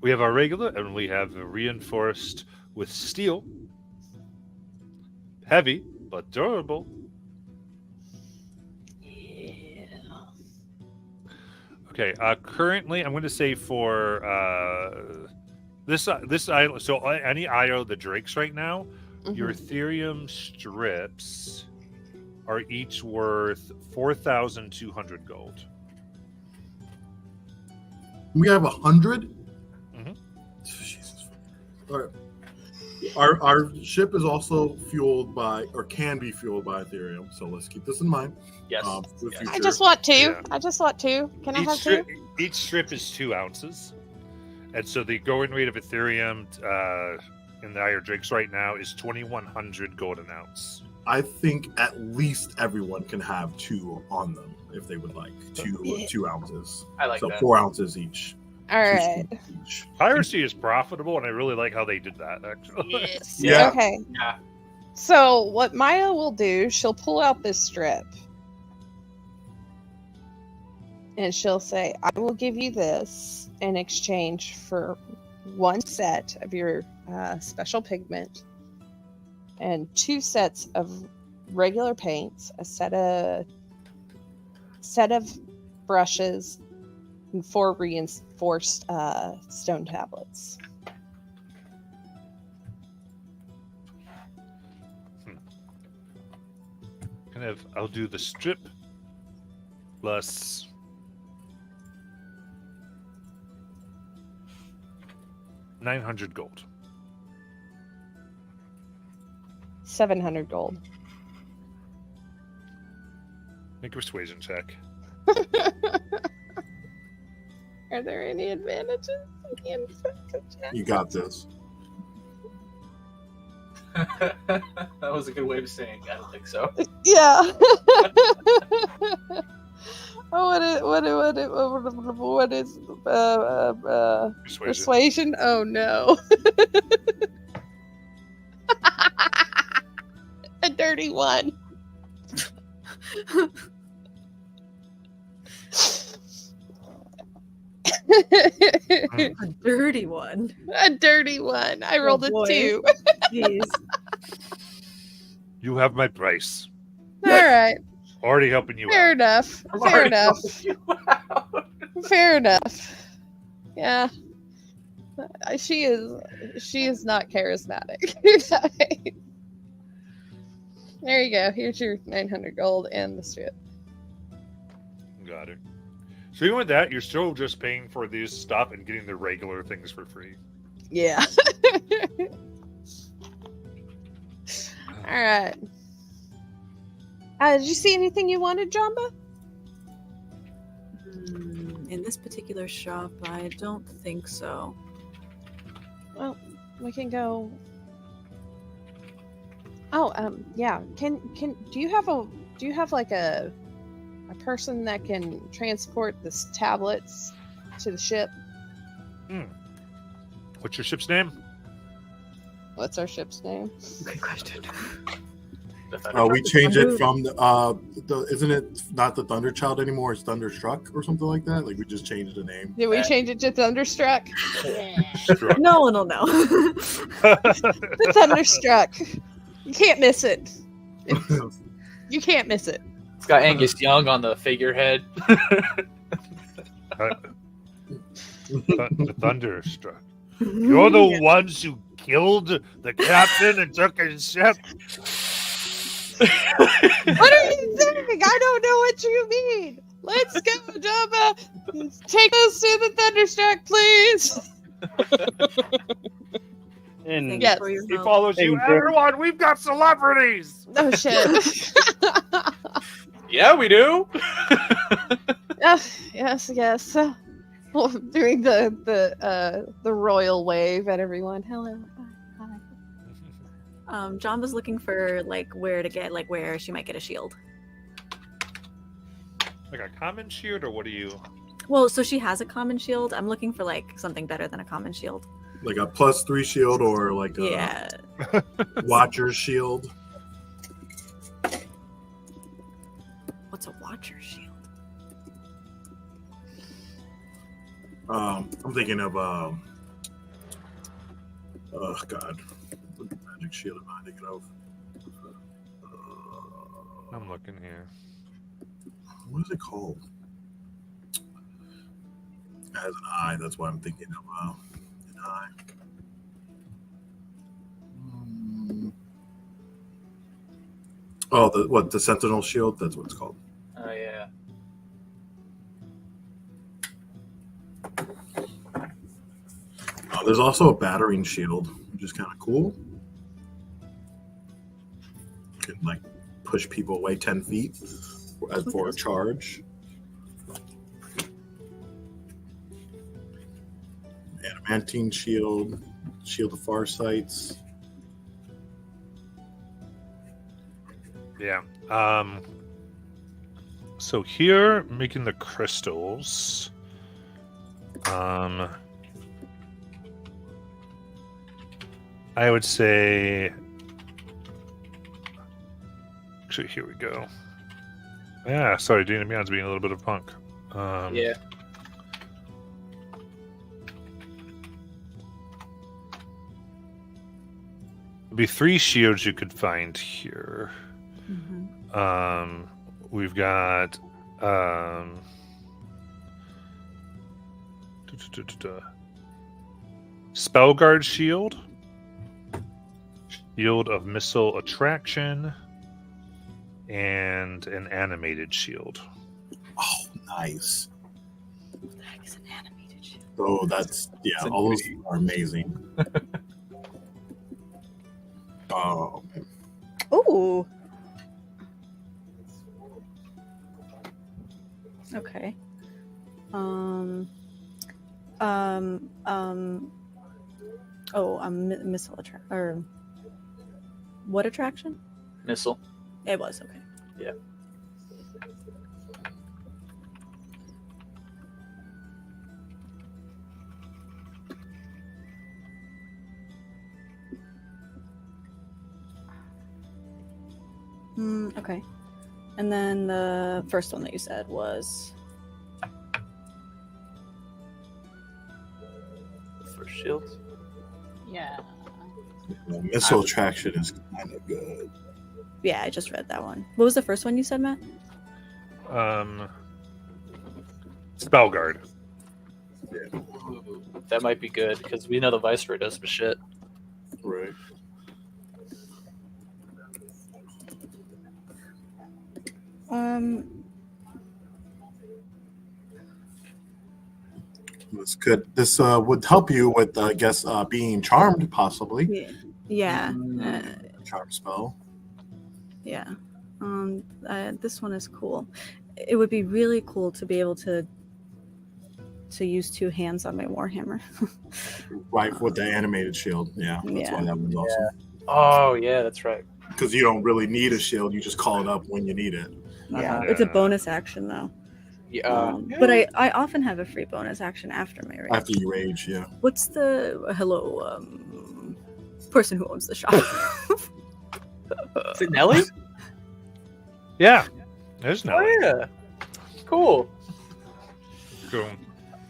We have our regular, and we have a reinforced with steel. Heavy, but durable. Yeah. Okay. Currently, I'm going to say for this IO. So any IO that drakes right now, your Ethereum strips are each worth 4,200 gold. We have 100. Jesus. All right. Our ship is also fueled by, or can be fueled by Ethereum. So let's keep this in mind. Yes. For the future. I just want 2. Yeah. I just want 2. Can I have 2? Each strip is 2 ounces, and so the going rate of Ethereum in the IO drakes right now is 2,100 gold an ounce. I think at least everyone can have 2 on them if they would like 2 ounces. I like so that. 4 ounces each. All right. Each. Piracy is profitable, and I really like how they did that. Actually, Yes. Yeah. Okay. Yeah. So what Maya will do, she'll pull out this strip. And she'll say, I will give you this in exchange for 1 set of your special pigment and 2 sets of regular paints, a set of brushes, and 4 reinforced stone tablets. I'll do the strip plus 900 gold. 700 gold. Make a persuasion check. Are there any advantages? You got this. That was a good way of saying I don't think so. Yeah. What is persuasion? Oh no. A dirty one. A dirty one. A dirty one. I rolled a boy. 2. Jeez. You have my price. All right. Already helping you Fair out. enough. I'm Fair already enough. helping you out. Fair enough. Yeah. She is not charismatic. There you go. Here's your 900 gold and the strip. Got it. So even with that, you're still just paying for these stuff and getting the regular things for free. Yeah. All right. Did you see anything you wanted, Jamba? In this particular shop, I don't think so. Well, we can go. Oh, yeah. Do you have like a person that can transport this tablets to the ship? What's your ship's name? What's our ship's name? Good question. We change it from isn't it not the Thunderchild anymore? It's Thunderstruck or something like that. Like we just changed the name. Did we change it to Thunderstruck? Struck. No one will know. The Thunderstruck. You can't miss it. You can't miss it. It's got Angus Young on the figurehead. The Thunderstruck. You're the ones who killed the captain and took his ship. What are you saying? I don't know what you mean. Let's go, Jabba. Take us to the Thunderstruck, please. And Yes. He follows you. Hey, Everyone, we've got celebrities. Oh shit. Yeah, we do. Yes. Well, doing the royal wave at everyone. Hello. Hi. Jamba's looking for where she might get a shield. Like a common shield, or what do you? Well, so she has a common shield. I'm looking for something better than a common shield. Like a +3 shield or like a Yeah. Watcher's shield. What's a Watcher shield? I'm thinking of oh god, what magic shield am I thinking of? I'm looking here. What is it called? It has an eye. That's why I'm thinking of an eye. Oh, the Sentinel shield? That's what it's called. Oh yeah. There's also a battering shield, which is kind of cool. You can push people away 10 feet for a charge. Adamantine shield, shield of farsights. Yeah. So here, making the crystals. I would say. Actually, here we go. Yeah, sorry, Dina Meon's being a little bit of punk. Yeah. There'd be 3 shields you could find here. Mm-hmm. We've got Spellguard shield, shield of missile attraction, and an animated shield. Oh, nice. What the heck is an animated shield? Oh, all those are amazing. Oh, man. Ooh. Okay. Missile attraction or what attraction? Missile. It was okay. Yeah. Okay. And then the first one that you said was For shields. Yeah. Missile attraction is kind of good. I just read that one. What was the first one you said, Matt? Spellguard. Ooh, that might be good because we know the Viceroy does some shit. Right. This would help you with, I guess, being charmed, possibly. Yeah. Charm spell. Yeah. This one is cool. It would be really cool to be able to use two hands on my warhammer. Right, with the animated shield. Yeah, that's why that one's awesome. Oh yeah, that's right. Because you don't really need a shield; you just call it up when you need it. Yeah. It's a bonus action though. Yeah. But I often have a free bonus action after my rage. After you rage, yeah. What's the hello person who owns the shop? Is it Nelly? Yeah, there's no. Oh yeah. Cool. Cool.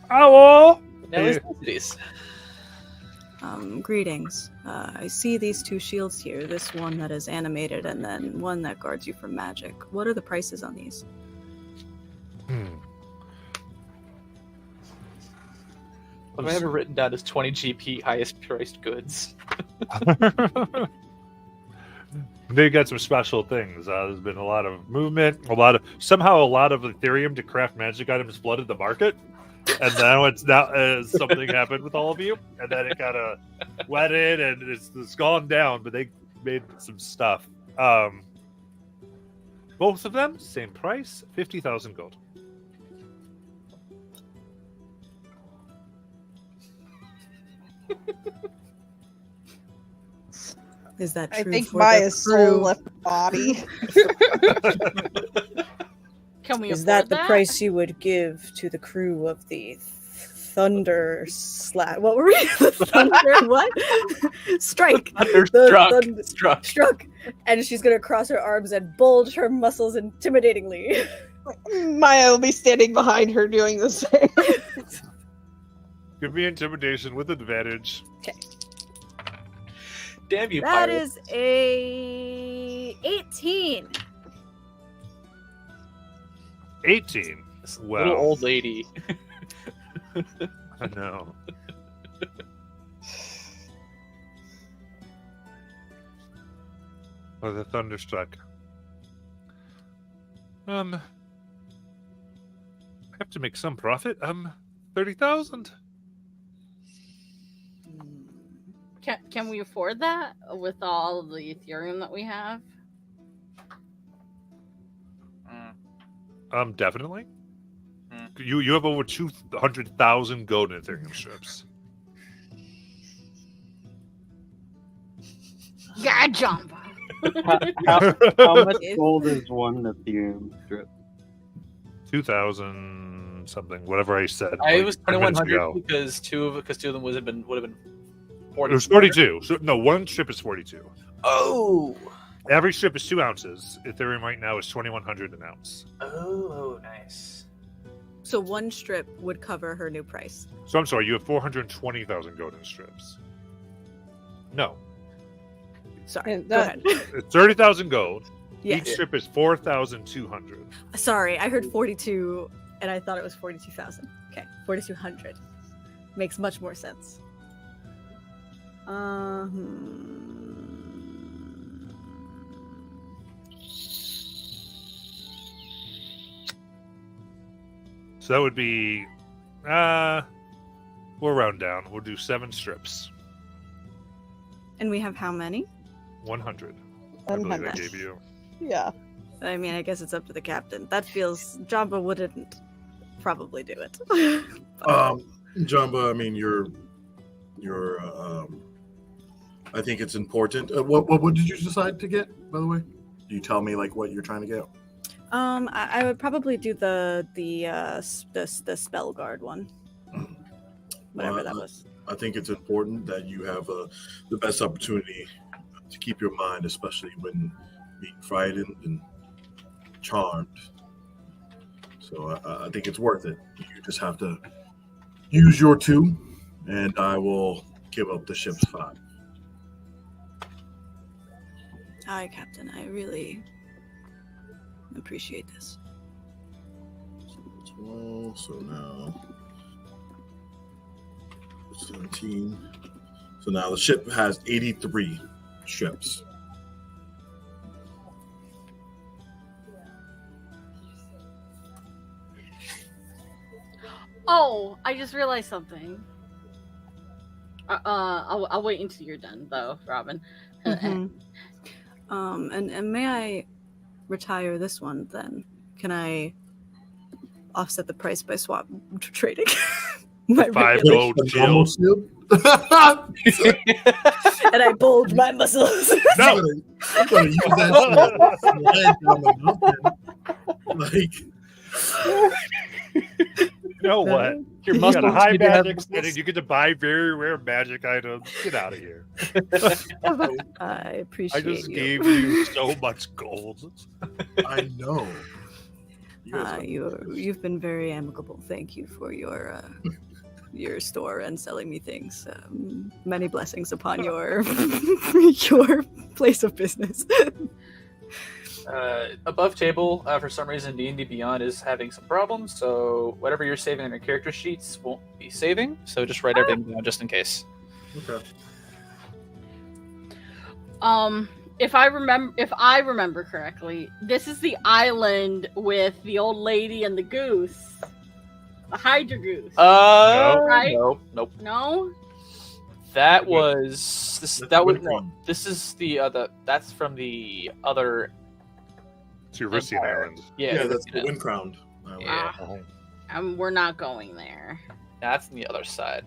Hello. Nelly's Necessities. Greetings. I see these two shields here. This one that is animated, and then one that guards you from magic. What are the prices on these? What I have it written down as 20 GP highest priced goods. They got some special things. There's been a lot of movement, a lot of Ethereum to craft magic items flooded the market, and now something happened with all of you, and then it kind of wetted and it's gone down. But they made some stuff. Both of them same price, 50,000 gold. Is that I true? think for Maya's the soul crew? left the body. Can we Is afford that the price you would give to the crew of the Thunder What were we? Thunder what? Strike. Struck. And she's gonna cross her arms and bulge her muscles intimidatingly. Maya will be standing behind her doing the same. Give me intimidation with advantage. Okay. Damn you, That pirates. is a 18. 18. This Wow. little old lady. I know. Or the thunderstruck. I have to make some profit. 30,000. Can we afford that with all of the Ethereum that we have? Definitely. You have over 200,000 gold in Ethereum strips. Yeah, Jumbo. How much gold is one Ethereum strip? 2,000 something, whatever I said. I like was 10 minutes 2,100 ago. because two of them would have been 40. It was 42. So no, one strip is 42. Oh. Every strip is 2 ounces. Ethereum right now is 2,100 an ounce. Oh, nice. So one strip would cover her new price. So I'm sorry, you have 420,000 gold in strips. No, Sorry. And Go that- ahead. it's 30,000 gold. Yeah. Each strip is 4,200. Sorry, I heard 42 and I thought it was 42,000. Okay, 4,200. Makes much more sense. So that would be, we'll round down. We'll do 7 strips. And we have how many? 100. I believe I 100. gave you. Yeah. I mean, I guess it's up to the captain. That feels Jamba wouldn't probably do it. Jumbo, I mean, you're I think it's important. What did you decide to get, by the way? Do you tell me like what you're trying to get? I would probably do the spell guard one, whatever that was. I think it's important that you have the best opportunity to keep your mind, especially when being frightened and charmed. So I think it's worth it. You just have to use your 2, and I will give up the ship's 5. Aye, Captain. I really appreciate this. 12, so now 17. So now the ship has 83 ships. Oh, I just realized something. I'll wait until you're done, though, Robin. Mhm. And may I retire this one then? Can I offset the price by swap trading? My 5 regular- gold Normal shield. shield? and I bulge my muscles. No! I'm gonna use that shit to slide down the mountain. Like, You know what? Your You got a muscles high need to have magic muscles. setting. You get to buy very rare magic items. Get out of here. I appreciate I just you. gave you so much gold. I know. You guys are- You've been very amicable. Thank you for your store and selling me things. Many blessings upon your your place of business. Above table, for some reason, D&D Beyond is having some problems, so whatever you're saving on your character sheets won't be saving, so just write everything down just in case. Okay. If I remember correctly, this is the island with the old lady and the goose, the Hydra goose. Right? Nope. No. That was this. That's That was Windcrown. no. This is the. That's from the other. It's Eurasian Empire. Island. Yeah, that's yeah. the wind crowned. Yeah. We're not going there. That's on the other side.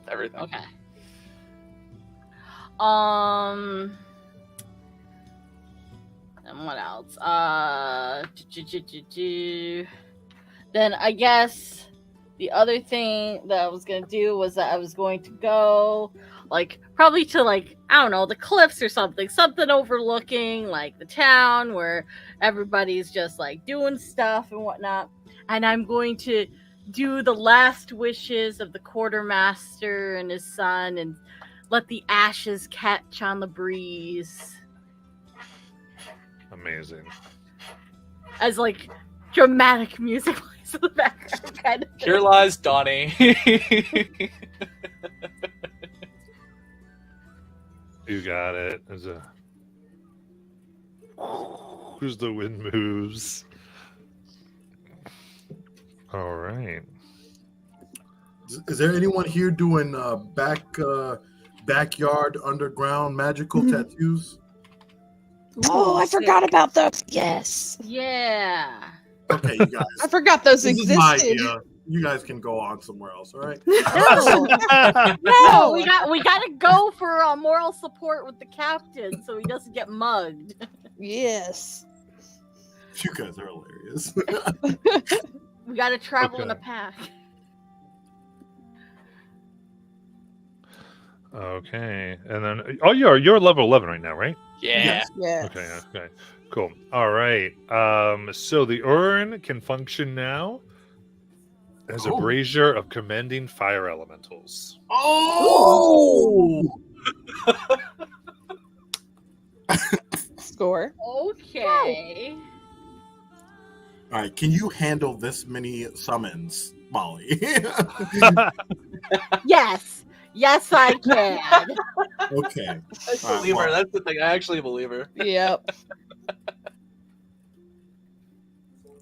Of everything. Okay. And what else? Then I guess the other thing that I was gonna do was that I was going to go, like, probably to, like, I don't know, the cliffs or something overlooking, like, the town where everybody's just, like, doing stuff and whatnot. And I'm going to do the last wishes of the quartermaster and his son and let the ashes catch on the breeze Amazing. as, like, dramatic music plays in the background, kind of thing. Here lies Donnie. You got it. There's a. Who's the wind moves? All right. Is there anyone here doing backyard underground magical tattoos? Oh, I forgot about those. Yes. Yeah. Okay, you guys. I forgot those This is my existed. idea. You guys can go on somewhere else, all right? No, No. we gotta go for moral support with the captain so he doesn't get mugged. Yes. You guys are hilarious. We gotta travel in a Okay. pack. Okay, and then you're level 11 right now, right? Yeah. Yes. Okay, cool. All right. So the urn can function now as a Oh. brazier of commending fire elementals. Oh! Score. Okay. All right, can you handle this many summons, Molly? Yes. Yes, I can. Okay. I believe her. That's the thing. I actually believe her. Yep.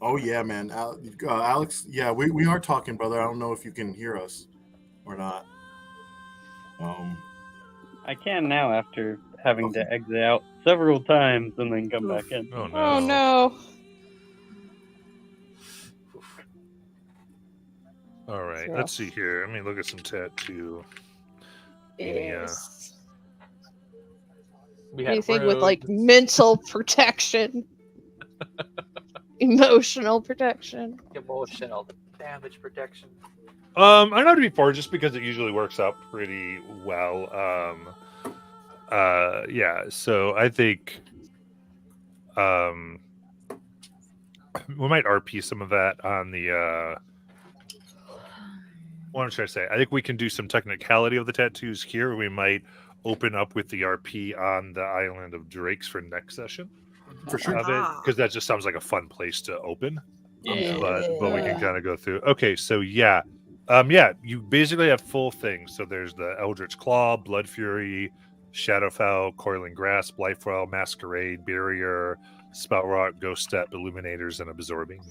Oh yeah, man, Alex. Yeah, we are talking, brother. I don't know if you can hear us or not. I can now after having to exit out several times and then come back in. Oh no. Oh no. All right, Yeah. let's see here. Let me look at some tattoo. Yes. We had Anything with like rogues. mental protection, emotional protection. Emotional damage protection. I know to be fair, just because it usually works out pretty well. Yeah. So I think, we might RP some of that on the. What am I trying to say? I think we can do some technicality of the tattoos here. We might open up with the RP on the island of Drakes for next session For sure. of it, because that just sounds like a fun place to open. Yeah. But we can Yeah. kind of go through. Okay, so yeah, you basically have full things. So there's the Eldritch Claw, Blood Fury, Shadowfowl, Coiling Grasp, Lifewell, Masquerade, Barrier, Spout Rock, Ghost Step, Illuminators, and Absorbing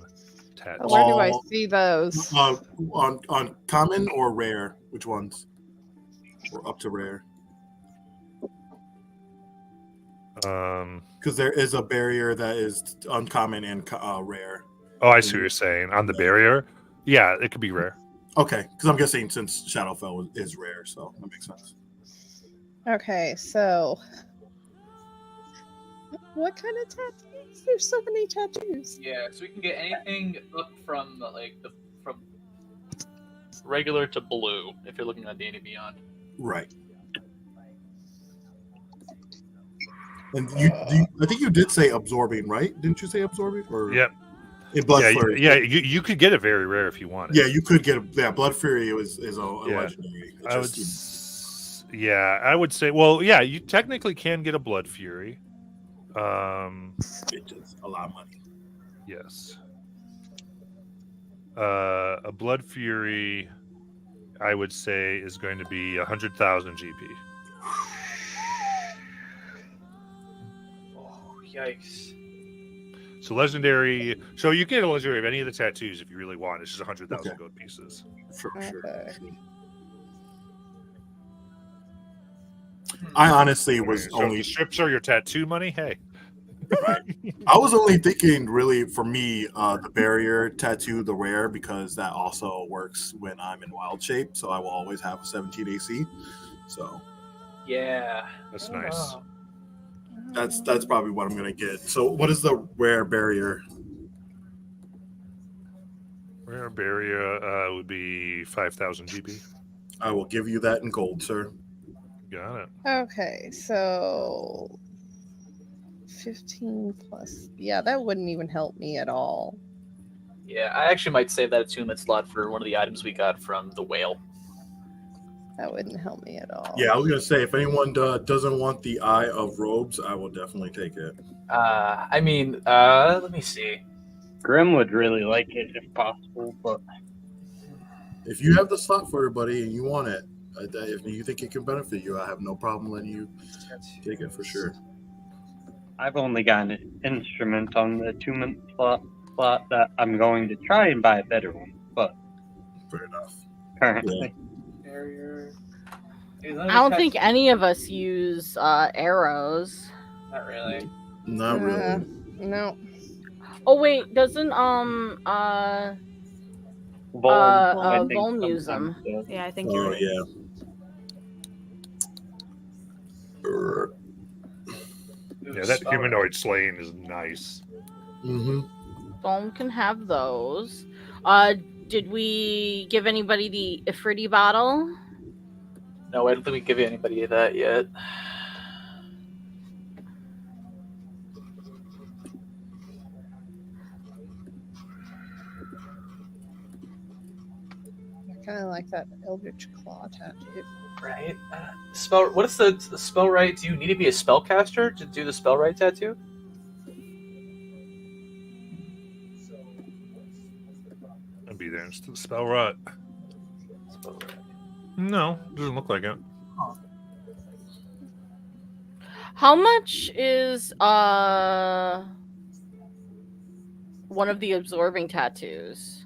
tattoo. Where do I All- see those? On common or rare? Which ones? Or up to rare? Because there is a barrier that is uncommon and rare. Oh, I see what you're saying. On the barrier, yeah, it could be rare. Okay, because I'm guessing since Shadowfell is rare, so that makes sense. Okay, so what kind of tattoos? There's so many tattoos. Yeah, so we can get anything up from from regular to blue if you're looking at D&D Beyond. Right. And I think you did say absorbing, right? Didn't you say absorbing? Or Yep. In Blood Yeah, Flurry. yeah. You could get it very rare if you wanted. Yeah, you could get Blood Fury is a legendary. It I would. just- I would say. Well, yeah, you technically can get a Blood Fury. It's just a lot of money. Yes. A Blood Fury, I would say, is going to be 100,000 GP. Oh, yikes. So legendary. So you can get a legendary of any of the tattoos if you really want. It's just 100,000 Okay. gold pieces. For sure. Okay. I honestly was So if only the strips are your tattoo money. Hey. I was only thinking really for me the barrier tattoo, the rare, because that also works when I'm in wild shape, so I will always have a 17 AC. So Yeah. That's nice. that's probably what I'm gonna get. So what is the rare barrier? Rare barrier would be 5,000 GP. I will give you that in gold, sir. Got it. Okay, so 15 plus. Yeah, that wouldn't even help me at all. Yeah, I actually might save that attunement slot for one of the items we got from the whale. That wouldn't help me at all. Yeah, I was gonna say if anyone doesn't want the Eye of Robes, I will definitely take it. Let me see. Grim would really like it if possible, but If you have the slot for it, buddy, and you want it, if you think it can benefit you, I have no problem letting you take it for sure. I've only got an instrument on the attunement slot that I'm going to try and buy a better one, but Fair enough. currently. Barrier. I don't think any of us use arrows. Not really. Not really. No. Oh wait, doesn't Volm, Volm use them? does. Yeah, I think you're Oh right. yeah. Yeah, that humanoid slaying is nice. Mm-hmm. Volm can have those. Did we give anybody the Ifriti bottle? No, I don't think we give anybody that yet. I kind of like that Eldritch Claw tattoo. Right. Spell. What is the spell right? Do you need to be a spellcaster to do the spell right tattoo? I'll be there. It's the spell rot. Spell right. No, doesn't look like it. How much is one of the absorbing tattoos?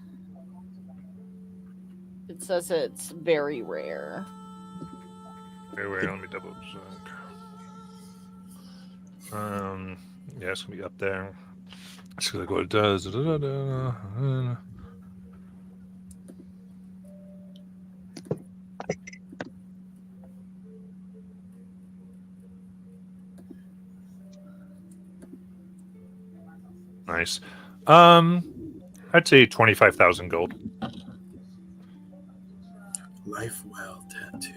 It says it's very rare. Wait, let me double check. Yeah, it's gonna be up there. Let's see what it does. Nice. I'd say 25,000 gold. Life well tattoo.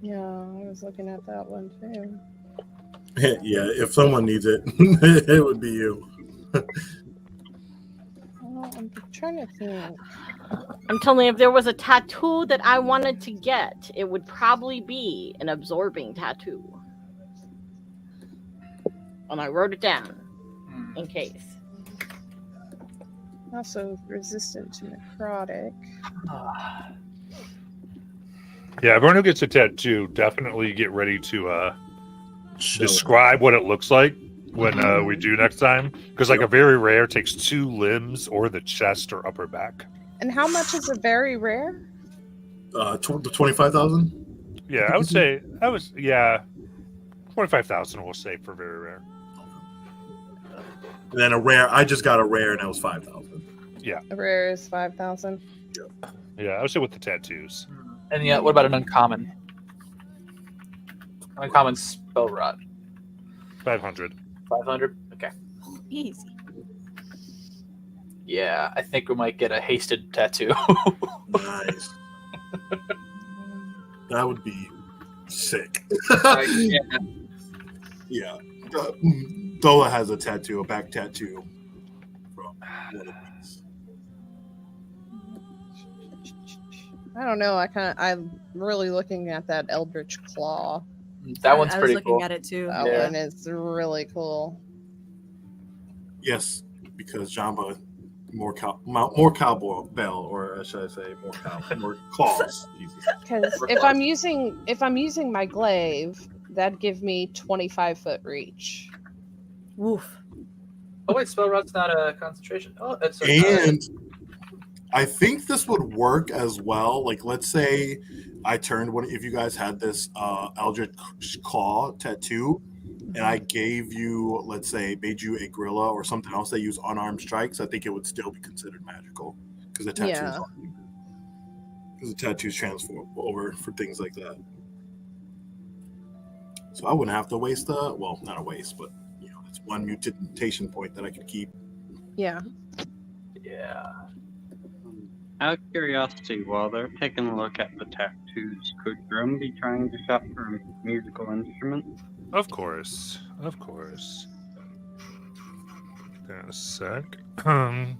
Yeah, I was looking at that one too. Yeah, if someone needs it, it would be you. Well, I'm trying to think. I'm telling you, if there was a tattoo that I wanted to get, it would probably be an absorbing tattoo. And I wrote it down in case. Also resistant to necrotic. Yeah, everyone who gets a tattoo, definitely get ready to Show it. describe what it looks like, when we do next time, because like a very rare takes 2 limbs or the chest or upper back. And how much is a very rare? The 25,000. Yeah, I would say 25,000 we'll say for very rare. And then a rare. I just got a rare, and that was 5,000. A rare is 5,000. Yeah, I would say with the tattoos. And yeah, what about an uncommon? Uncommon spell rot. 500. 500. Okay. Easy. Yeah, I think we might get a hasted tattoo. Nice. That would be sick. Yeah. Yeah. Dola has a tattoo, a back tattoo from one of these. I don't know. I'm really looking at that Eldritch Claw. That one's I was pretty looking cool. at it too. That Yeah. one is really cool. Yes, because Jamba more cowboy bell, or should I say more claws? Jesus. Because if I'm using my glaive, that'd give me 25-foot reach. Woof. Oh wait, spell rot's not a concentration. Oh, that's And I think this would work as well. Like, let's say I turned one. If you guys had this Eldritch Claw tattoo, and I gave you, let's say, made you a gorilla or something else that use unarmed strikes, I think it would still be considered magical because the tattoos Yeah. on you. Because the tattoos transform over for things like that. So I wouldn't have to waste not a waste, but it's one mutation point that I could keep. Yeah. Yeah. Out of curiosity, while they're taking a look at the tattoos, could Grim be trying to shop for a musical instrument? Of course. Give that a sec. I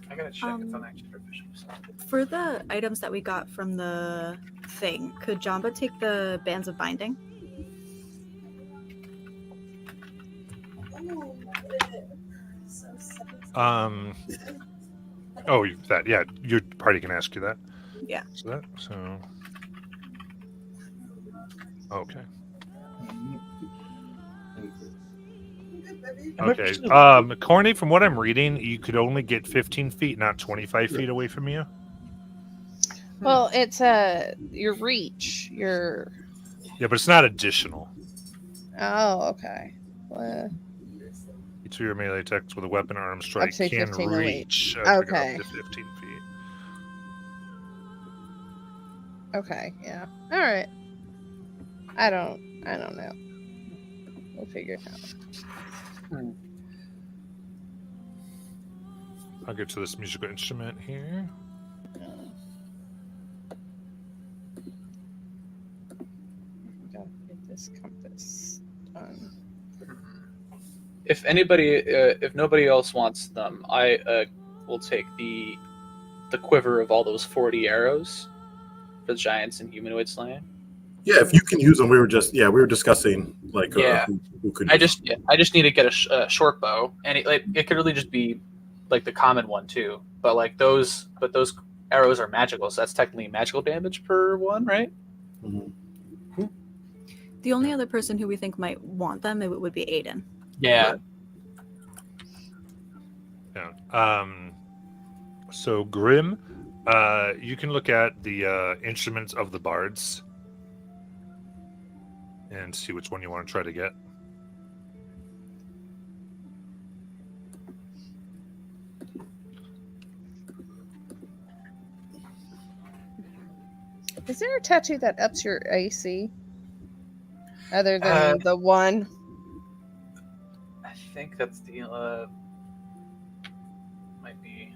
gotta check if I'm actually proficient. For the items that we got from the thing, could Jamba take the bands of binding? Oh, that, yeah, your party can ask you that. Yeah. So okay. Okay. Corny, from what I'm reading, you could only get 15 feet, not 25 feet away from you. Well, it's your reach. Yeah, but it's not additional. Oh, okay. Well, Each of your melee attacks with a weapon or arm strike to can 15 reach Okay. up to 15 feet. okay. Yeah. All right. I don't know. We'll figure it out. I'll get to this musical instrument here. Gotta get this compass done. If nobody else wants them, I will take the quiver of all those 40 arrows for the giants and humanoid slaying. Yeah, if you can use them, we were discussing like who could. I just need to get a short bow, and it could really just be like the common one too. But those arrows are magical, so that's technically magical damage per one, right? Mm-hmm. The only other person who we think might want them would be Aiden. Yeah. Yeah. So Grim, you can look at the instruments of the bards and see which one you want to try to get. Is there a tattoo that ups your AC? Other than the one? I think that's the might be.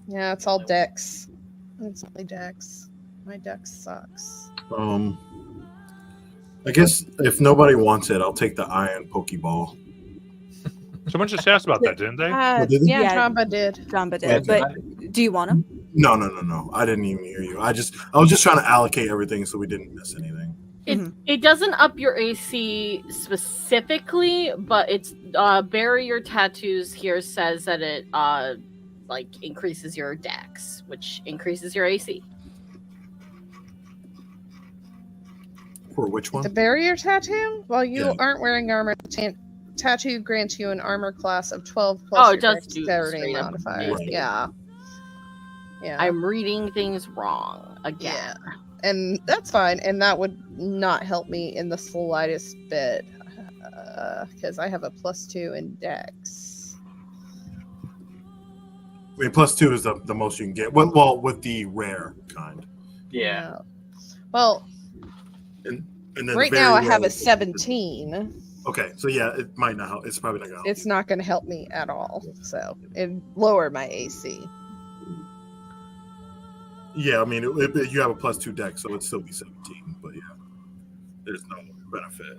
Yeah, it's all dex. It's only dex. My dex sucks. I guess if nobody wants it, I'll take the iron pokeball. Someone just asked about that, didn't they? did they? Yeah, Yeah. Jamba did. Jamba did. Okay. But do you want them? No. I didn't even hear you. I was just trying to allocate everything so we didn't miss anything. It doesn't up your AC specifically, but it's barrier tattoos here says that it increases your dex, which increases your AC. For which one? The barrier tattoo? While you Yeah. aren't wearing armor, the tattoo grants you an armor class of 12 plus Oh, your it does do dexterity straight up modifier. Right. Yeah. Yeah. I'm reading things wrong again. Yeah. And that's fine. And that would not help me in the slightest bit. Because I have a +2 in dex. I mean, +2 is the most you can get. Well, with the rare kind. Yeah. Well, And then right the now I very have rare a is- 17. Okay, so yeah, it might not help. It's probably not gonna help. It's not going to help me at all. So it lower my AC. Yeah, I mean, you have a +2 dex, so it'd still be 17. But yeah, there's no benefit.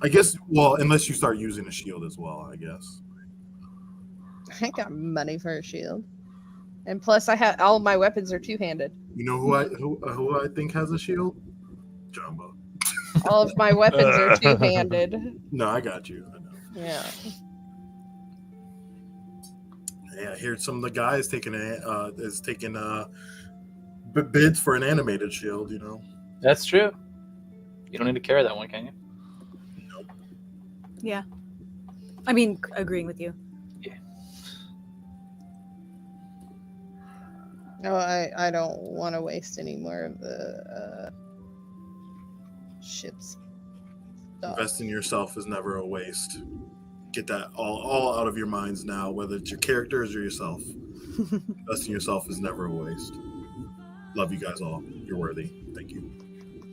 I guess. Well, unless you start using a shield as well, I guess. I got money for a shield. And plus, I have all my weapons are two-handed. You know who I think has a shield? Jumbo. All of my weapons are two-handed. No, I got you. I know. Yeah. Yeah, I hear some of the guys taking bids for an animated shield. You know. That's true. You don't need to carry that one, can you? Yeah. I mean, agreeing with you. No, I don't want to waste any more of the ship's stuff. Invest in yourself is never a waste. Get that all out of your minds now, whether it's your characters or yourself. Invest in yourself is never a waste. Love you guys all. You're worthy. Thank you.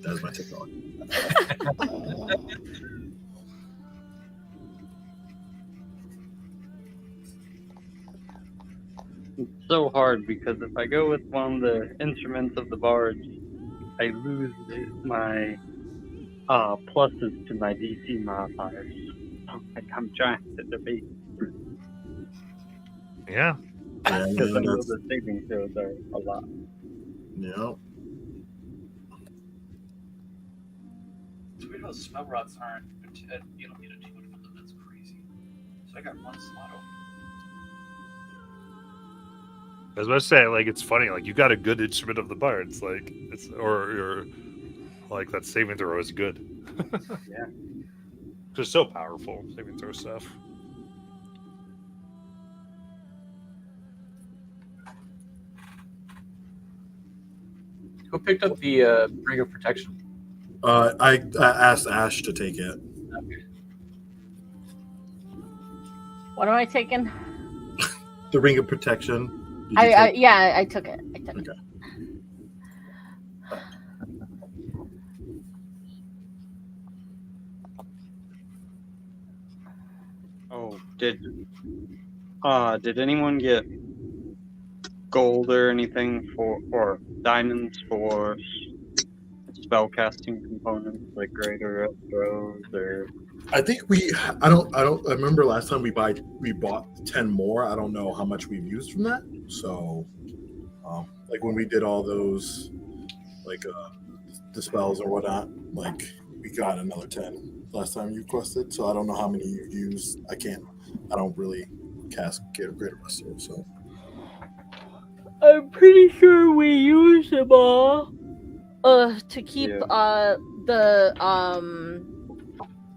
That is my TikTok. It's so hard because if I go with one of the instruments of the bards, I lose my pluses to my DC modifiers. Like I'm trying to debate Yeah. Yeah, because I man, know that's, the saving throws are a lot. yeah. It's weird how spell rods aren't. You don't need a 2 for them. That's crazy. So I got 1 slot open. I was about to say, like, it's funny, like, you got a good instrument of the bards, like, it's, or like, that saving throw is good. Yeah. Just so powerful, saving throw stuff. Who picked up the Ring of Protection? I asked Ash to take it. Okay. What am I taking? The Ring of Protection. Did you I take- yeah, I took it. I took it. Okay. Oh, did anyone get gold or anything or diamonds for spellcasting components like greater throws or? I think I remember last time we bought 10 more. I don't know how much we've used from that. So, like when we did all those, like the spells or whatnot, like we got another 10 last time you quested. So I don't know how many you used. I don't really cast Greater Restoration. So I'm pretty sure we used them all. To keep Yeah. the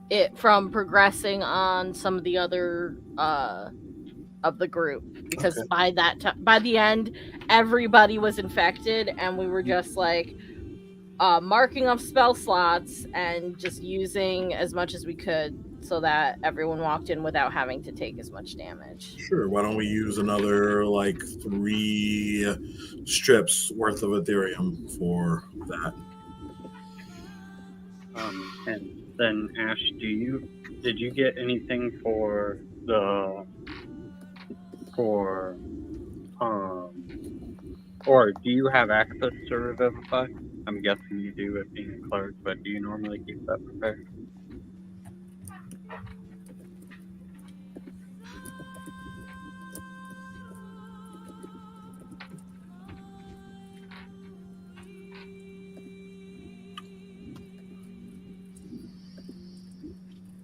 it from progressing on some of the other of the group, because Okay. by that time, by the end, everybody was infected, and we were just like marking off spell slots and just using as much as we could so that everyone walked in without having to take as much damage. sure, why don't we use another like 3 strips worth of Ethereum for that? And then Ash, did you get anything for or do you have access to Revivify? I'm guessing you do it being a cleric, but do you normally keep that prepared?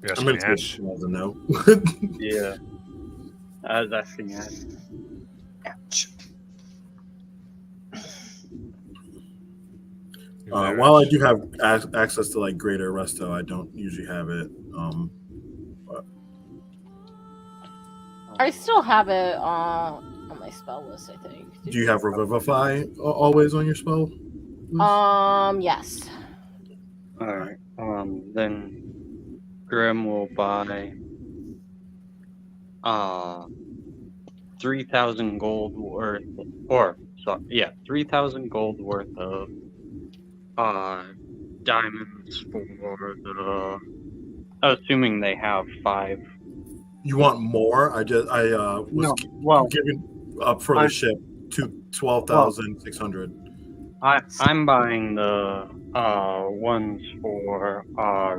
Yes, I'm gonna Ash. take it as a no. Yeah. I was asking Ash. Ouch. While I do have access to like Greater Resto, I don't usually have it. But I still have it on my spell list, I think. do you have Revivify always on your spell list? Yes. Alright. Then Grim will buy 3,000 gold worth, 3,000 gold worth of diamonds for the. Assuming they have 5. You want more? I was giving up for the ship to 12,600. I'm buying the ones for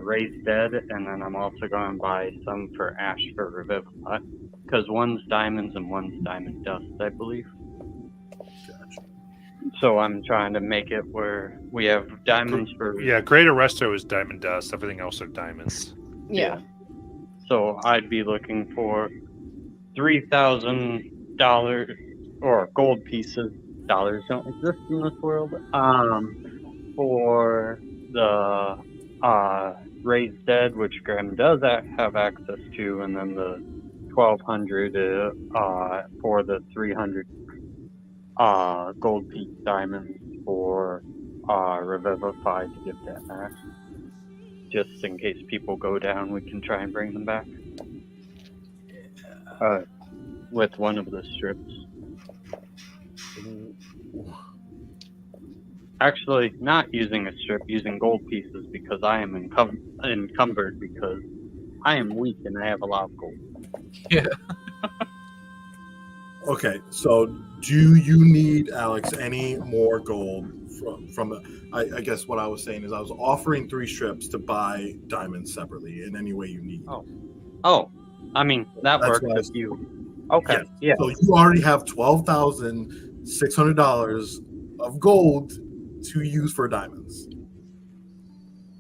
Raised Dead, and then I'm also going to buy some for Ash for Revivify, because one's diamonds and one's diamond dust, I believe. Gotcha. So I'm trying to make it where we have diamonds for. Yeah, Greater Resto is diamond dust. Everything else are diamonds. Yeah. So I'd be looking for $3,000 or gold pieces. Dollars don't exist in this world. For the Raised Dead, which Graham does have access to, and then the 1,200 for the 300 gold piece diamonds for Revivify to give to Ash. Just in case people go down, we can try and bring them back. With one of the strips. Actually, not using a strip, using gold pieces because I am encumbered because I am weak and I have a lot of gold. Yeah. Okay, so do you need, Alex, any more gold from the? I guess what I was saying is I was offering 3 strips to buy diamonds separately in any way you need. Oh, I mean that That's works why if you. Okay, yeah. So you already have $12,600 of gold to use for diamonds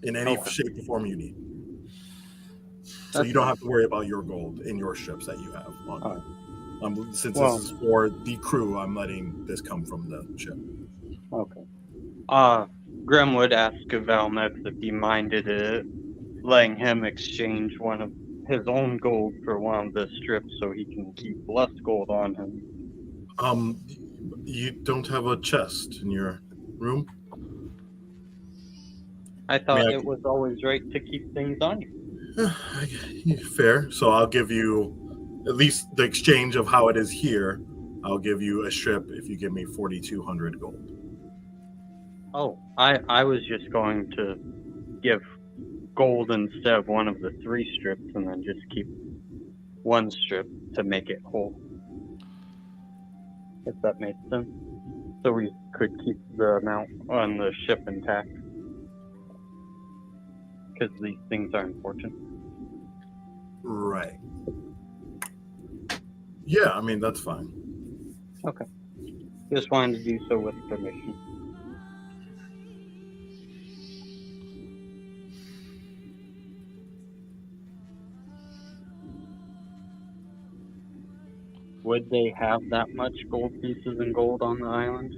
in any shape or form you need. So you don't have to worry about your gold in your strips that you have on. Since this is for the crew, I'm letting this come from the ship. Okay. Grim would ask Valmex if he minded letting him exchange one of his own gold for one of the strips so he can keep less gold on him. You don't have a chest in your room? I thought it was always right to keep things on you. Fair. So I'll give you at least the exchange of how it is here. I'll give you a strip if you give me 4,200 gold. Oh, I was just going to give gold instead of one of the 3 strips and then just keep one strip to make it whole. If that makes sense. So we could keep the amount on the ship intact. Because these things are important. Right. Yeah, I mean, that's fine. Okay. Just wanted to do so with permission. Would they have that much gold pieces and gold on the island,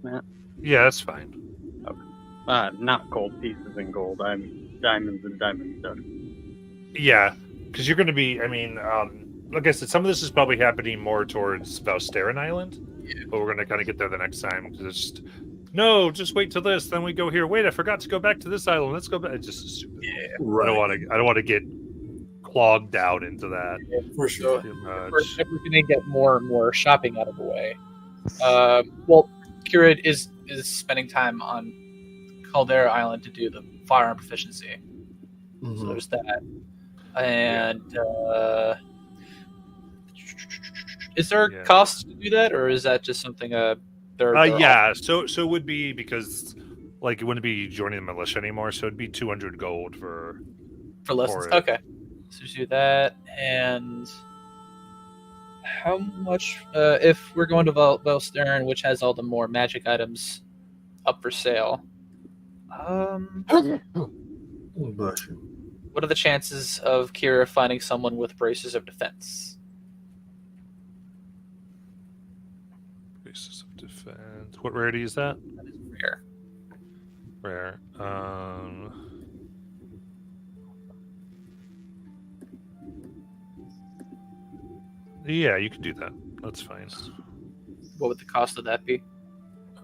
Matt? Yeah, that's fine. Okay. Not gold pieces and gold. I mean diamonds and diamond stuff. Yeah, because you're going to be. I mean, like I said, some of this is probably happening more towards Valsterin Island, but we're going to kind of get there the next time because it's just just wait till this, then we go here. Wait, I forgot to go back to this island. Let's go back. It's just stupid. Yeah, right. I don't want to get clogged out into that. Yeah, for sure. We're going to get more and more shopping out of the way. Kira is spending time on Caldera Island to do the firearm proficiency. Mm-hmm. So there's that. And is there a cost to do that, or is that just something yeah, so it would be because it wouldn't be joining the militia anymore, so it'd be 200 gold for lessons. Okay. So do that, and how much if we're going to Valsterin, which has all the more magic items up for sale? What are the chances of Kira finding someone with braces of defense? Braces of defense. What rarity is that? That is rare. Rare. Yeah, you can do that. That's fine. What would the cost of that be?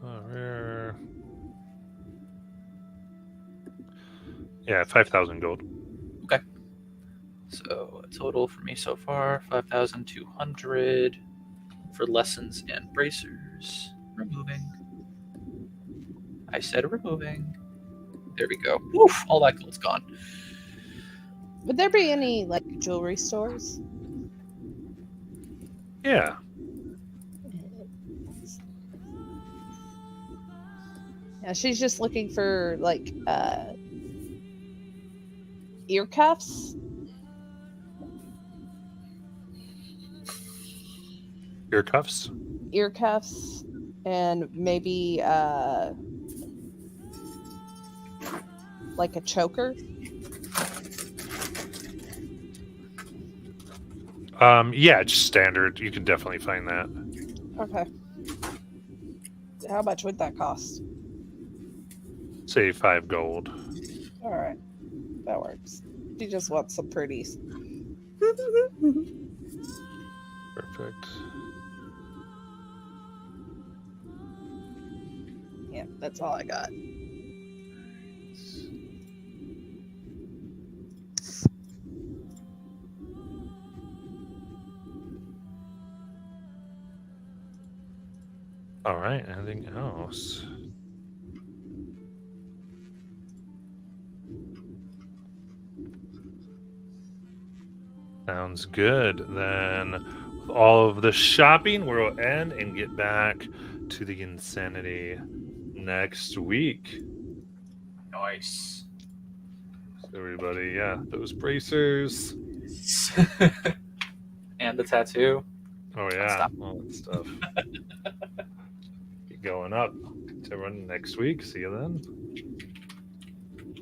Rare. Yeah, 5,000 gold. So a total for me so far 5,200 for lessons and bracers. Removing. I said removing. There we go. Woof! All that gold's gone. Would there be any like jewelry stores? Yeah. Yeah, she's just looking for like ear cuffs. Ear cuffs. Ear cuffs, and maybe like a choker. Yeah, just standard. You can definitely find that. Okay. How much would that cost? Say 5 gold. All right, that works. She just wants some pretties. Perfect. Yeah, that's all I got. All right. Anything else? Sounds good. Then, with all of the shopping, we'll end and get back to the insanity next week. Nice. So everybody, yeah, those bracers. And the tattoo. Oh yeah, Stop. all that stuff. Keep going up. To everyone next week. See you then.